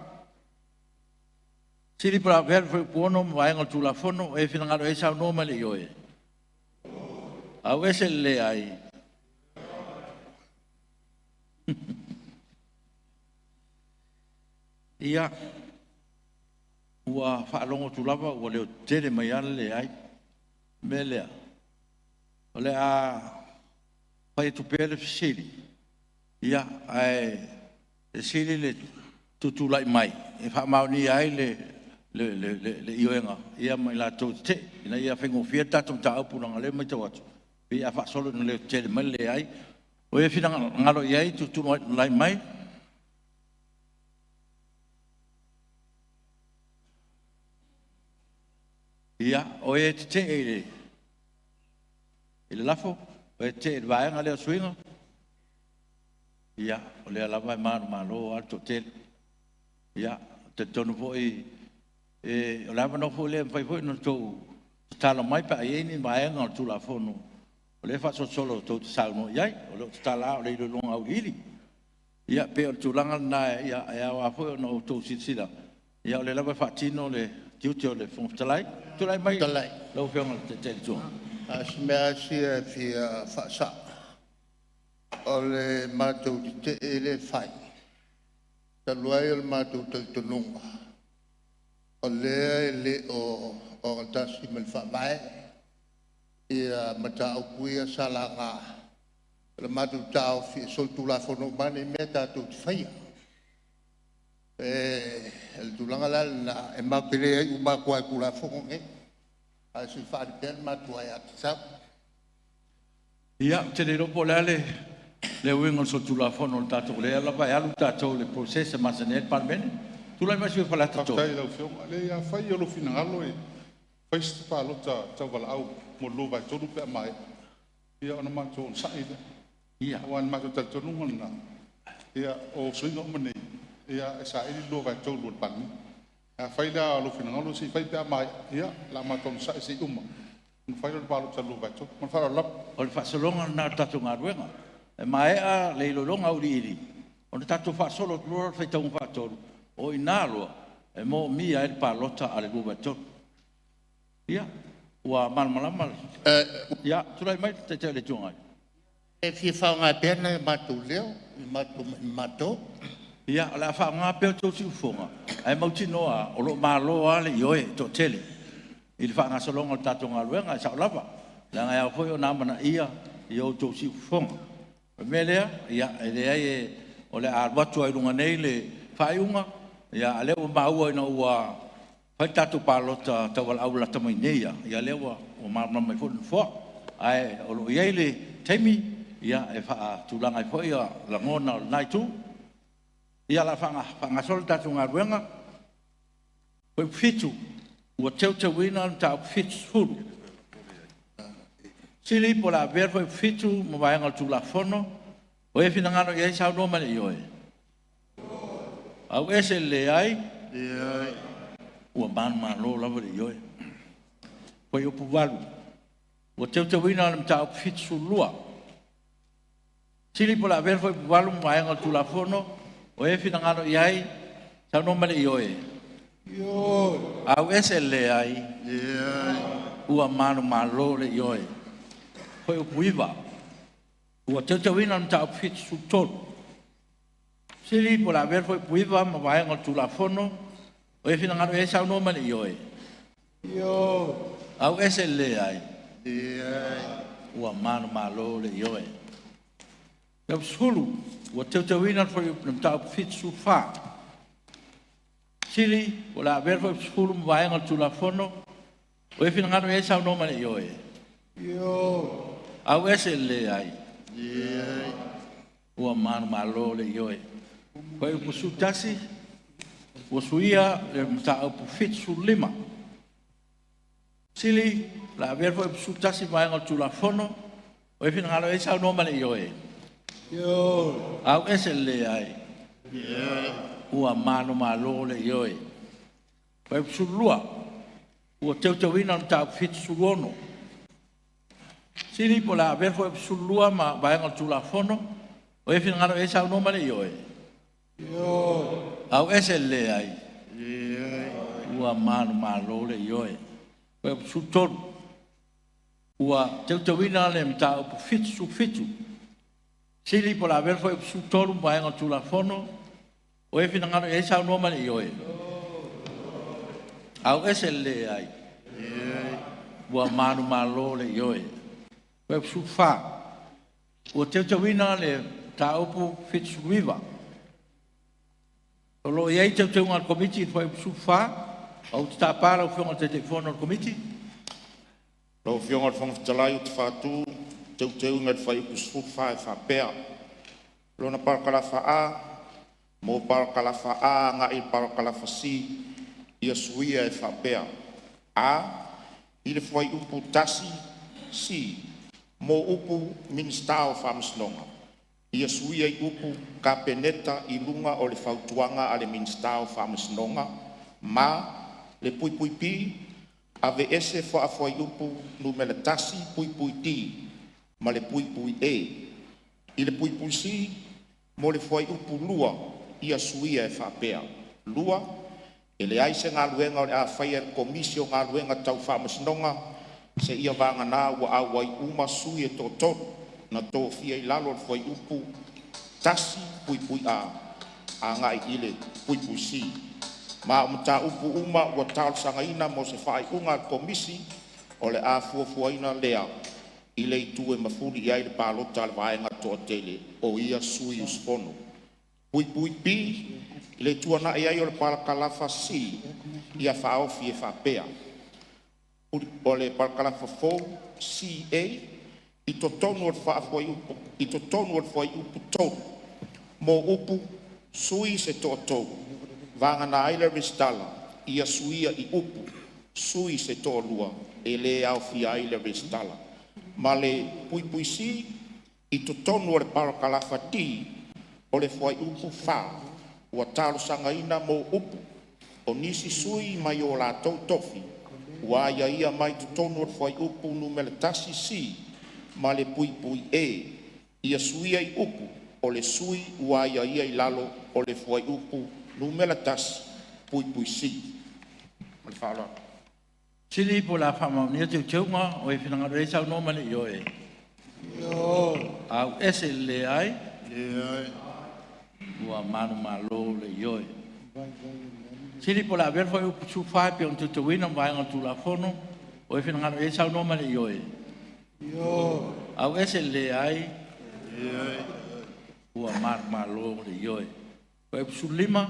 Siri para ver foi upu ono, waenga tu la fono, e finangaro e sao noma le ioe. Au ese le ai. Ia, ua whaalongo tu lava, ua leo tere mai ana le ai. Melea. Ole a pai tu pele fisili. Ia ai sili le tutu lai mai. E fa mauni ai le ioenga. Ia mai la tu te. Ina ia fengo fieta tu ta upu nga le mai te watu. Ia fa solo le tele mai le ai. O e fina ngalo ai tutu lai mai. Ia, o e te ele lafo, o e te vaenga leo swinga. Ia, o le lava e malo alto te. Ia, te tonu foi, o lava no foi le fai foi no tau tala mai pa ieni vaenga o tula fono. O le fa solo tau te salmo iai, o le tala o le longa au ili. Ia, pe o tulanga na ia wa foi no tau sisila. Ia, o le lava fa tino le tiutio le fontalai. Tulai mai. Talai. Lau fianga te tuang. Asmea sia fi fasa. O le mātou te ele fai. Ta luai o le mātou te tununga. O lea le o tasi men fa mai. Ia mata au kuia salanga. Le mātou tau fi sol tu la fono mane me tātou te whaia. El tulanga la na e mapele ai uma kwa kula fongo e. A si fa den ma tua ya tsap. Ia, te re ropo le wingo so tula fono tato le la vai alu tato le processa masanet parmen. Tu lai mai fa la tato. Tai lau fiong, ale ia fai alo finangalo e. Fai sta lo ta wala au mo lo vai tolu pe mai. Ia ona ma to sa ida. Ia. Wan ma to tato nungana. Ia o swingo mane. Ia sa ili lo vai tolu pan. A fai da lo finangalo si fai pe mai. Ia la ma to sa si uma. Fai lo palo ta lo vai tolu. Man fa la. O le fasolonga na tato ngaruenga. E mai a le lolonga uri iri. O le tato fasolo lo fai tau fa tolu. O inalo e mo mia e palota ale go vai tolu. Ia, ua malmalama. Ia, tulai mai te le tunga. E fi fa nga pena matu leo, matu. Ia, la fa nga pe to si fonga. Ai mau tinoa o lo malo ale yoe to tele. Il fa nga solonga tatu nga luenga sa lava. La nga foi o namana ia yo to si fonga. Melea, ia, ele ai o le arbatu ai lunga nei le faiunga. Ia, ale o maua ina ua fai tatu palota tawal aula tamai neia. Ia lewa o mamma mai fo fo. Ai o lo ia le temi ia e fa tulanga fo ia la ngona nai tu. Ia la fanga sol tatu nga ruenga. Foi fitu. O teu wina ta fit fulu. Sili po la ver foi fitu mo vai ngal tu la fono. O e fina ngano ia sa no mane yo e. Au ese le ai. Ua man lo lava le yoe. Poi o puwalu. O teu wina nam ta fit sulua. Sili po la ver foi puwalu mo vai ngal tu la fono. O e fina ngano iai sa no mane yoe. Yo. Au ese le ai. Ua manu malo le yoe. Foi o puiva. Ua teu wina nam ta fit sultolo. Sili po la ver foi puiva mo vai ngal tu la fono. O e fina ngaro e sa no mane yoe. Yo. Au ese le ai. Ua manu malo le yoe. Yau sulu. Ua teu wina foi nam ta fit sufa. Sili po la ver foi sulu mo vai ngal tu la fono. O e fina ngaro e sa no mane yoe. Yo. Au ese le ai. Ua manu malo le yoe. Koe upu sutasi. Ua suia le mta upu fit su lima. Sili la ver foi upu sutasi mai ngal tu la fono. O e fina ngalo e sa no mane yoe. Yo. Au ese le ai. Ua manu malo le yoe. Koe upu su lua. Ua teu ina mta upu fit su lono. Sili po la ver foi upu su lua ma vai ngal tu la fono. O e fina ngalo e sa no mane yoe. Yo. Au ese le ai. Ua manu malo le yoe. Koe su tonu. Ua teu ina le mta upu fitu fitu. Sili po la ver foi su tonu mai ngal tu la fono. O e fina ngano e sa no mane yoe. Au ese le ai. Ua manu malo le yoe. Koe su fa. Ua teu ina le mta upu fitu viva. Lo ia teu ngal komiti foi sufa au ta para o fiona te telefono komiti. Lo fiona fong talai te fatu teu ngal fai sufa fa pea. Lo na par kala fa a mo par kala fa a nga i par kala fa si ia suia e fa pea. A ile foi upu tasi si mo upu ministao fa mslonga. Ia suia i upu ka peneta i lunga o le fautuanga a le minstao whamasnonga, ma le pui pui pi, ave ese wha a i upu numele tasi pui pui ti, ma le pui pui e. I le pui pui si, mo le whai upu lua, ia suia e whapea. Lua, e le aise ngā luenga o le a whaier komisio ngā luenga tau whamasnonga, se ia vanga nā wa a wai uma sui e tōtoro, na tō fia i lalo le whai upu tasi pui pui a ngai ile pui pui si. Ma o mta upu uma wa tāl sangaina mo se whai unga komisi o le a fuafuaina lea i le i tue mafuri i aile pālota le vaenga tō tele o ia sui uspono. Pui pui pi, le tuana e ai o le palakalafa si, ia whaofi e whapea. O le palakalafa fōu, si e, i to tonu o whaafoi upu, i to tonu o whai upu tonu. Mō upu, sui se tō tōu. Vanga na aile restala, ia suia i upu, sui se tō lua, e le au fi aile restala. Ma le pui pui si, i to tonu o le palakalafa ti, o le whai upu wha, ua talo sangaina mō upu, o nisi sui mai o la tau tofi, ua ia mai to tonu o le whai upu numele tasi si, ma le pui pui e, ia suia i upu, o le sui ua ia i lalo o le whai upu numele tasi, pui pui si. Ma le whaala. Sili po la whamaunia te teunga o e whinanga rei sau no mani yo e. Au ese le ai. Ua manu malo le yo e. Sili po la verfo e upu whai pe on te te wina mwaenga tu la fono o e whinanga rei sau no mani yo e. Au ese le ai. Ua manu malo le yo e. O e pusu lima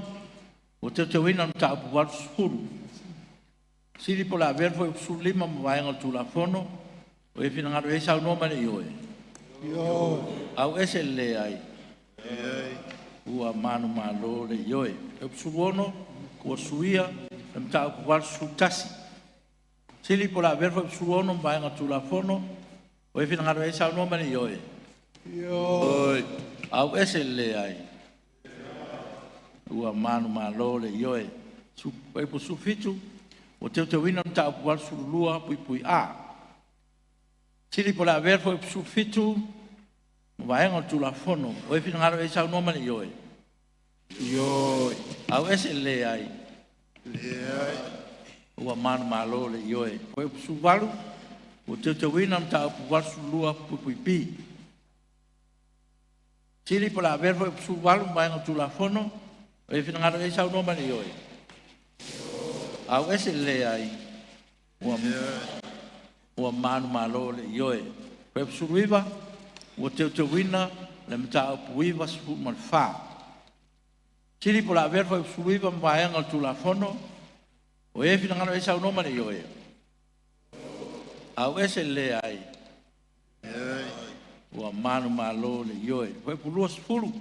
o te wina mta upu watu skuru. Sili po la verfo e pusu lima mwaenga tu la fono o e whinanga rei sau no mani yo e. Au ese le ai. Ua manu malo le yoe. E pusuono, kua suia, e mta upu watu sutasi. Sili po la verfo e pusuono mwaenga tu la fono o e whinanga rei sau no mani yoe. Au ese le ai. Ua manu malo le yoe. E pusu fitu, o te wina mta upu watu surulua pui pui a. Sili po la verfo e pusu fitu, mwaenga tu la fono, o e whinangaro e sau noma ni yoe. Au ese le ai. Ua manu malo le yoe. O e pusu walu, o te wina mta upu watu surulua pui pui pi. Sili po la verfo e pusu walu, mwaenga tu la fono, o e whinangaro e sau noma ni yoe. Au ese le ai. Ua manu malo le yoe. O e pusu riva, o te wina le mta upu iwa sipu man wha. Sili po la verfo e pusu riva mwaenga tu la fono, o e whinangaro e sau noma ni yoe. Au ese le ai. Ua manu malo le yoe. O e pulua sipuru.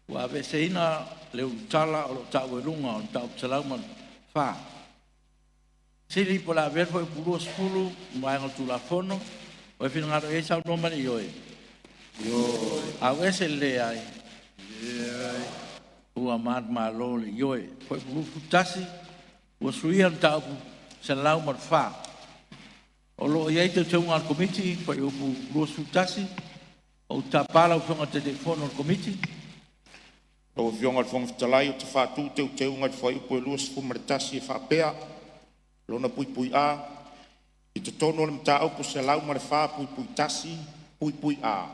Ua ave se ina le utala o lo tau e runga o tau psalau man wha. Sili po la verfo e pulua sipuru mwaenga tu la fono, o e whinangaro e sau noma ni yoe. Au ese le ai. Ua manu malo le yoe. O e pulua futasi, ua suia tau psalau man wha. O lo iei te teunga al komiti, o e pulua futasi, o tapala u whonga te telefono al komiti. O fionga le fonga talai o te whātū te unga te whai upo e lua sifu maritasi e whapea. Lona pui pui a. I te tono le mta aupu se lau mare wha pui pui tasi, pui pui a.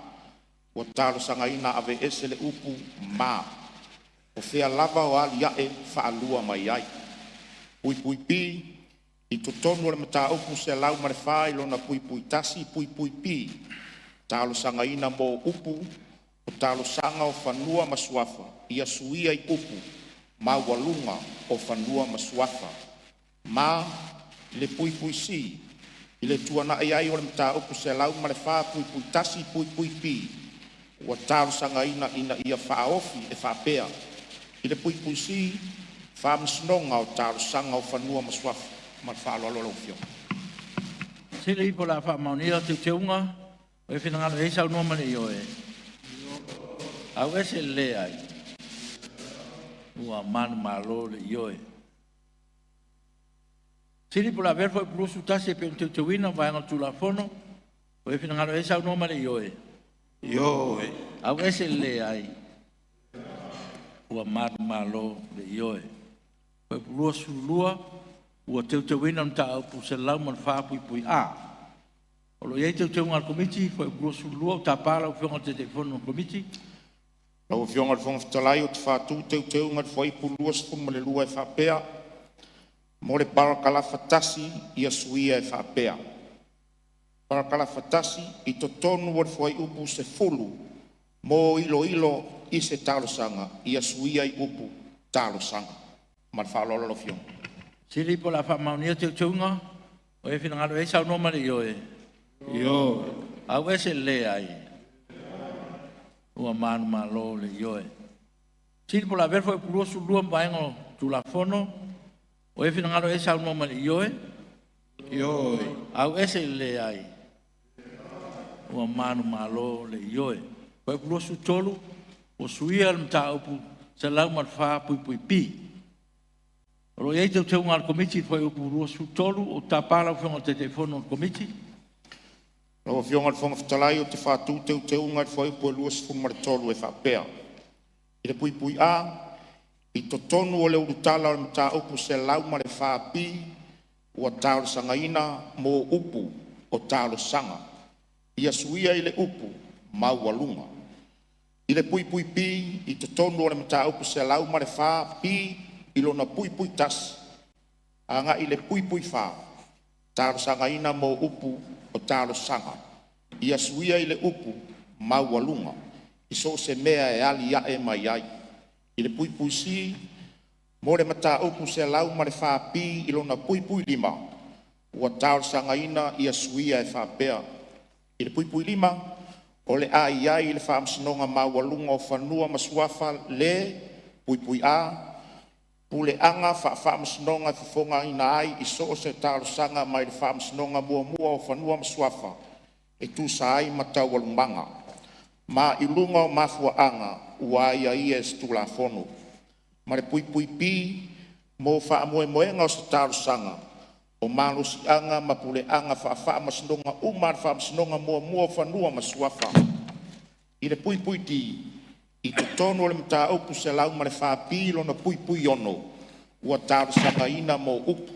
O talo sanga ina ave ese le upu ma. O whea lava o ali ae whaalua mai ai. Pui pui pi. I te tono le mta aupu se lau mare wha i lona pui pui tasi, pui pui pi. Talo sanga ina mo upu. O talo sanga o whanua masuafa, ia suia i upu, ma walunga o whanua masuafa. Ma le pui pui si, i le tuana ai ai o le mta upu se lau ma le wha pui pui tasi pui pui pi. O talo sanga ina ia whaofi e whapea. I le pui pui si, whamasnonga o talo sanga o whanua masuafa, ma le whaalolo fio. Sili po la whamaunia te teunga, o e whinangaro e sau noma ni yoe. Au ese le ai. Ua manu malo le yoe. Sili po la verfo e pulusu tasi pe te wina vaenga tu la fono, o e whinangaro e sau noma le yoe. Au ese le ai. Ua manu malo le yoe. O e pulusu lua, ua te wina mta au pu se lau man wha pui pui a. O lo iei te unga al komiti, o e pulusu lua, ta pala u whionga te telefono al komiti, Lau fionga le fonga talai o te whātū te unga le whai pulua sifu ma le lua e whapea. Mo le parakalafa tasi ia suia e whapea. Parakalafa tasi i to tonu o le whai upu se fulu. Mo ilo i se talosanga ia suia i upu talosanga ma whaalolo lo fiong. Sili po la whamaunia te utunga, o e whina ngaro e sau no mani ioe. Ioe. Au e se le ai. Ua manu ma lo le ioe. Sili po la verfo e purosu lua mbaengo tu la fono, o e whina ngaro e sau no mani ioe. Ioe. Au e se le ai. Ua manu ma lo le ioe. O e purosu tolu, o suia al mta upu, se lau marfa pui pui pi. Ro ye te te unga komiti foi o puru su tolu o tapala o fonga te telefono komiti. Lo fionga al fonga ftalai o te fatu te unga foi po luas fu martolu e fapea. I le pui a i to tonu o le urutala o mta upu se lau mare fapi o talo sangaina mo upu o talo sanga. Ia suia i le upu mau alunga. I le pui pi i to tonu o le mta upu se lau mare fapi ilona pui tas anga ile pui fa taro sanga ina mo upu o taro sanga ia suia ile upu mau alunga iso se mea e ali ya e mai ai ile pui si mo le mata upu se lau mare fa pi ilona pui lima o taro sanga ina ia suia e fa pea ile pui lima o le ai ai ile fa amsinonga mau alunga o fanua masuafa le pui a pule anga fa msnonga fonga ina ai iso se talo sanga mai fa msnonga mua o fanua mswafa e tu sai mata walumanga ma ilunga mafua anga wa ia es tu la fono ma le pui pi mo fa moenga o se talo sanga o malus anga ma pule anga fa msnonga umar fa msnonga mua fanua mswafa ile pui ti i te tono le mta upu se lau mare whapi lona pui ono ua taro sanga ina mo upu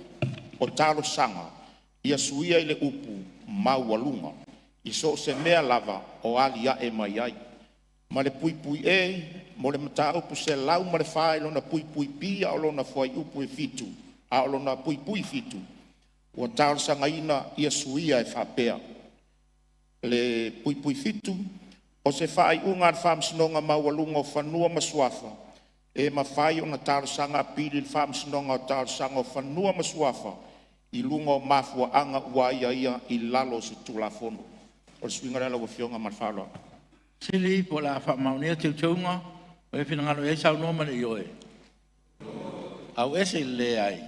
o taro sanga ia suia ile upu mau alunga i so se mea lava o ali a e mai ai ma le pui e mo le mta upu se lau mare whai lona pui pi a lona fwai upu e fitu a lona pui fitu ua taro sanga ina ia suia e whapea le pui fitu o se fai unga whamsinonga mawalunga o whanua masuafa. E mawhai o na tarasanga pili whamsinonga o tarasanga o whanua masuafa. I lunga o mafua anga uaia ia i lalo se tulafono. O swinga rela o fionga marwhaloa. Sili po la whamaunia te utunga, o e whinangalo e sau no mani ioe. Au ese le ai.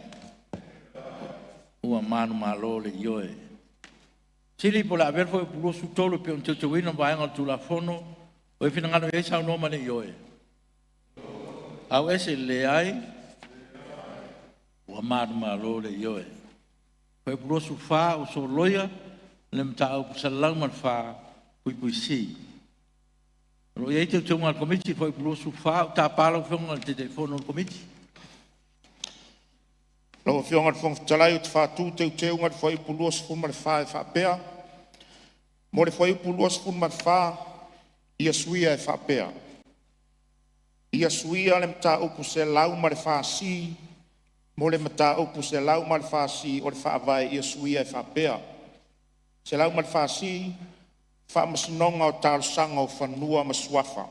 Ua manu malo le ioe. Sili po la verfo e pulu su tolu pe un tutuino vaenga tu la fono o e finangano e sa no mane ioe. Au ese le ai o madu malo le ioe. Ko e pulu su fa o so loia le mta au salang man fa pui si. Ro ye te tunga komiti ko e pulu su fa ta palo fonga te telefono komiti. Lo fionga fong talai ut fa tu te unga foi pulos fun mar fa pea. Mo le foi pulos fun mar fa ia suia fa pea. Ia suia le mta upu se lau mar fa si. Mo le mta upu se lau mar fa si o le fa vai ia suia fa pea. Se lau mar fa si fa masnonga o tal sanga o fanua maswafa.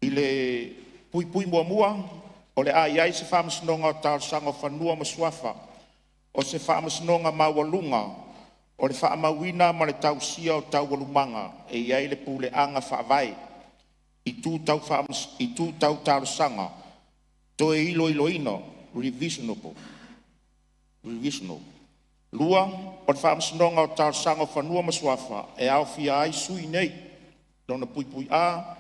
Ile pui mua o le ai se whamasnonga o tau sanga whanua maswafa, o se whamasnonga mawalunga, o le whaamawina ma le tau sia o tau walumanga, e iai le pule anga whaavai, i tū tau tau sanga, to e ino, revisionable. Lua, o le whamasnonga o tau sanga o whanua maswafa, e au fia ai sui nei, dona pui a,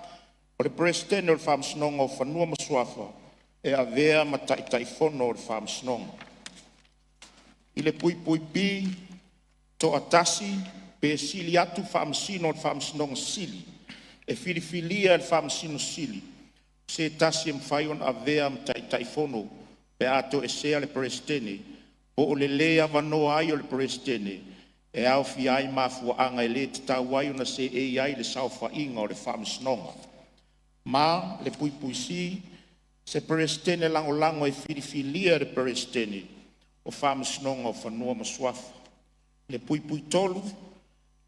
o le presidente o le whamasnonga o whanua maswafa, e a vea ma tai fono o le whamsinonga. I le pui pi, to atasi, pe sili atu whamsino o le whamsinonga sili, e filifilia le whamsino sili, se tasi e mwhaion a vea ma tai fono, pe ato e sea le presidente, o le lea wanoa ai o le presidente, e au fi ai mafua anga e le te tau ai ona se e ai le saufa inga o le whamsinonga. Ma le pui si, se presidente lango e filifilia de presidente o whamasnonga o whanua maswafa. Le pui tolu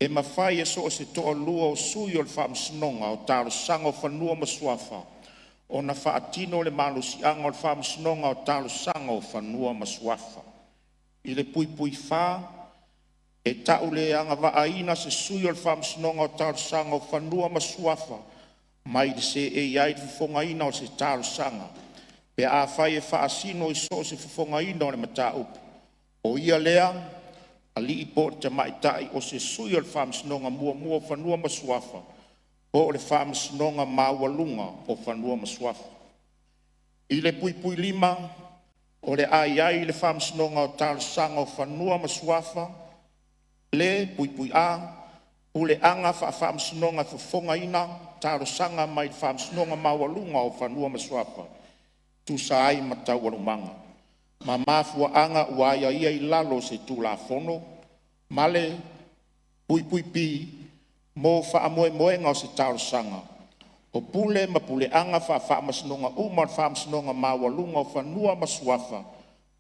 e mawhai e so o se toa lua o sui o le whaamsinonga o taro sanga o whanua masuafa. O na whaatino le malusianga o le whaamsinonga o taro sanga o whanua masuafa. I le pui pui wha, e tau le anga waaina se sui o le whaamsinonga o taro sanga o whanua masuafa. Mai le se e iai le whongaina o se taro sanga. Pe a whai e whaasino i so se whongaina o le mata upu. O ia lea, ali i po te maitai o se sui o le whaamsinonga mua whanua masuafa. O le whaamsinonga mawalunga o whanua masuafa. I le pui pui lima, o le ai le whaamsinonga o taro sanga o whanua masuafa. Le pui pui a, o le anga whaamsinonga whafongaina, taro sanga mai le whaamsinonga mawalunga o whanua masuafa. Tu sa ai matau warumanga. Ma mafua anga uaya ia I lalo se tu la fono, male pui pui pi, mo wha amoe moenga o se taro sanga. O pule ma pule anga wha masinonga umar wha masinonga mawalunga o whanua masuafa,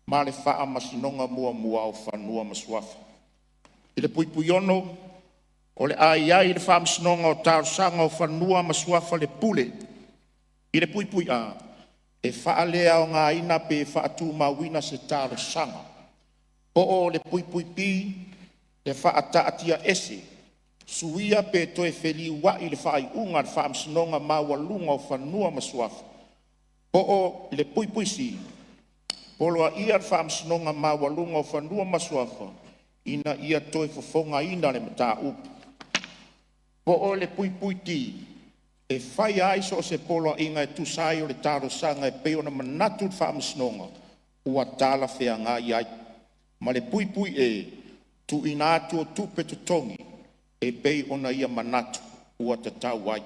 male wha masinonga mua o whanua masuafa. I le pui pui ono, o le ai le wha masinonga o taro sanga o whanua masuafa le pule. I le pui pui a, e whaalea o ngā ina pe whaatu mawina se taro sanga. O le pui pui pi, le whaataatia ese, suia pe toe wheli wa I le whaai unga le whaamsinonga mawalunga o whanua masuafa. O le pui pui si, poloa ia le whaamsinonga mawalunga o whanua masuafa, ina ia toe whafonga ina le mata upu. O le pui pui ti, e whai ai so se polo inga e tusai o le taro sanga e peo na manatu le whaamisnonga ua tala whea ngā iai. Ma le pui pui e tu ina atu o tupe tutongi e pei ona ia manatu ua te tau ai.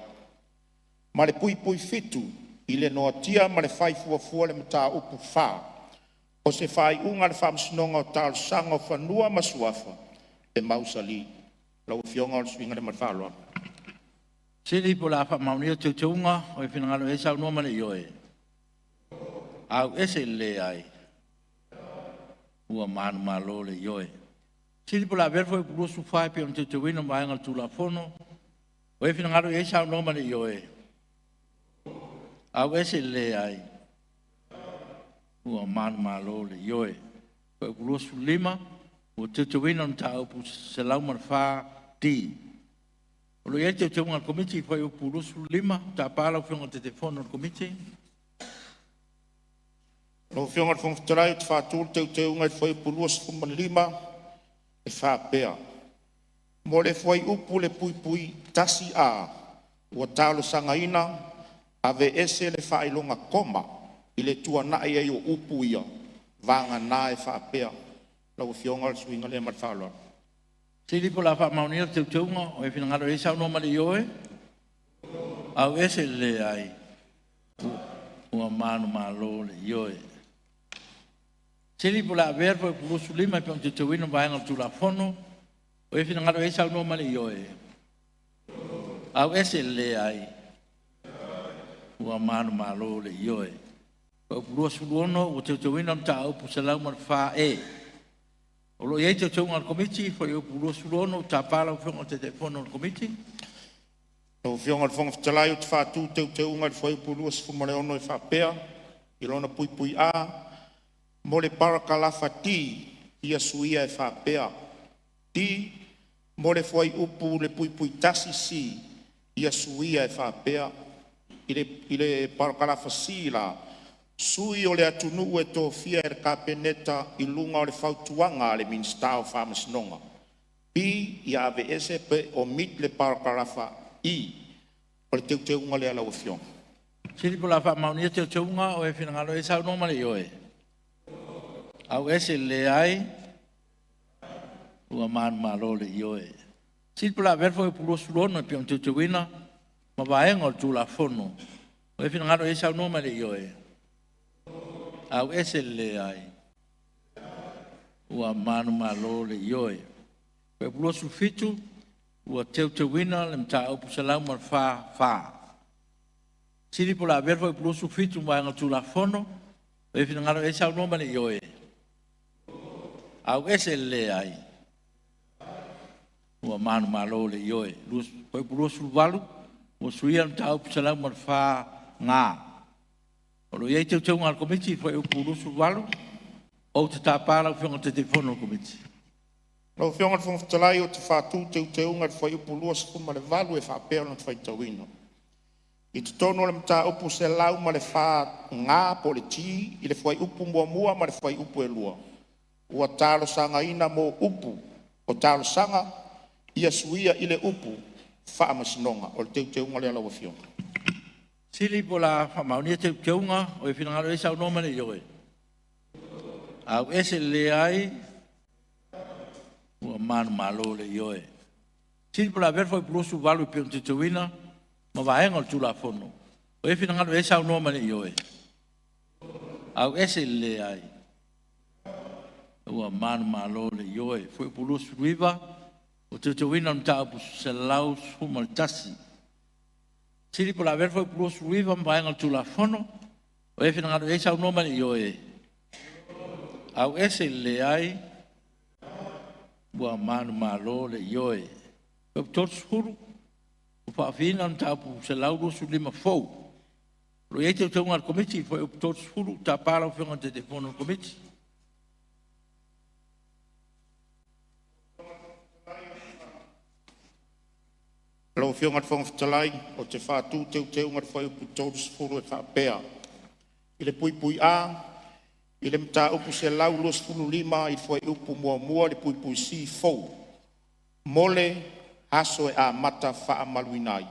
Ma le pui pui fitu I le noa tia ma le whai fuafua le mata upu wha. O se whai unga le whaamisnonga o taro sanga o whanua masuafa e mausali. Lau fionga o le swinga le matwhaloa. Siri po la fa mauni te tunga o e finangalo e sa no mane yoe. Au ese le ai. Ua manu malo le yoe. Siri po la verfo e pulu su fai pe on te wino mai ngal tu la fono. O e finangalo e sa no mane yoe. Au ese le ai. Ua manu malo le yoe. O e pulu su lima o te wino ta o pu se lau man fa ti. O lo iete o te unga komiti whai o purusu lima, ta pālau whionga te fono o komiti. Lo whionga te whongtarai te whātūr te unga whai o purusu lima e whāpea. Mo le whai upu le pui pui tasi a, ua tālo sangaina, ave ese le whailonga koma, I le tua nai ai o upu ia, vanga nā e whāpea. Lo whionga le swinga le matwhaloa. Siri po la wha mauni o te unga o e finangaro e sa no mali yoe. Au ese le ai. Ua manu malo le yoe. Siri po la verbo e purusu lima pe on te wino vaenga tu la fono. O e finangaro e sa no mali yoe. Au ese le ai. Ua manu malo le yoe. O purusu luono o te wino ta au pusalau mar fa e. O lo iei te tunga al komiti, whai o puro surono, ta pala o whionga te telefono al komiti. O whionga al whonga whtalai o te whātū te unga whai o puro sfumare ono e whapea, I lona pui pui a, mo le parakalafa ti, ia suia e whapea. Ti, mo le whai upu le pui pui tasi si, ia suia e whapea. I le parakalafa si la, sui o le atunu e tō fia e kapeneta I lunga o le whautuanga le minsta o whamasnonga. Pi I ave ese pe o mit le parakarafa I o le teuteunga le ala o fion. Siri po la wha mauni te tunga o e finangalo e sa no mali yoe. Au ese le ai. Ua manu malo le yoe. Siri po la verfo e puro surono e pion te wina, ma vaenga o tu la fono. O e finangalo e sa no mali yoe. Au ese le ai. Ua manu malo le yoe. Pe pulo su fitu, ua te wina le mta au pusalau mar fa. Siri po la verfo e pulo su fitu ma nga tu la fono, e finangalo e sa no mali yoe. Au ese le ai. ua manu malo le ioe. Koe pulua suluvalu, ua suia na tau pisalau ma wha ngā. O lo iei teu teu ngā komiti, koe pulua suluvalu, o te tāpāra whionga te telefono komiti. Lau whionga te whangwhatalai o te whātū teu teu ngā te whai upulua sa ma le valu e whapea na te whai tauina. I te tono le mta upu se lau ma le wha ngā po le ti, i le whai upu mua ma le whai upu e lua. Ua tālo sanga ina mō upu, o tālo sanga, ia suia i le upu, wha amasinonga, o le teu teu ngā le alawa whionga. Sili po la whamaunia teu teu ngā, o e whinangaro e sau nomane i oe. Au ese le ai, ua manu malo le i oe. Sili po la verfo i pulusu valu i pion te teuina, ma vaenga o tula fono. O e whinangaro e sau nomane i oe. Au ese le ai. Ua manu malo le i oe. Fui pulusu riva, o te teuina no tau se lau suma le tasi. Sili po la verfo i pulusu riva, ma vaenga o tula fono, o e whinangaro e sau nomane i oe. Au ese le ai, ua manu malo le i oe. Fui pulusu huru, o whaafina no tāpu se lauru su lima fau. Lo iei teu ngar komiti, foi o todos furu, tā pāra o whionga te telefono komiti. Lau whionga te whangwhatalai o te whātū teu ngar whai upu todos furu e whapea. I le pui pui a, i le mta upu se lau los furu lima, i whai upu mua le pui si fau. Mole, aso e a mata wha maluinai.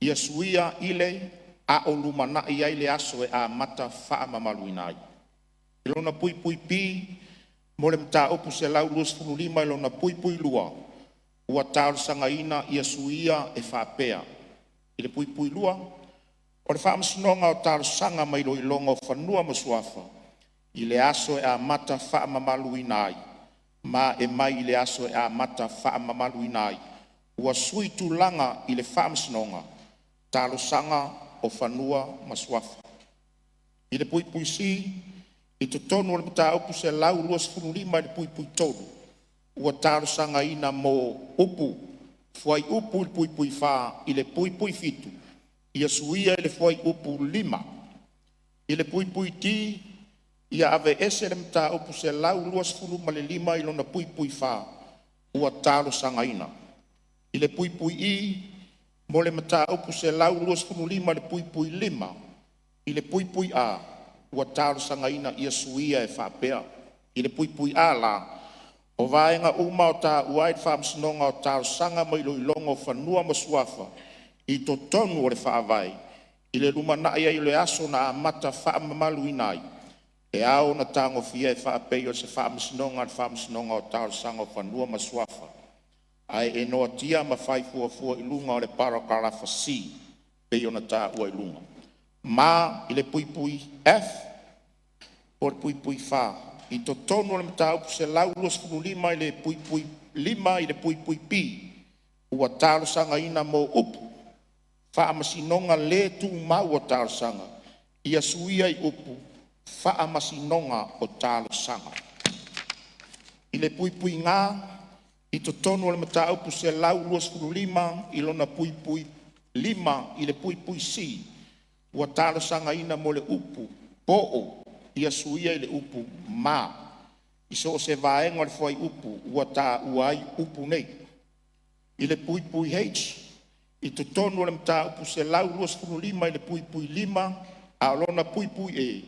Ia suia ile a o lumana i aile aso e a mata wha maluinai. Ilona pui pi, mo le mta opu se lau luas funu lima ilona pui lua. Ua tāru sanga ina ia suia e whapea. Ile pui lua, o le wha amasinonga o tāru sanga mai lo ilonga o whanua masuafa. Ile aso e a mata wha maluinai. Ma e mai ile aso e a mata wha maluinai. Ua sui tu langa i le whaamsinonga, tālo sanga o whanua masuafa. I le pui si, i te tonu le mta upu se lau luas funurima i le pui tonu. Ua tālo sanga ina mō upu, fuai upu i le pui wha, i le pui fitu. Ia suia i le fuai upu lima. I le pui ti, ia ave ese le mta upu se lau luas funurima le lima i lona pui wha. Ua tālo sanga ina. I le pui i, mo le mata upu se lau luas funu lima le pui lima. I le pui a, ua tāru sanga ina ia suia e whapea. I le pui a la, o vaenga uma o tā uai whaamsinonga o tāru sanga mai lo ilonga o whanua masuafa. I to tonu o le whaavai. I le lumana ia i le aso na a mata whaamamalu inai. E ao na tāngo fia e whaapei o se whaamsinonga o tāru sanga o whanua masuafa. Ai e noa tia ma fai fua i lunga o le parakarafa si, pe ona tā ua i lunga. Ma i le pui F, o le pui wha. I to tonu le mta upu se lau luas funu lima i le pui lima i le pui pi. Ua tālo sanga ina mō upu. Wha amasinonga le tu mau o tālo sanga. Ia suia i upu. Wha amasinonga o tālo sanga. I le pui ngā, I to tonu le mata upu se lau luas funu lima, I lona pui lima, I le pui si. Ua tālo sanga ina mo le upu, po'o, ia suia I le upu, ma. I so se vaenga le fuai upu, ua tā uai upu nei. I le pui H, I to tonu le mata upu se lau luas funu lima, I le pui lima, a lona pui E.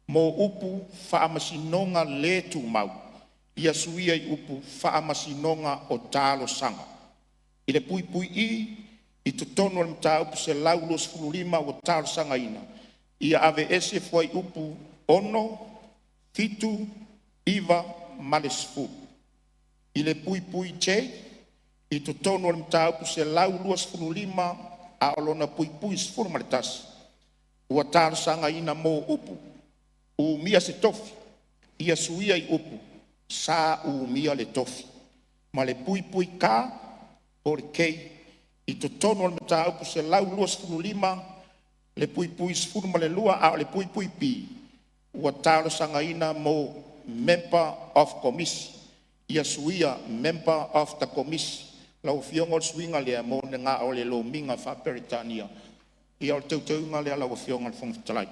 Mo upu, whaamasinonga le tu mau. Ia suia I upu whaamasinonga o tālo sanga. I le pui I to tonu le mta upu se lau luas funu lima o tālo sanga ina. Ia ave ese fuai upu ono, fitu, iwa, malesfu. I le pui J, I to tonu le mta upu se lau luas funu lima a olona pui sfuru malitasi. Ua tālo sanga ina mo upu. U mia se tofi. Ia suia I upu. Sa mia le tofi. Ma le pui ka, por kei, I to tonu le mta upu se lau luas funu lima, le pui sfuru ma le lua a le pui pi. Ua tālo sanga ina mo member of committee. Ia suia member of the committee. lau fionga o swinga lea mo ne ngā o le lo minga wha Peritania. Ia o teu ngā lea lau fionga le fonga talai.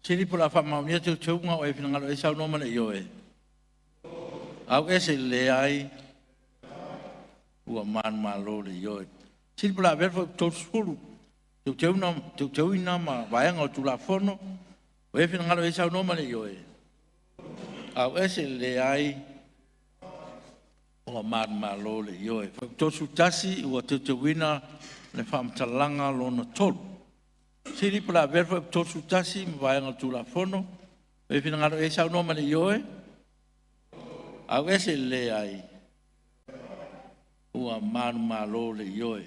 Siri pula wha maunia teu ngā o e whina ngalo e sau no mana i oe. Au e se le ai ua man malo le i oe. Siri pula verfo tau skuru. Teu ina ma vaianga o tula fono o e whina ngalo e sau no mana i oe. Au e se le ai ua man malo le i oe. Tosu tasi ua teu ina le whamtalanga lona tolu. Siri pula verfo tosu tasi ma vaianga o tula fono o e whina ngalo e sau no mana i oe. Au e se le ai ua man malo le i oe.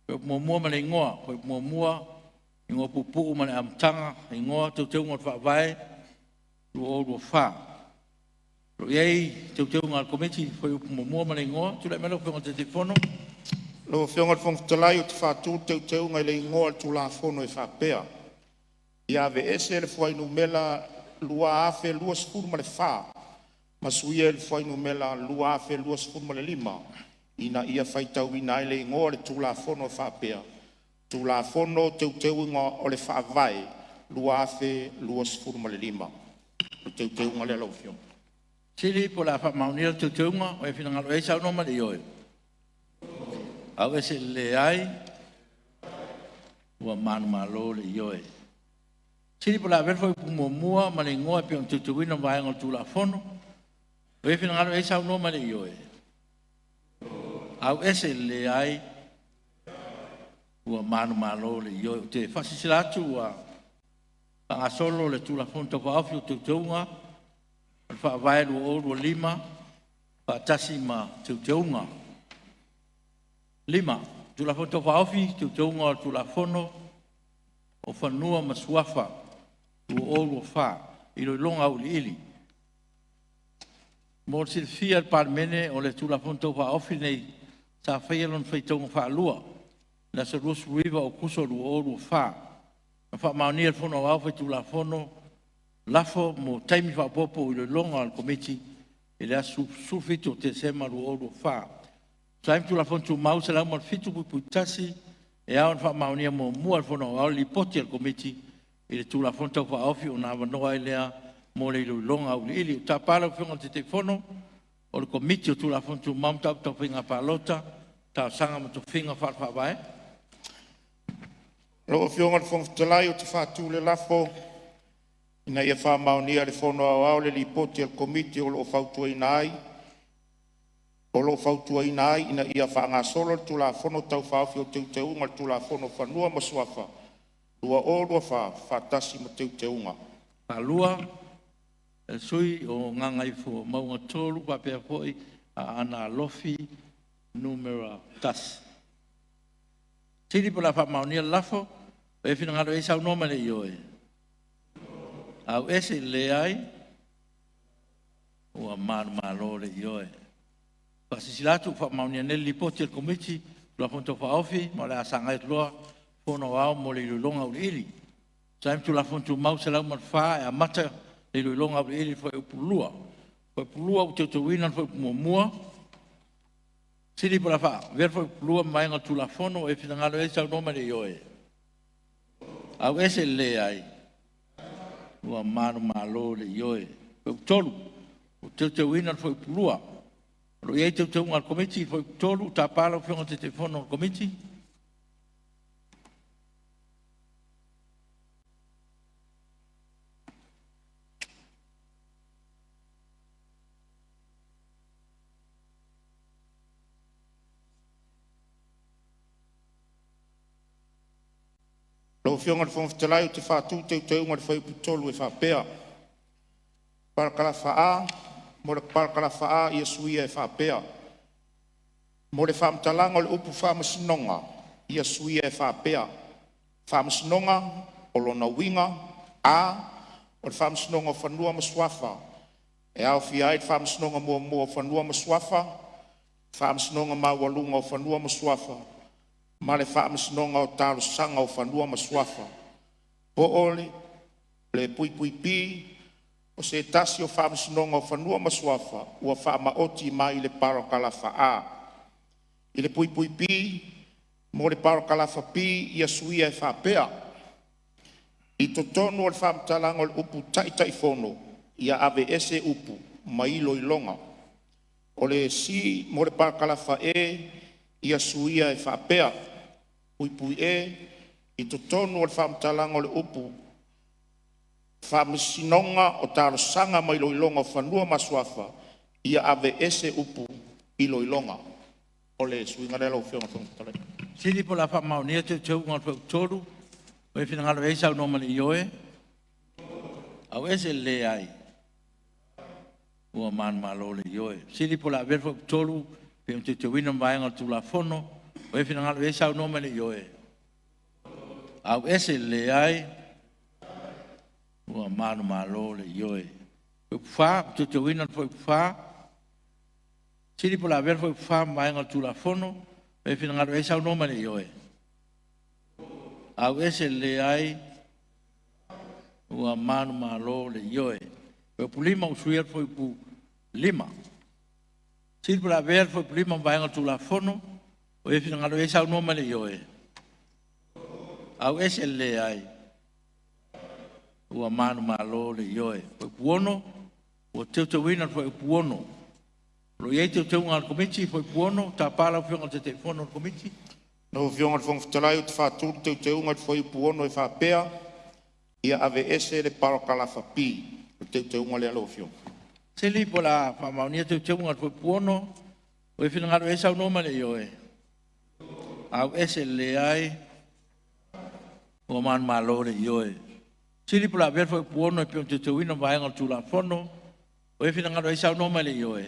Koe mua mane ingoa, koe mua ingoa pupu mane amtanga, ingoa teu ngot whaavai, lua o lua wha. Lo iei teu ngal komiti, koe mua mane ingoa, tula melo koe ngot te fono. Lo fionga fong talai o te whātū teu ngai le ingoa tu la fono e whapea. Ia ve ese le fuainu mela lua afe lua sifuru ma le wha. Masuia le fuainu mela lua afe lua sifuru ma le lima. Ina ia whaitau ina ele ingoa le tula fono whapea. Tula fono teu ingoa o le whaavai lua afe lua sifuru ma le lima. Teu ingoa le lau fionga. Siri po la wha maunia teu ingoa o e whina ngalo e sau no ma le ioe. Au e se le ai ua manu malo le ioe. Siri po la verfo i mua ma le ingoa pe on teu ina vaenga o tula fono o e whina ngalo e sau no ma le ioe. Au ese le ai ua manu malo le ioe. Te whasisilatu ua panga solo le tula fono tau whaawhi o teuteunga whaavai lua o lua lima whaatasi ma teuteunga. Lima, tula fono tau whaawhi teuteunga o tula fono o whanua ma suafa lua o lua wha i loi longa uli ili. Mor sir fia parmene o le tula fono tau whaawhi nei sa whaia lon whaitonga whaalua. Na sa Ross River o kuso lua o lua wha. Na wha maonia le fono au whaitula fono lafo mo taimi whaapopo i le longa al komiti i le asu sulfito te sema lua o lua wha. Taimi tula fono tu mau se lau mal fitu pui tasi e aon wha maonia mo mua le fono au li poti al komiti i le tula fono tau whaawhi o na wanoa i lea mo le ilo longa au li ili. Ta pala whionga te fono o le komiti o tula fono tu mau tau whinga palota tau sanga mo tu whinga whaawai. Lo fionga le fonga talai o te whātū le lafo. Ina ia whamaunia le fono au le lipoti al komiti o lo whautua ina ai. O lo whautua ina ai ina ia whaanga solo tu la fono tau whawhi o teuteunga tu la fono whanua masuafa. Lua o lua whatasi ma teuteunga. Palua, e sui o ngangai fo maunga tolu papea poi a ana lofi numera tas. Tiri po la whamaunia lafo, e whina ngaro e sau noma le ioe. Au ese le ai, ua malo le ioe. Pasisilatu whamaunia ne lipoti al komiti, la fonto whaofi, ma le asangai loa, fono au mo le ilulonga uli ili. Taim tu la fonto mau se lau marwha e a mata le ilulonga uli ili fo e upulua. Fo e upulua u te utuina fo e upumua. Siri po la wha, verfo lua mainga tu la fono e whina ngalo e sau noma le ioe. Au ese le ai, ua malo le ioe. Fo tolu, o te wina fo lua. Ro iei te ngal komiti fo tolu, ta pala whionga te fono komiti. Lo fionga le fonga talai o te whātū teuteunga le whaiputolu e whapea. Parakala whaa, mo le parakala whaa ia suia e whapea. Mo le whamtalanga o le upu whamasinonga ia suia e whapea. Whamasinonga o lona winga a o le whamasinonga o whanua maswafa. E au fiai le whamasinonga mua o whanua maswafa. Whamasinonga mawalunga o whanua maswafa. Ma le whaamasonga o tāro sanga o whanua maswafa. Po ole, le pui pi, o se tasi o whaamasonga o whanua maswafa, ua whaamaoti mai le parakala whaa. I le pui pui pi, mo le paro kalafa pi, ia suia e whapea. I to tonu o le whamtalanga o le upu tai fono, ia ave ese upu, mailo i longa. O le si, mo le paro kalafa ia suia e whapea. Pui pui i to tonu o le whamtalanga o le upu, whamisinonga o taro sanga mailo i longa o whanua masuafa, ia ave ese upu i loilonga. O le suinga relo whionga whangatale. Siri po la wha maunia te tau ngal whau toru. O e whina ngalo e sau no mani ioe. Au ese le ai. Ua man malo le ioe. Siri po la ver whau toru. Pe te te wina mai ngal tu la fono. O e whina ngalo e sau no mani ioe. Au ese le ai. Ua man malo le ioe. Wha, te wina whau wha. Siri po la ver foi fa mai ngal tu la fono e fina ngal e sa no mane ioe. Au ese le ai ua manu malo le ioe. Pe pulima usuir foi pu lima. Siri po la ver foi pulima mai ngal tu la fono e fina ngal e sa no mane ioe. Au ese le ai ua manu malo le ioe. Pe puono o te wina foi puono. Lo ia te tau ngal komiti foi puono ta pala fionga te telefono komiti. No fionga le whangwhitalai o te whātūru te tau ngal foi puono e whapea ia ave ese le paro kalafa pi o te tau ngal alo fionga. Seli po la whamaunia te tau ngal foi puono o e whina ngaro e sau noma le ioe. Au ese le ai o man malo le ioe. Seli po la ver foi puono e pion te tau ina vai ngal tu la fono o e whina ngaro e sau noma le ioe.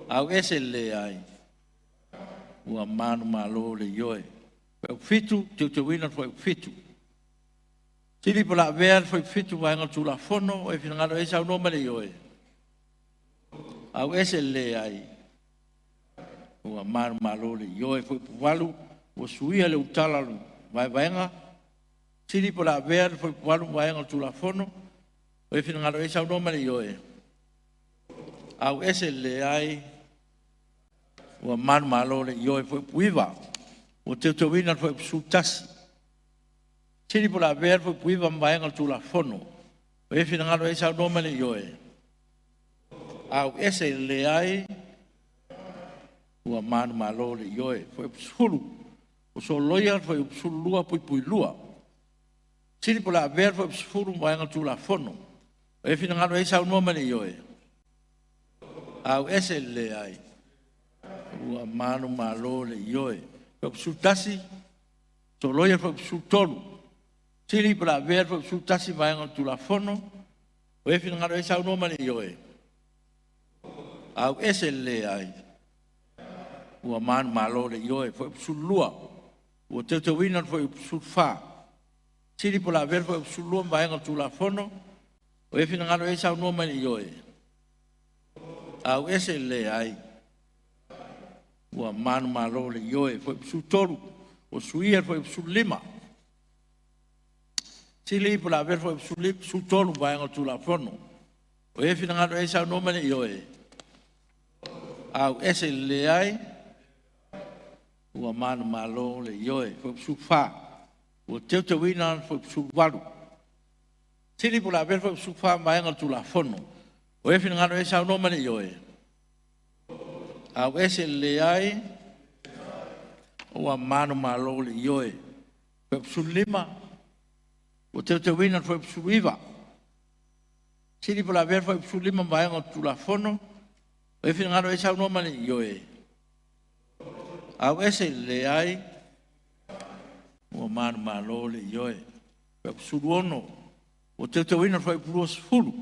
Au ese le ai. Ua manu malo le ioe. Fai fitu, te wina fai fitu. Siri po la vea fai fitu vai ngal tu la fono, e fina ngalo e sau noma le ioe. Au ese le ai. Ua manu malo le ioe. Fai puwalu, ua suia le utala lu. Vai vaenga. Siri po la vea fai puwalu vai ngal tu la fono, e fina ngalo e sau noma le ioe. Au ese le ai. Ua manu malo le ioe foi puiva. O te wina foi sutasi. Siri po la ver foi puiva mbaenga tu la fono. O e fina ngalo e sau noma le ioe. Au ese le ai. Ua manu malo le ioe. Foi sulu. O so loia foi sulu lua pui lua. Siri po la ver foi sulu mbaenga tu la fono. O e fina ngalo e sau noma le ioe. Au ese le ai. Ua manu malo le ioe. Fai sutasi, so loia fai sutolu. Siri para ver fai sutasi vaenga tu la fono, o e fina ngaro e sau noma le ioe. Au ese le ai. Ua manu malo le ioe, fai sulua. Ua te wina fai sulfa. Siri para ver fai sulua vaenga tu la fono, o e fina ngaro e sau noma le ioe. Au ese le ai. Ua manu malo le ioe, foi su toru, o suia foi su lima. Sili po la ver foi su toru vaenga tu la fono. O e fina ngaro e sau noma le ioe. Au ese le ai, ua manu malo le ioe, foi su fa. O te wina foi su walu. Sili po la ver foi su fa vaenga tu la fono. O e fina ngaro e sau noma le ioe. Au ese le ai, ua manu malo le ioe. Fai psu lima, o te wina fai psu iwa. Siri po la ver fai psu lima vaenga tu la fono, o e fina ngaro e sau noma le ioe. Au ese le ai, ua manu malo le ioe. Fai psu luono, o te wina fai psu fulu.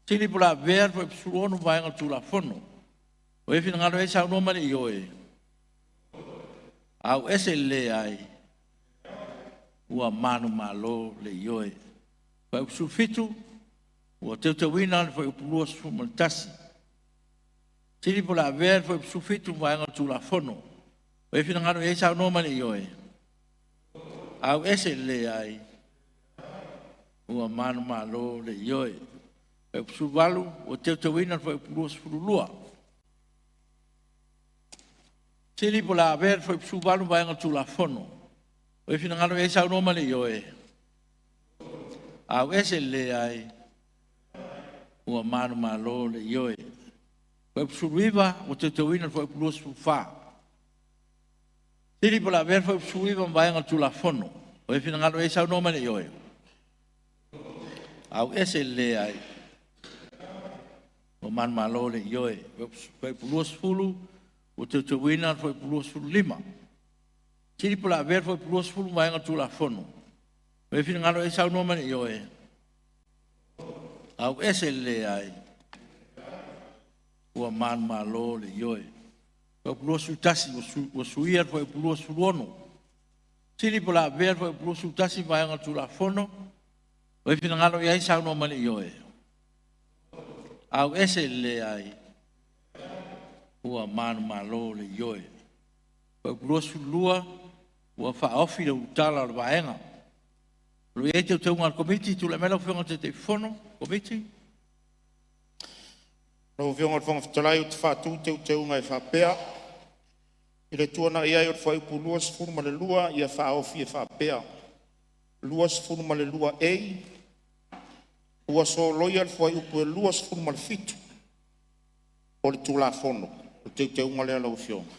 Siri po la ver fai psu luono vaenga tu la fono. O e fina ngaro e sau noma le ioe. Au ese le ai. Ua manu malo le ioe. Fai usu fitu. Ua te wina fai upulua su maltasi. Siri po la ver fai usu fitu vaenga tu la fono. O e fina ngaro e sau noma le ioe. Au ese le ai. Ua manu malo le ioe. Fai usu valu. O te wina fai upulua su lua. Sili pola ver foi subalu vai nga tula fono. O fina ngalo e sa no male yo e. Au ese le ai. O manu malo le yo e. Foi subiva o te wina foi plus fa. Sili pola ver foi subiva vai nga tula fono. O fina ngalo e sa no male yo e. Au ese le ai. O manu malo le yo e. Foi plus fulu. O te wina foi plus lima. Tiri pula ver foi plus fulu mai nga tula fono. Me fina ngalo e sau no mane yo e. Au ese le ai. O man malo le yo e. Foi plus tasi o suia foi plus ono. Tiri pula ver foi plus tasi mai nga tula fono. Me fina ngalo e sau no mane yo e. Au ese le ai. Ua manu malo le yoe. Pau kurosu lua, ua whaofi le utala le vaenga. Lui e teu teunga al komiti, tu le mela uwhionga te te whono, komiti? Rau whionga o whonga whatalai o te whātū teu teunga e whapea. I le tuana ia i o te whaipu luas whuruma le lua, ia whaofi e whapea. Luas whuruma le lua ei. Ua so loia le whaipu e luas whuruma le fitu. O le tūla whono. Te unga lea lau whionga.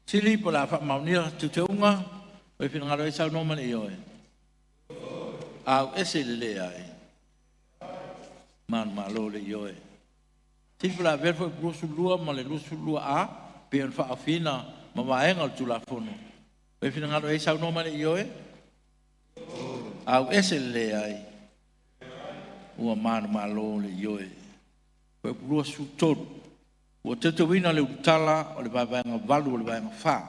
Sili po la whamaunia te unga, o e whingaro e sau noma le ioe. Au ese le lea e. Man malo le ioe. Sili po la verfo e brusu lua, ma le lusu lua a, pe on whaafina, ma waenga le tula whono. O e whingaro e sau noma le ioe. Au ese le lea e. Ua man malo le ioe. O e brusu toru. O te wina le utala o le vaenga valu o le vaenga wha.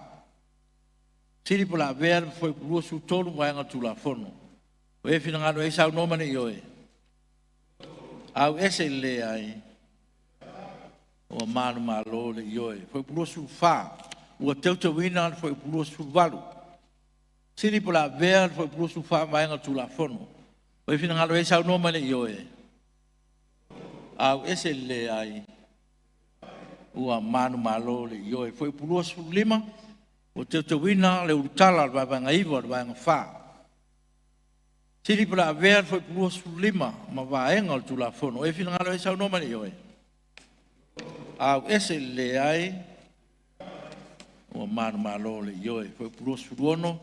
Tiri po la vea foi purua su tolu vaenga tula fono. O e fina ngano e sau nomane i oe. Au ese le ai. O manu malo le i oe. Foi purua su wha. O te wina foi purua su valu. Tiri po la vea foi purua su wha vaenga tula fono. O e fina ngano e sau nomane i oe. Au ese le ai. Ua manu malo le ioe. Foi pulua su lima, o te wina le utala le vanga iwa le vanga wha. Tiri pula avea foi pulua su lima, ma vaenga le tula fono. E fina ngalo e sau noma le ioe. Au ese le ai, ua manu malo le ioe. Foi pulua su luono,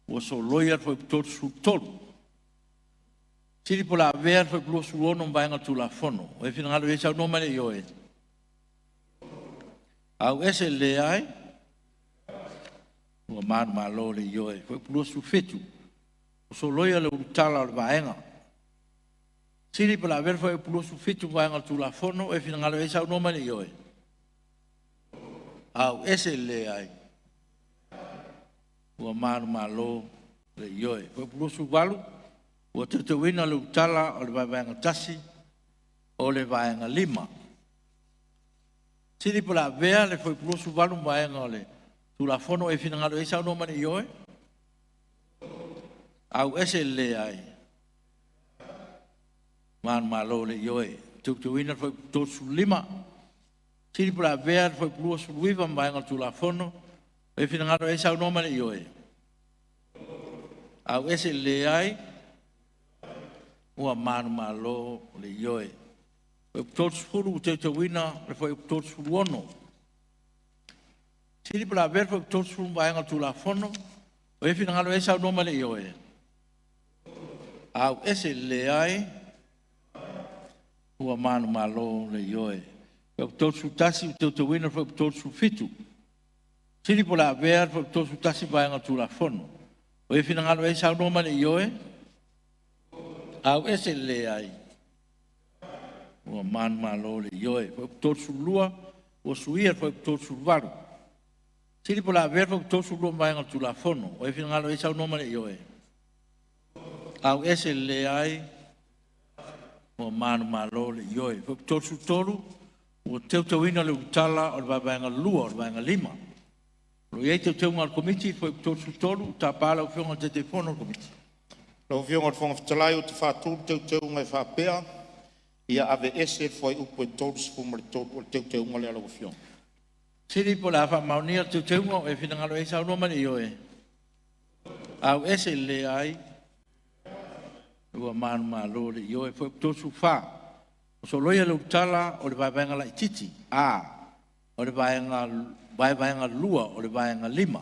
ua so loia foi pulua su tolu. Tiri pula avea foi pulua su luono, ma vaenga le tula fono. E fina ngalo e sau noma le ioe. Au ese le ai, ua manu malo le ioe, foi pulua su fetu, o so loia le utala le vaenga. Siri pala ver foi pulua su fetu vaenga tula fono, e fina ngalo e sau noma le ioe. Au ese le ai, ua manu malo le ioe, foi pulua su valu, ua te wina le utala o le vaenga tasi, o le vaenga lima. Siri pula vea le foi pulu su valu vaenga le tula fono e fina ngalo e sau no mani ioe. Au ese le ai. Man malo le ioe. Tukutuina foi pulu su lima. Siri pula vea le foi pulu su luiva vaenga tula fono e fina ngalo e sau no mani ioe. Au ese le ai. Ua man malo le ioe. Foi todos furu te wina, foi todos furu ono. Siri pala ver foi todos furu vaenga tula fono, o e fina ngalo e sau noma le ioe. Au ese le ai, ua manu malo le ioe. Foi todos furu tasi, te wina foi todos furu fitu. Siri pala ver foi todos furu tasi vaenga tula fono, o e fina ngalo e sau noma le ioe. Au ese le ai. Ua man malo le ioe. Foi putol su lua, ua suia foi putol su varu. Siri po la ver foi putol su lua maenga tula fono. O e fina ngalo e sau noma le ioe. Au ese le ai, ua man malo le ioe. Foi putol su tolu, ua teu wina le utala o le vaenga lua, o le vaenga lima. Lo iei teu ngal komiti, foi putol su tolu, ta pala o fionga te te fono komiti. Lo fionga o fonga whatalai o te whātū teu ngai whapea. Ia ave ese foi upo todos fumar todo o teu unga le alo fion. Siri po la fa maunia tu teungo e finangalo e sa no mani yo e. Au ese le ai. Ua manu malo le yo e foi to su fa. So loia lo tala o le vai nga la titi. O le vai nga lua o le vai nga lima.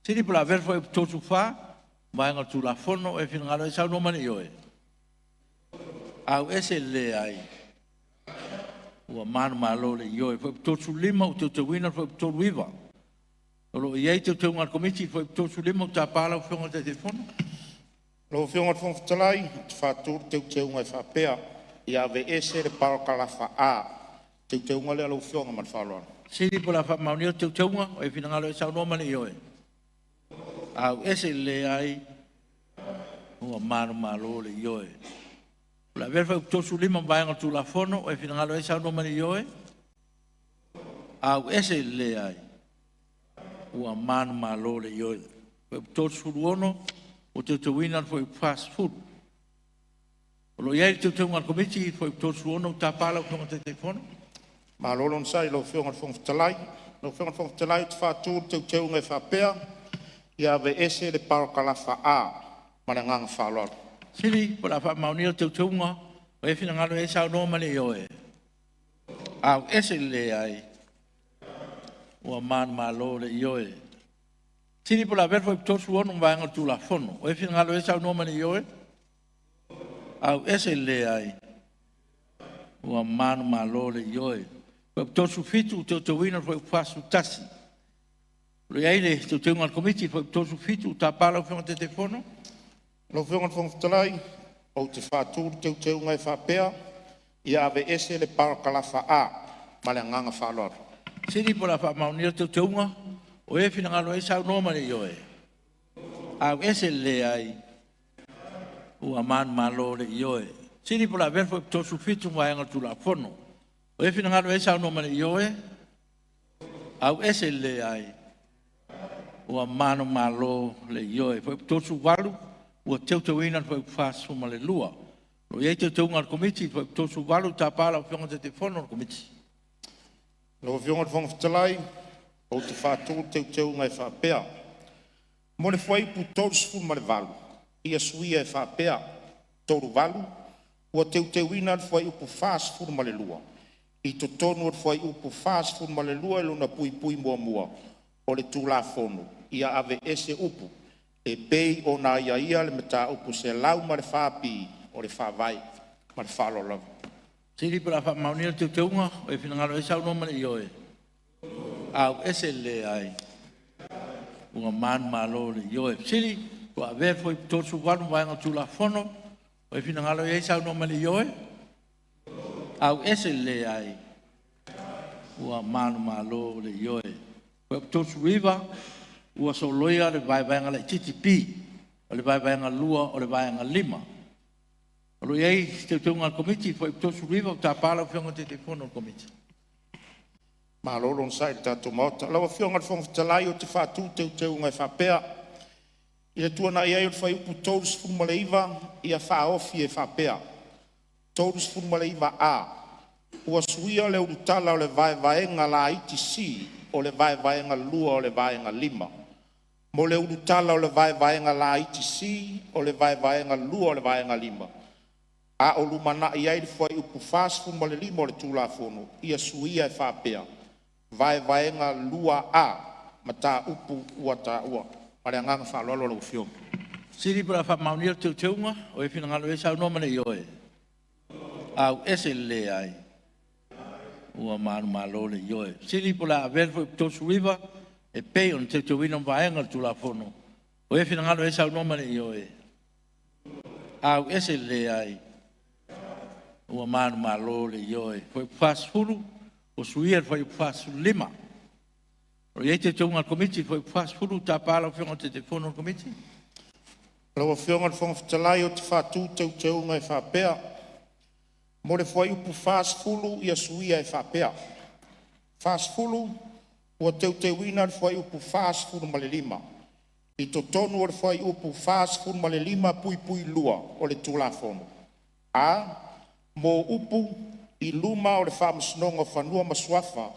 Siri po la ver foi to su fa, vai nga tu la fono e finangalo e sa no mani yo e. Au ese le ai. Ua manu malo le yo e foi to su lima o te wina foi to wiva. Lo ia te te ngal komiti foi to su lima ta pala fonga te telefono. Lo fionga fong talai fatur te unga fa pea ia ve ese le palo kala fa a te unga le lo fionga man falon. Siri pola fa maunio te unga o e fina ngalo e sa no mani yo e. Au ese le ai ua manu malo le yo e. La ver foi to su lima vai ngal tu la fono o e fina ngalo e sa no mani yo e. Au ese le ai ua manu malo le yo e. To su luono o te wina foi fast food. O lo iai te unga komiti foi to su ono ta pala o te telefono. Ma lolon sai lo fionga fong talai. Lo fionga fong talai fatur te unga fa pea ia ve ese le palo kala fa a mananga falon. Siri po la fa maunio te unga o e fina ngalo e sa no mani yo e. Au ese le ai ua manu malo le yo e. Siri po la ver foi to su ono vai ngal tu la fono. O e fina ngalo e sa no mani yo e. Au ese le ai. Ua manu malo le yo e. Foi to su fitu te wina foi fasu tasi. Lo iai le te unga komiti foi to su fitu ta pala o fonga te telefono. Lo fionga fong talai o te fatur te unga fa pea ia ve ese le palo kala fa a mananga falon. Siri po la fa maunio te unga o e fina ngalo e sa no mani yo e. Au ese le ai. Ua manu malo le yo e. Siri po la ver foi to su fitu vai ngal tu la fono. O e fina ngalo e sa no mani yo e. Au ese le ai. Ua manu malo le yo e. Foi to su walu. Ua te wina foi fasu ma le lua. Lo iei te unga komiti foi to su walu ta pala o fionga te telefono komiti. Lo fionga fong talai o te fatur te unga fa pea. Mo le foi pu todos fu ma le valu. Ia suia e fa pea toru valu. Ua te wina foi upu fas fu ma le lua. I to tonu foi upu fas fu ma le lua lo na pui mua. O le tu la fono. Ia ave ese upu. E pei o na ia le meta upu se lau ma le fa pi o le fa vai ma le fa lo. Siri po la fa maunio te unga o e fina ngalo e sa no mani yo e. Au ese le ai. Ua manu malo le yo e. Siri po a ver foi to su wanu vai ngal tu la fono o e fina ngalo e sa no mani yo e. Au ese le ai. Ua manu malo le yo e. Foi to su riva ua so loia le vai ngal titipi. O le vai ngal lua o le vai ngal lima. O lo iei te unga komiti foi to su riva ta pala o fionga te telefono komiti. Ma lolon sai tato mota. Lawa fionga fong talai o te fatu te unga fa pea. Ia tuana ia o fai upu todos fu maleiva ia fa ofi e fa pea. Todos fu maleiva a. Ua suia le urutala o le vaenga la ITC o le vaenga lua o le vaenga lima. Mo le urutala o le vaenga la ITC o le vaenga lua o le vaenga lima. A o lumana ia i fai upu fas fu malelima o le tula fono. Ia suia e fa pea. Vaenga lua a mata upu ua ta ua. Pare nganga fa lolo lo fio. Siri para fa maunio te unga o e fina ngalo e sa no mani yo e. Au ese le ai. Ua manu malo le yo e. Siri para ver foi to su riva e pei on te wina vaenga tu la fono. O e fina ngalo e sa no mani yo e. Au ese le ai. Ua manu malo le yo e. Foi fast food o suia foi fast lima. O iei te unga komiti foi fast food ta pala o fionga te telefono komiti. Lawa fionga fong talai o te fatu te unga e fa pea. Mo le foi upu fast food ia suia e fa pea. Fast food ua te wina foi upu fast food ma le lima. I to tonu o le foi upu fast food ma le lima pui lua o le tula fono. A mo upu I luma o le whaamasnonga whanua masuafa,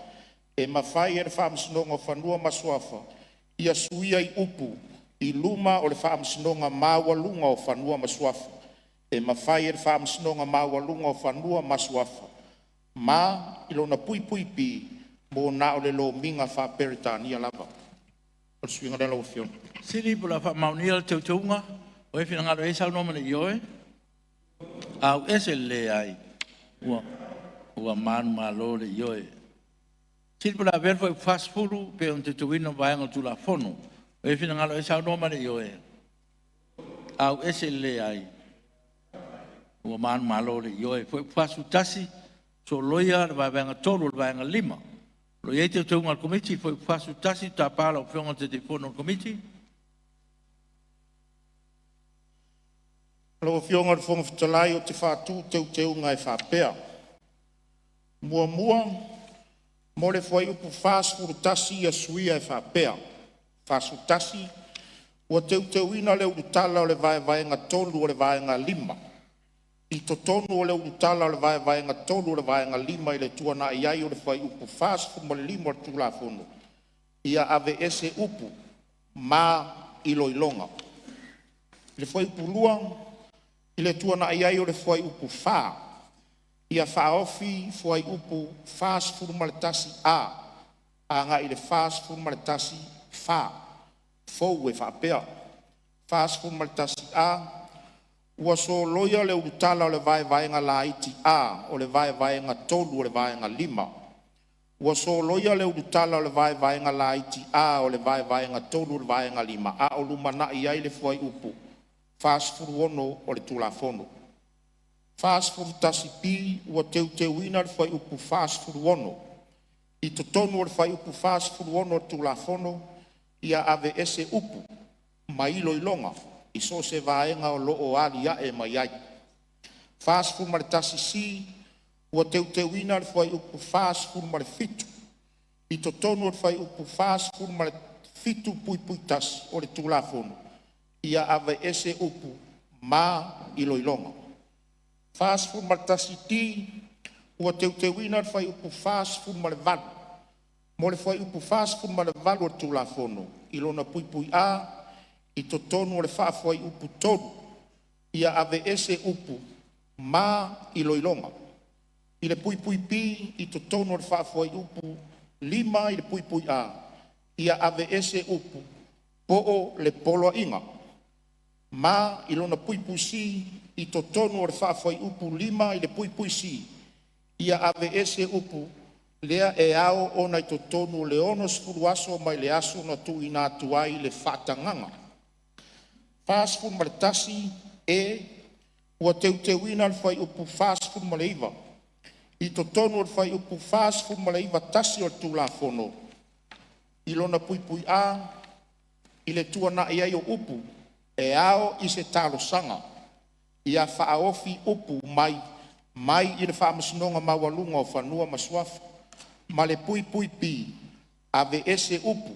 e mawhai e le whaamasnonga whanua masuafa, ia suia I upu, I luma o le whaamasnonga mawalunga o whanua masuafa, e mawhai e le whaamasnonga mawalunga o whanua masuafa, ma ilona pui pui pi, mo na o le lo minga whaaperitania lava. O le suinga lela o fiona. Siri pula fa maunia le tau taunga, o e whina ngaro e sau noma le ioe. Au ese le ai, ua manu malo le ioe. Siri pula verfo e fast furu, pe on te tuwino vaenga tu la fono, o e whina ngaro e sau noma le ioe. Au ese le ai, ua manu malo le ioe. Fo e fasu tasi, so loia le vaenga tolu le vaenga lima. Lo ia te taunga al komiti, fo e fasu tasi, ta pala o whionga te te fono al komiti. Lo fionga le fonga fitalai o te whātū teu ngai whāpea. Mua mo le fwai upu whāsfuru tasi a suia e whāpea. Whāsfuru tasi, ua teu ina le urutala o le vaenga tolu o le vaenga lima. I to tonu o le urutala o le vaenga tolu o le vaenga lima I le tuana iai o le fwai upu whāsfuru mo le lima o le tūla fono. Ia ave ese upu, ma iloilonga. Le fwai upu luang, I le tuana iai o le fwai upu whā. Ia whaofi fwai upu whāsfuru maletasi a nga I le whāsfuru maletasi whā. Fou e whapea. Whāsfuru maletasi a, ua so loia le urutala o le vaenga la iti a, o le vaenga tolu o le vaenga lima. Ua so loia le urutala o le vaenga la iti a, o le vaenga tolu o le vaenga lima. A o lumana iai le fwai upu. Whāsfuru ono o le tūlafono. Whāsfuru tasi pi ua teu ina le whai upu whāsfuru ono. I to tonu o le whai upu whāsfuru ono o le tūlafono, ia ave ese upu, mailo ilonga, I so se vaenga o loo ali ae mai ai. Whāsfuru mare tasi si, ua teu ina le whai upu whāsfuru mare fitu. I to tonu o le whai upu whāsfuru mare fitu pui tasi o le tūlafono. Ia ave ese upu ma iloilonga. Whāsfuru maratasi ti, ua teu ina whai upu whāsfuru mare valu. Mo le whai upu whāsfuru mare valu o tūlafono. Ilona pui a, I to tonu o le whai upu tonu. Ia ave ese upu ma iloilonga. I le pui pi, I to tonu o le whai upu lima I le pui a. Ia ave ese upu po le polo inga. Ma ilona pui si I to tonu o le whawhai upu lima I le pui si. Ia ave ese upu lea e ao ona I to tonu le ono sfuru aso mai le aso na tu ina tuai le whatanganga. Whāsfuru maletasi e ua teu ina le whai upu whāsfuru maleiva. I to tonu o le whai upu whāsfuru maleiva tasi o le tūlafono. Ilona pui a I le tuana iai o upu. E ao I se talo sanga. Ia whaofi upu mai I le whaamasnonga mawalunga o whanua masuafa. Ma le pui pi, ave ese upu,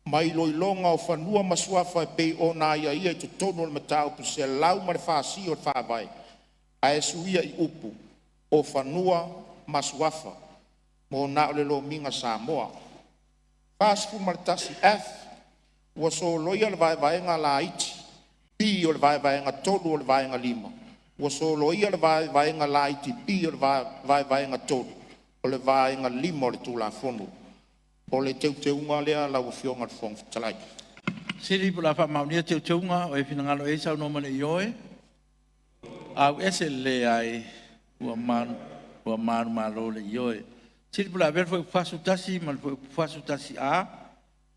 mai loilonga o whanua masuafa e pei o nā ia I to tono le mata upu se lau ma le whaasi o le whaavai. A e suia I upu o whanua masuafa. Mo nā ole lo minga Samoa. Whāsfuru maratasi F, ua so loia le vaenga la iti. Pi o le vaenga tolu o le vaenga lima. Ua so loia le vaenga la iti pi o le vaenga tolu. O le vaenga lima o le tūlafono. O le teuteunga lea lau fionga le fonga talai. Siri pula fa maunia teuteunga o e whingalo e sau noma le ioe. Au ese le ai ua manu malo le ioe. Siri pula verfo e fasu tasi ma le fasu tasi a.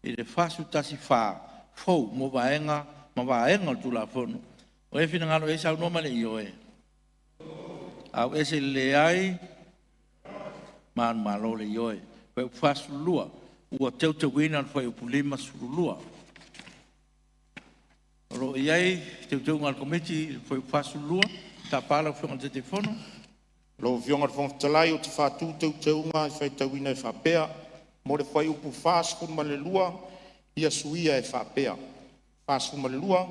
I le fasu tasi fa. Fou mo vaenga ma vaenga o tūlafono. O e whingalo e sau noma le ioe. Au ese le ai manu malo le ioe. Fai fasu lua. Ua teutuina fai upulima surulua. Ro iai teutuinga al komiti fai fasu lua. Ta pala fionga te telefono. Lo fionga le fonga talai o te whātū teutuinga e fai tauina e whapea. Mo le fai upu fasu ma le lua. Ia suia e whapea. Fasu ma le lua.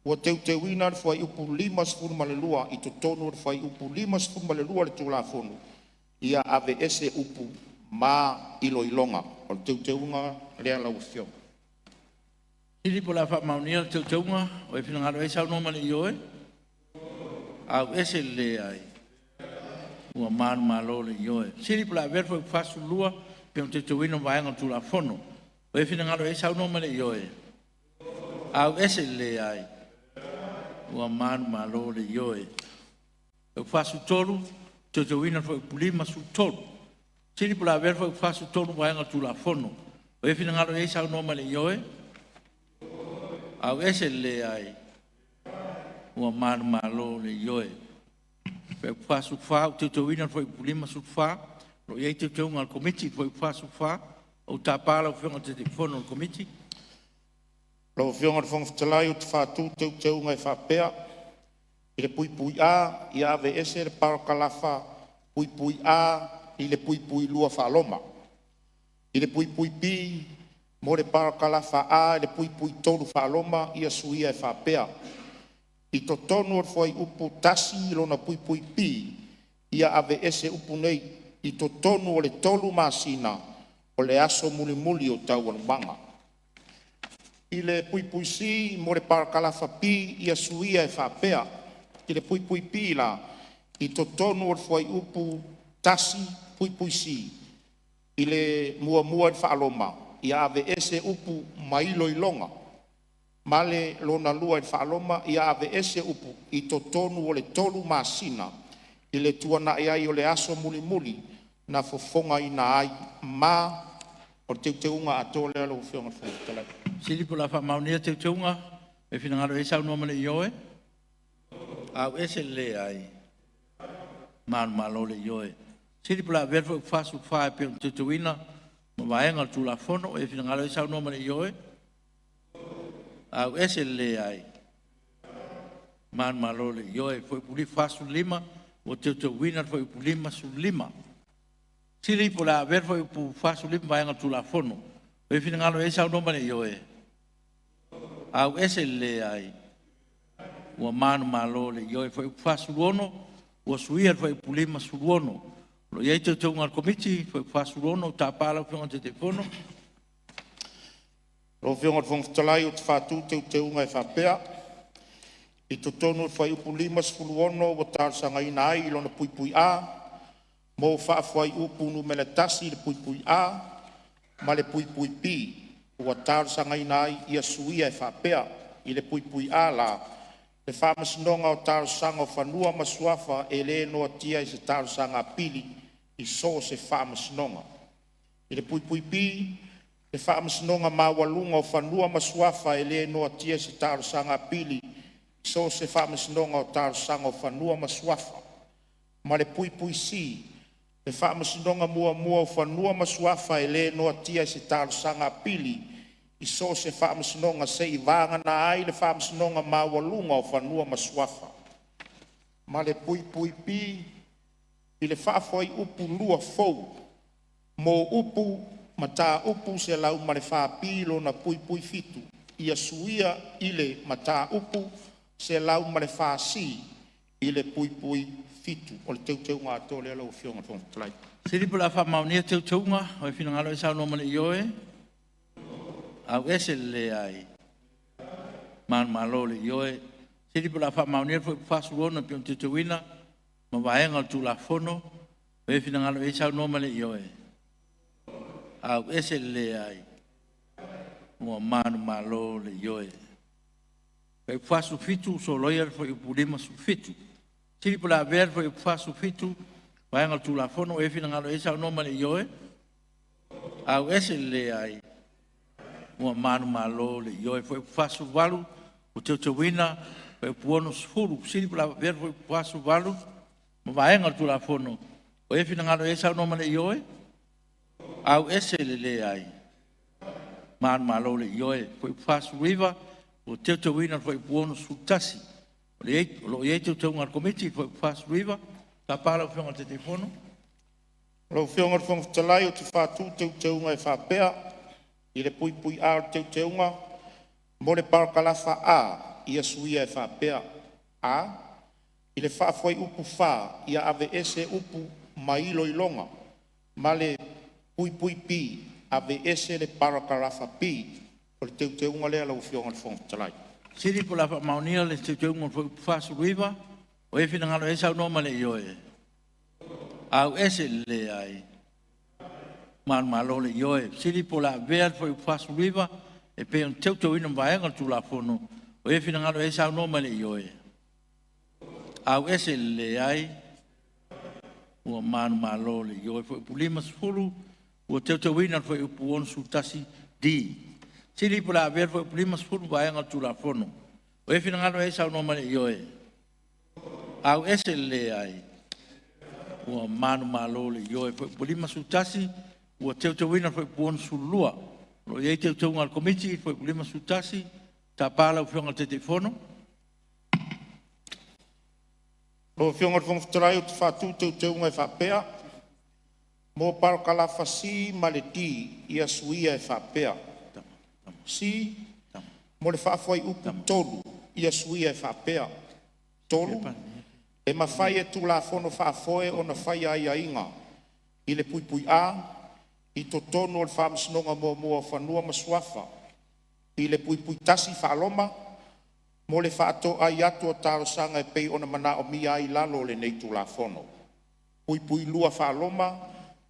Ua teutuina le fai upu lima sfuru ma le lua. I to tonu le fai upu lima sfuru ma le lua le tūlafono. ia ave ese upu ma iloilonga o te teunga lea lau fio. Ili po la whamaunia te taunga, o e whinangaro e sau nomane i oe. Au ese le ai. Ua manu malo le i oe. Sili po la verfo i whasu lua, pe on te tauino vaenga tu la fono. O e whinangaro e sau nomane i oe. Au ese le ai. Ua manu malo le i oe. E whasu toru, te tauino fo i pulima su toru. Sili po la verfo i whasu toru vaenga tu la fono. O e whinangaro e sau nomane i oe. Au ese le ai. Ua manu malo le ioe. Pe whasu wha, te tauina fo i pulima su wha, lo iei te teunga al komiti fo i whasu wha, o ta pala o whionga te fono al komiti. Lo whionga te whonga whatalai o te whātū te teunga e whapea, i le pui pui a, i ave ese le parakalafa, pui pui a, i le pui pui lua whaloma. I le pui pui pi, mo le parakalafa a, i le pui pui tolu whaloma, i a suia e whapea. I to tonu or foi upu tasi lona pui pui pi, ia ave ese upu nei, i to tonu o le tolu masina, o le aso muli muli o tau alubanga. I le pui pui si, mo le parakalafa pi, ia suia e whapea. I le pui pui pi la, i to tonu or foi upu tasi pui pui si, i le mua mua e whaaloma, ia ave ese upu mailo i longa. Male lona lua i whaaloma i ave ese upu i to tonu o le tolu masina i le tuana e ai o le aso muli muli na fofonga i na ai ma o te teunga a tole alo whionga whunga. Sili po la whamaunia te teunga, e whinangaro e sau nomane i oe. Au ese le ai. Manu malo le i oe. Sili po la verfo i whasu whae pe te tuina, ma vaenga tu la fono, e whinangaro e sau nomane i oe. Au ese le ai. Man malole yoe foi puli fasu lima o te wina foi pulima su lima. Sili po la ver foi pu fasu lima vaenga tu la fono. E finangalo e sau nomane yoe. Au ese le ai. O man malole yoe foi fasu lono o suia foi pulima su lono. Lo ye te tunga komiti foi fasu lono ta pala fo te fono. Lo whionga te whongtalai o te whātū te teunga e whapea. I to tonu whai upu lima sfulu ono o tārsanga ina ai lona pui pui a. Mō whaafwai upu nu mele tasi le pui pui a. Ma le pui pui pi. Ua tārsanga ina ai ia suia e whapea. I le pui pui a la. Le whamasinonga o tārsanga o whanua masuafa e le noa tia i se tārsanga pili. I so se whamasinonga. I le pui pui pi. Le whamasinonga mawalunga o whanua masuafa e le noa tia se tārsanga pili. So se whamasinonga o tārsanga o whanua masuafa. Ma le pui pui si. Le whamasinonga mua mua o whanua masuafa e le noa tia se tārsanga pili. I so se whamasinonga se i vanga na ai le whamasinonga mawalunga o whanua masuafa. Ma le pui pui pi. I le whaafoi upu lua fau. Mo upu ma tā upu se lau ma le whaapilo na pui pui fitu. Ia suia i le ma tā upu se lau ma le whaasi i le pui pui fitu. O le teu ngā tō le lau whionga whonga talai. Sili po la whamaunia te tunga, o e whinangalo e sau nomane i oe. Au ese le ai. Man malo le i oe. Sili po la whamaunia po whasu rona pe on te tuina, ma vaenga tu la fono, o e whinangalo e sau nomane i oe. Au ese le ai. Mua manu malo le ioe. Pei whasu fitu so loia fo i pulima su fitu. Tiri po la ver fo i whasu fitu. Vaenga tu la fono e finangalo e sau nomane ioe. Au ese le ai. Mua manu malo le ioe fo i whasu walu. O te wina fo i puono sfuru. Tiri po la ver fo i whasu walu. Ma vaenga tu la fono. O e finangalo e sau nomane ioe. Au ese le ai. Man malo le ioe. Foi fasu riva. O te wina foi buono sultasi. Lo ye te ungar komiti foi fasu riva. Ta pala whionga te telefono. Lo whionga te whonga talai o te whātū te unga e whapea. I le pui pui a te unga. Mo le parakalafa a. Ia suia e whapea. A. I le whaafoi upu wha. Ia ave ese upu mailo ilonga, ma le pui pui pi, ave ese le parakarafa pi, o le te unga lea lau fionga le fonga talai. Siri po la maunia le te unga fasu riva, o e fina ngalo e sau no male ioe. Au ese le ai. Man malo le ioe. Siri po la vea foi fasu riva, e pe un teu ina vaenga tu la fono, o e fina ngalo e sau no male ioe. Au ese le ai, ua manu malo le ioe, foi pulima sfuru, ua teu ina foi upuon su tasi di. Siri po la vea foi pulima sfuru vaenga tu la fono, o e fina ngalo e sau no male ioe. Au ese le ai, ua manu malo le ioe, foi pulima su tasi, ua teu ina foi upuon su lua, lo iei teu ngal komiti, foi pulima su tasi, ta pala u fionga te fono. Lo fionga le fonga talai o te whātu te unga e whapea, mō parakalafa si ma le ti ia suia e whapea. Si, mo le whaafai upu tolu, ia suia e whapea. Tolu, e mawhai e tu la fono whaafoe o na whai ai a inga. I le pui pui a, i to tonu o le whaamsinonga mua whanua masuafa. I le pui pui tasi whaaloma, mo le whaato ai atu o taro sanga e pei o na mana o mia ai lalo le nei tu la fono. Pui pui lua whaaloma,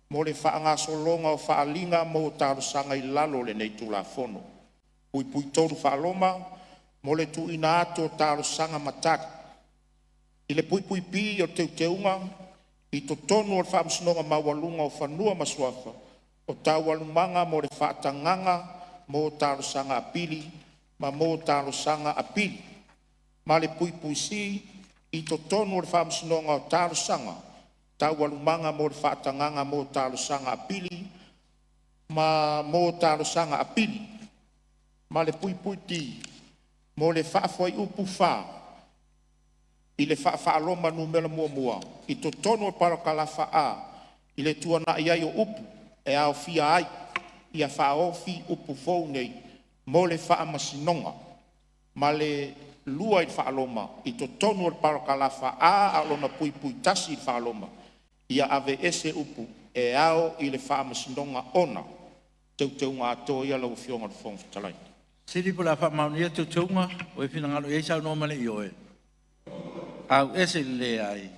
mo le whaanga solonga o whaalinga mo taro sanga i lalo le nei tu la fono. Pui pui toru whaaloma, mo le tu ina atu o taro sanga mataki. I le pui pui pi o teunga, i to tonu o le whaamsinonga mawalunga o whanua masuafa, o tau alumanga mo le whaatanganga mo taro sanga apili, ma mo taro sanga apili. Ma le pui pui si, i to tonu o le whaamsinonga o taro sanga, tau alumanga mo le whaatanganga mo taro sanga apili, ma mo taro sanga apili. Ma le pui pui ti, mo le whaafoi upu wha, i le whaaloma numela mua, i to tono o parakalafa a, i le tuana iai o upu, e au fia ai, i a whaofi upu fau nei, mo le whaamasinonga, ma le lua i whaaloma, i to tono o parakalafa a, alona pui pui tasi i whaaloma, i a ave ese upu, e au i le whaamasinonga ona, teunga ato ia lau fionga le fonga talai. Siri po la whamaunia teunga, o e fina ngalo e sau no male ioe. Au ese le ai,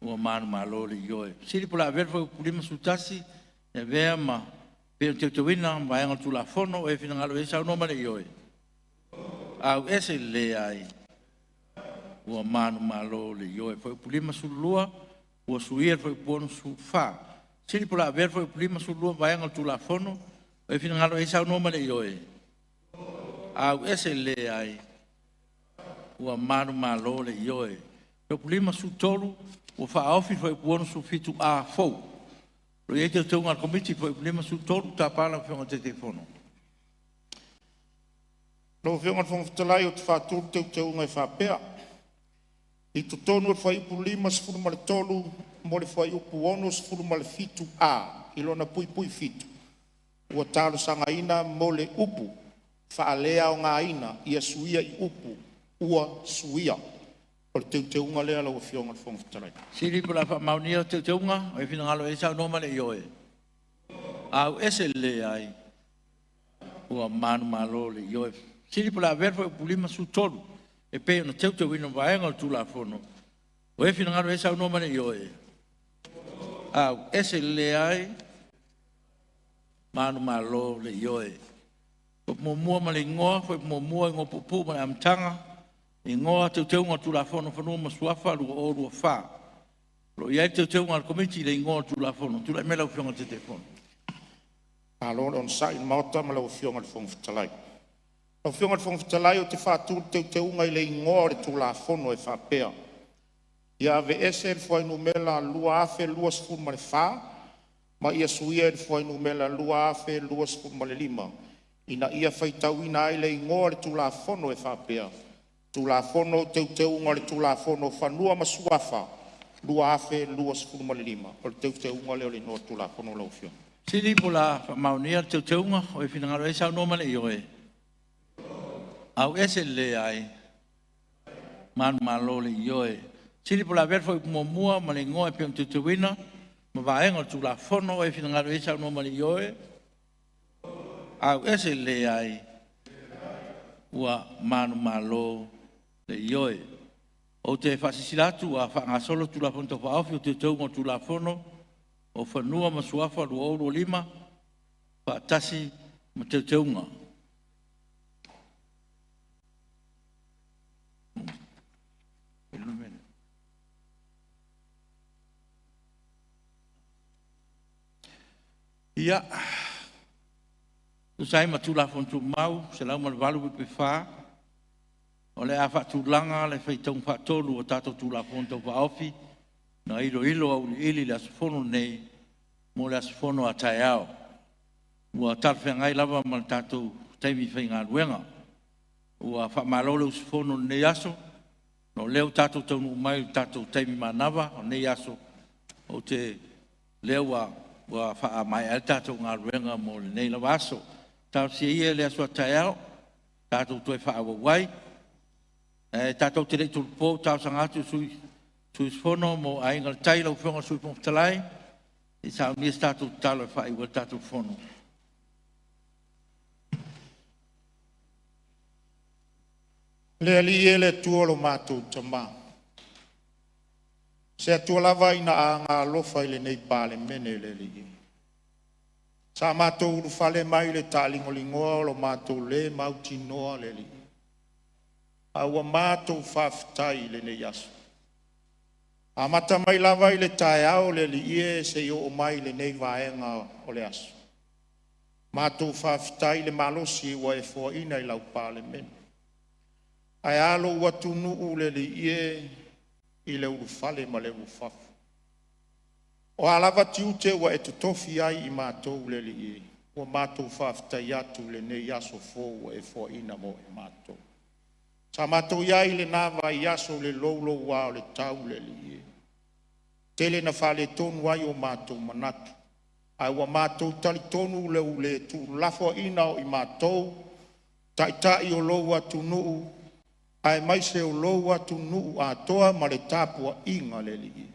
ua manu malo le ioe. Siri po la verfa pulima sutasi, e vea ma, peo teuina, vaenga tu la fono, o e fina ngalo e sau no male ioe. Au ese le ai, ua manu malo le ioe. Foi pulima sulua, ua suia foi pono su fa. Siri po la verfa pulima sulua, vaenga tu la fono, o e fina ngalo e sau no male ioe. Au ese le ai, ua manu malo le ioe. Foi pulima su tolu, ua whaofi foi pono su fitu a fou. Lo ia te teunga komiti foi pulima su tolu, ta pala fionga te fono. Lo fionga fonga talai o te whāturu teunga e whapea. I to tonu e whai upu lima sifuru ma le tolu, mo le whai upu ono sifuru ma le fitu a, i lona pui pui fitu. Ua talo sanga ina mo le upu, whaalea o ngā ina, ia suia i upu, ua suia. O le teunga lea lau fionga fonga talai. Siri po la whamaunia teunga, o e fina ngalo e sau no male ioe. Au ese le ai, ua manu malo le ioe. Siri po la verfa e pulima su tolu, e pe ona teuina vaenga o tu la fono. O e fina ngalo e sau no male ioe. Au ese le ai, manu malo le ioe. Foi mua ma le ngoa, foi mua ngō pupu ma le amtanga, i ngoa teunga tu la fono whanua ma suafa lua o lua wha. Lo iai teunga al komiti le ngoa tu la fono, tu la mela u fionga te fono. Alon on sa in mauta ma lau fionga le fonga talai. Lau fionga le fonga talai o te whāturu teunga i le ngoa le tu la fono e whapea. Ia ave ese le fwai numela lua afe lua sifuru ma le wha, ma ia suia le fwai numela lua afe lua sifuru ma le lima. Ina ia whaitauina ai le ingoa le tula fono e whapea. Tula fono teunga le tula fono whanua masuafa. Lua afe, lua sifuru ma le lima. O le teunga leo le noa tula fono lau fio. Siri po la maunia teunga, o e fina ngaro e sau no male ioe. Au ese le ai, manu malo le ioe. Sili pola ver foi mua ma le ngoe pe tu wina ma vaenga tu la fono e fina ngalo isa no mali yoe. Au ese le ai ua manu malo le yoe. O te whasisilatu a whaangasolo tu la fono to whaofi o te taunga tu la fono o whanua ma suafa lu ouro lima whaatasi ma te taunga. Ia, tu sai ma tu la fontu mau, se lau ma valu pe fa. O le a tu langa le fai tong fa tolu o tato tu la fontu fa ofi. Na ilo au ili la sfono nei mo la sfono a taiao. Ua tarfe ngai lava ma tato taimi fai ngā ruenga. Ua fa malole sfono nei aso. No leo tato tonu mai tato taimi manava o nei aso. O te leo wa fa mai alta to nga renga mo nei la vaso ta si ia le so taeo ta to fa wai ta to te tu po ta sanga tu su fono mo ai ngal tai lo fonga su po talai i sa ni sta tu talo fa i wa ta tu fono Le ali ele tuolo matu tama. Se atua lava ina a ngā lofa i le nei pāle mene le li. Sa mātou uru whale mai le tālingolingoa lo mātou le mauti noa le li. Aua mātou whawhitai le nei aso. A mata mai lava i le tae au le li ie se i o mai le nei vaenga o le aso. Mātou whawhitai le malosi ua e fua ina i lau pāle mene. Ai alo ua tunu le li ie i le urufale ma le urufafu. O alava tiu te wa e tutofi ai i mātou le li i. O mātou whawhitai atu le nei aso fōu e fō ina mo e mātou. Sa mātou iai le nāwa i aso le lolo wa o le tau le li i. Tele na whale tonu ai o mātou manatu. Ai wa mātou tali tonu le ule tu lafo ina o i mātou. Tai o lou atu nuu. Ai mai se o lou atu nuu a toa ma le tāpua inga le li.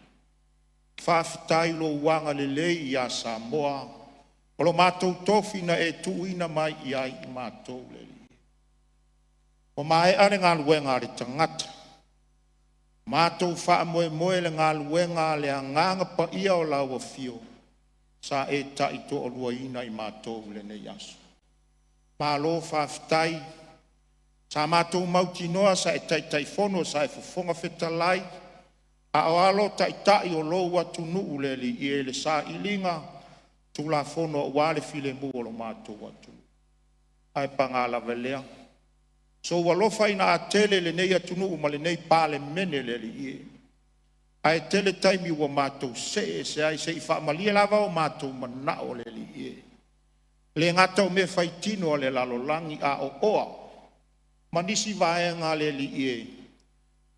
Whawhitai lo wanga le lei i a Samoa. O lo mātou tofina e tuina mai i ai i mātou le li. O mai are ngā luenga le tangata. Mātou wha moe moe le ngā luenga le a nganga pa ia o laua fio. Sa e taito o lua ina i mātou le nei aso. Mālo whawhitai. Sa mātou mauti noa sa e taitai fono sa e fufonga whetalai. A o alo taitai o lou atu nuu le li i e le sa ilinga. Tu la fono o wale file mu o lo mātou atu. Ai pangala velea. So walofa ina a tele le nei atu nuu ma le nei pāle mene le li i. Ai tele taimi wa mātou se ai se i whaamalia lava o mātou mana o le li i. Le ngata o me whaitino le lalolangi a o oa. Manisi vaenga le li i.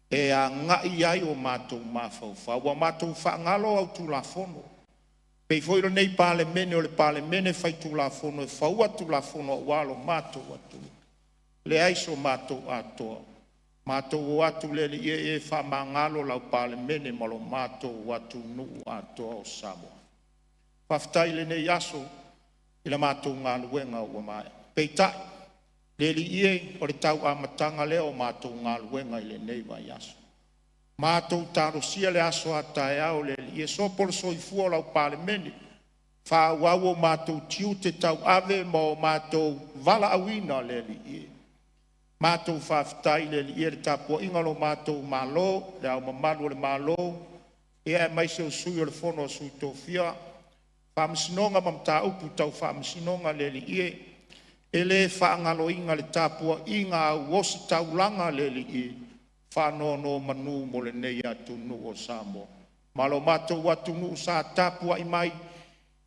E a ngai ai o mātou mawhauwha. Wa mātou whaangalo au tu la fono. Pei foiro nei pāle mene o le pāle mene whai tu la fono. E whaua tu la fono o walo mātou atu. Le aiso mātou atoa. Mātou o atu le li e whamangalo lau pāle mene malo mātou o atu nuu atoa o Samoa. Whaftai le nei aso i la mātou ngā luenga o mai. Pei tai. Le li ie o le tau amatanga leo mātou ngā luenga i le nei vai aso. Mātou tarosia le aso a tae au le li ie sopolo soifua lau pāle mene. Wha wau o mātou tiu te tau ave ma o mātou vala awina le li ie. Mātou whawhitai le li ie le tapua ingalo mātou malo, le au mamadu le malo. Ea mai se o sui o le fono o sui tofia. Whamasinonga mamta upu tau whamasinonga le li ie. Ele whaangalo inga le tāpua inga au osi taulanga le li i whanono manu mo le nei atu nu o Samoa. Malo mātou watu nu sa tāpua i mai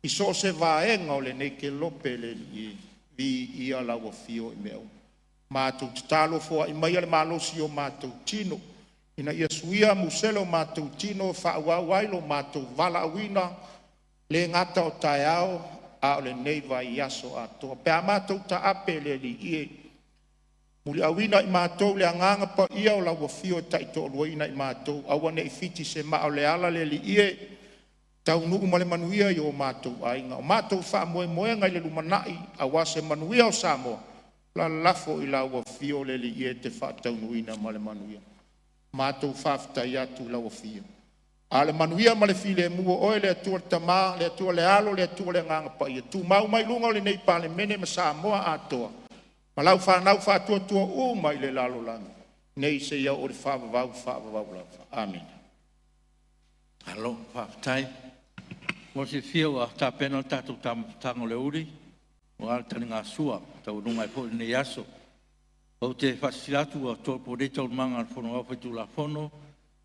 i so se vaenga o le nei ke lope le li i vi ia lawa fio i meo. Mātou talo fua i mai ale malosi o mātou tino. Ina ia suia muselo mātou tino whaauawailo mātou vala awina le ngata o tai au a o le nei vai aso atoa. Pe a mātou ta ape le li ie. Muli awina i mātou le anganga pa ia o la wafio tai to luaina i mātou. Awane i fiti se maa le ala le li ie. Tau nuu male manuia i o mātou ainga. O mātou wha moe moe ngai le lumanai a wase manuia o Samoa. La lafo i la wafio le li ie te wha tau nuina male manuia. Mātou whaftai atu la wafio. A le manuia male file mua oe le atua le tamā, le atua le alo, le atua le nganga pa ia. Tu mau mai lunga o le nei pale mene ma Samoa atoa. Ma lau whanau whatua tua o mai le lalo langa. Nei se iau o le whavavau lava. Amen. Alo, whaftai. Mo se fio a ta pena tatu tango le uri. O ala tani ngā sua, tau nunga i pōi nei aso. O te whasilatu a tō po reta o manga al whono au whaitu la whono.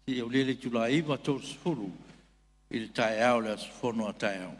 Si au lele tu la iwa tō sifuru. I le tae au le as whono a tae au.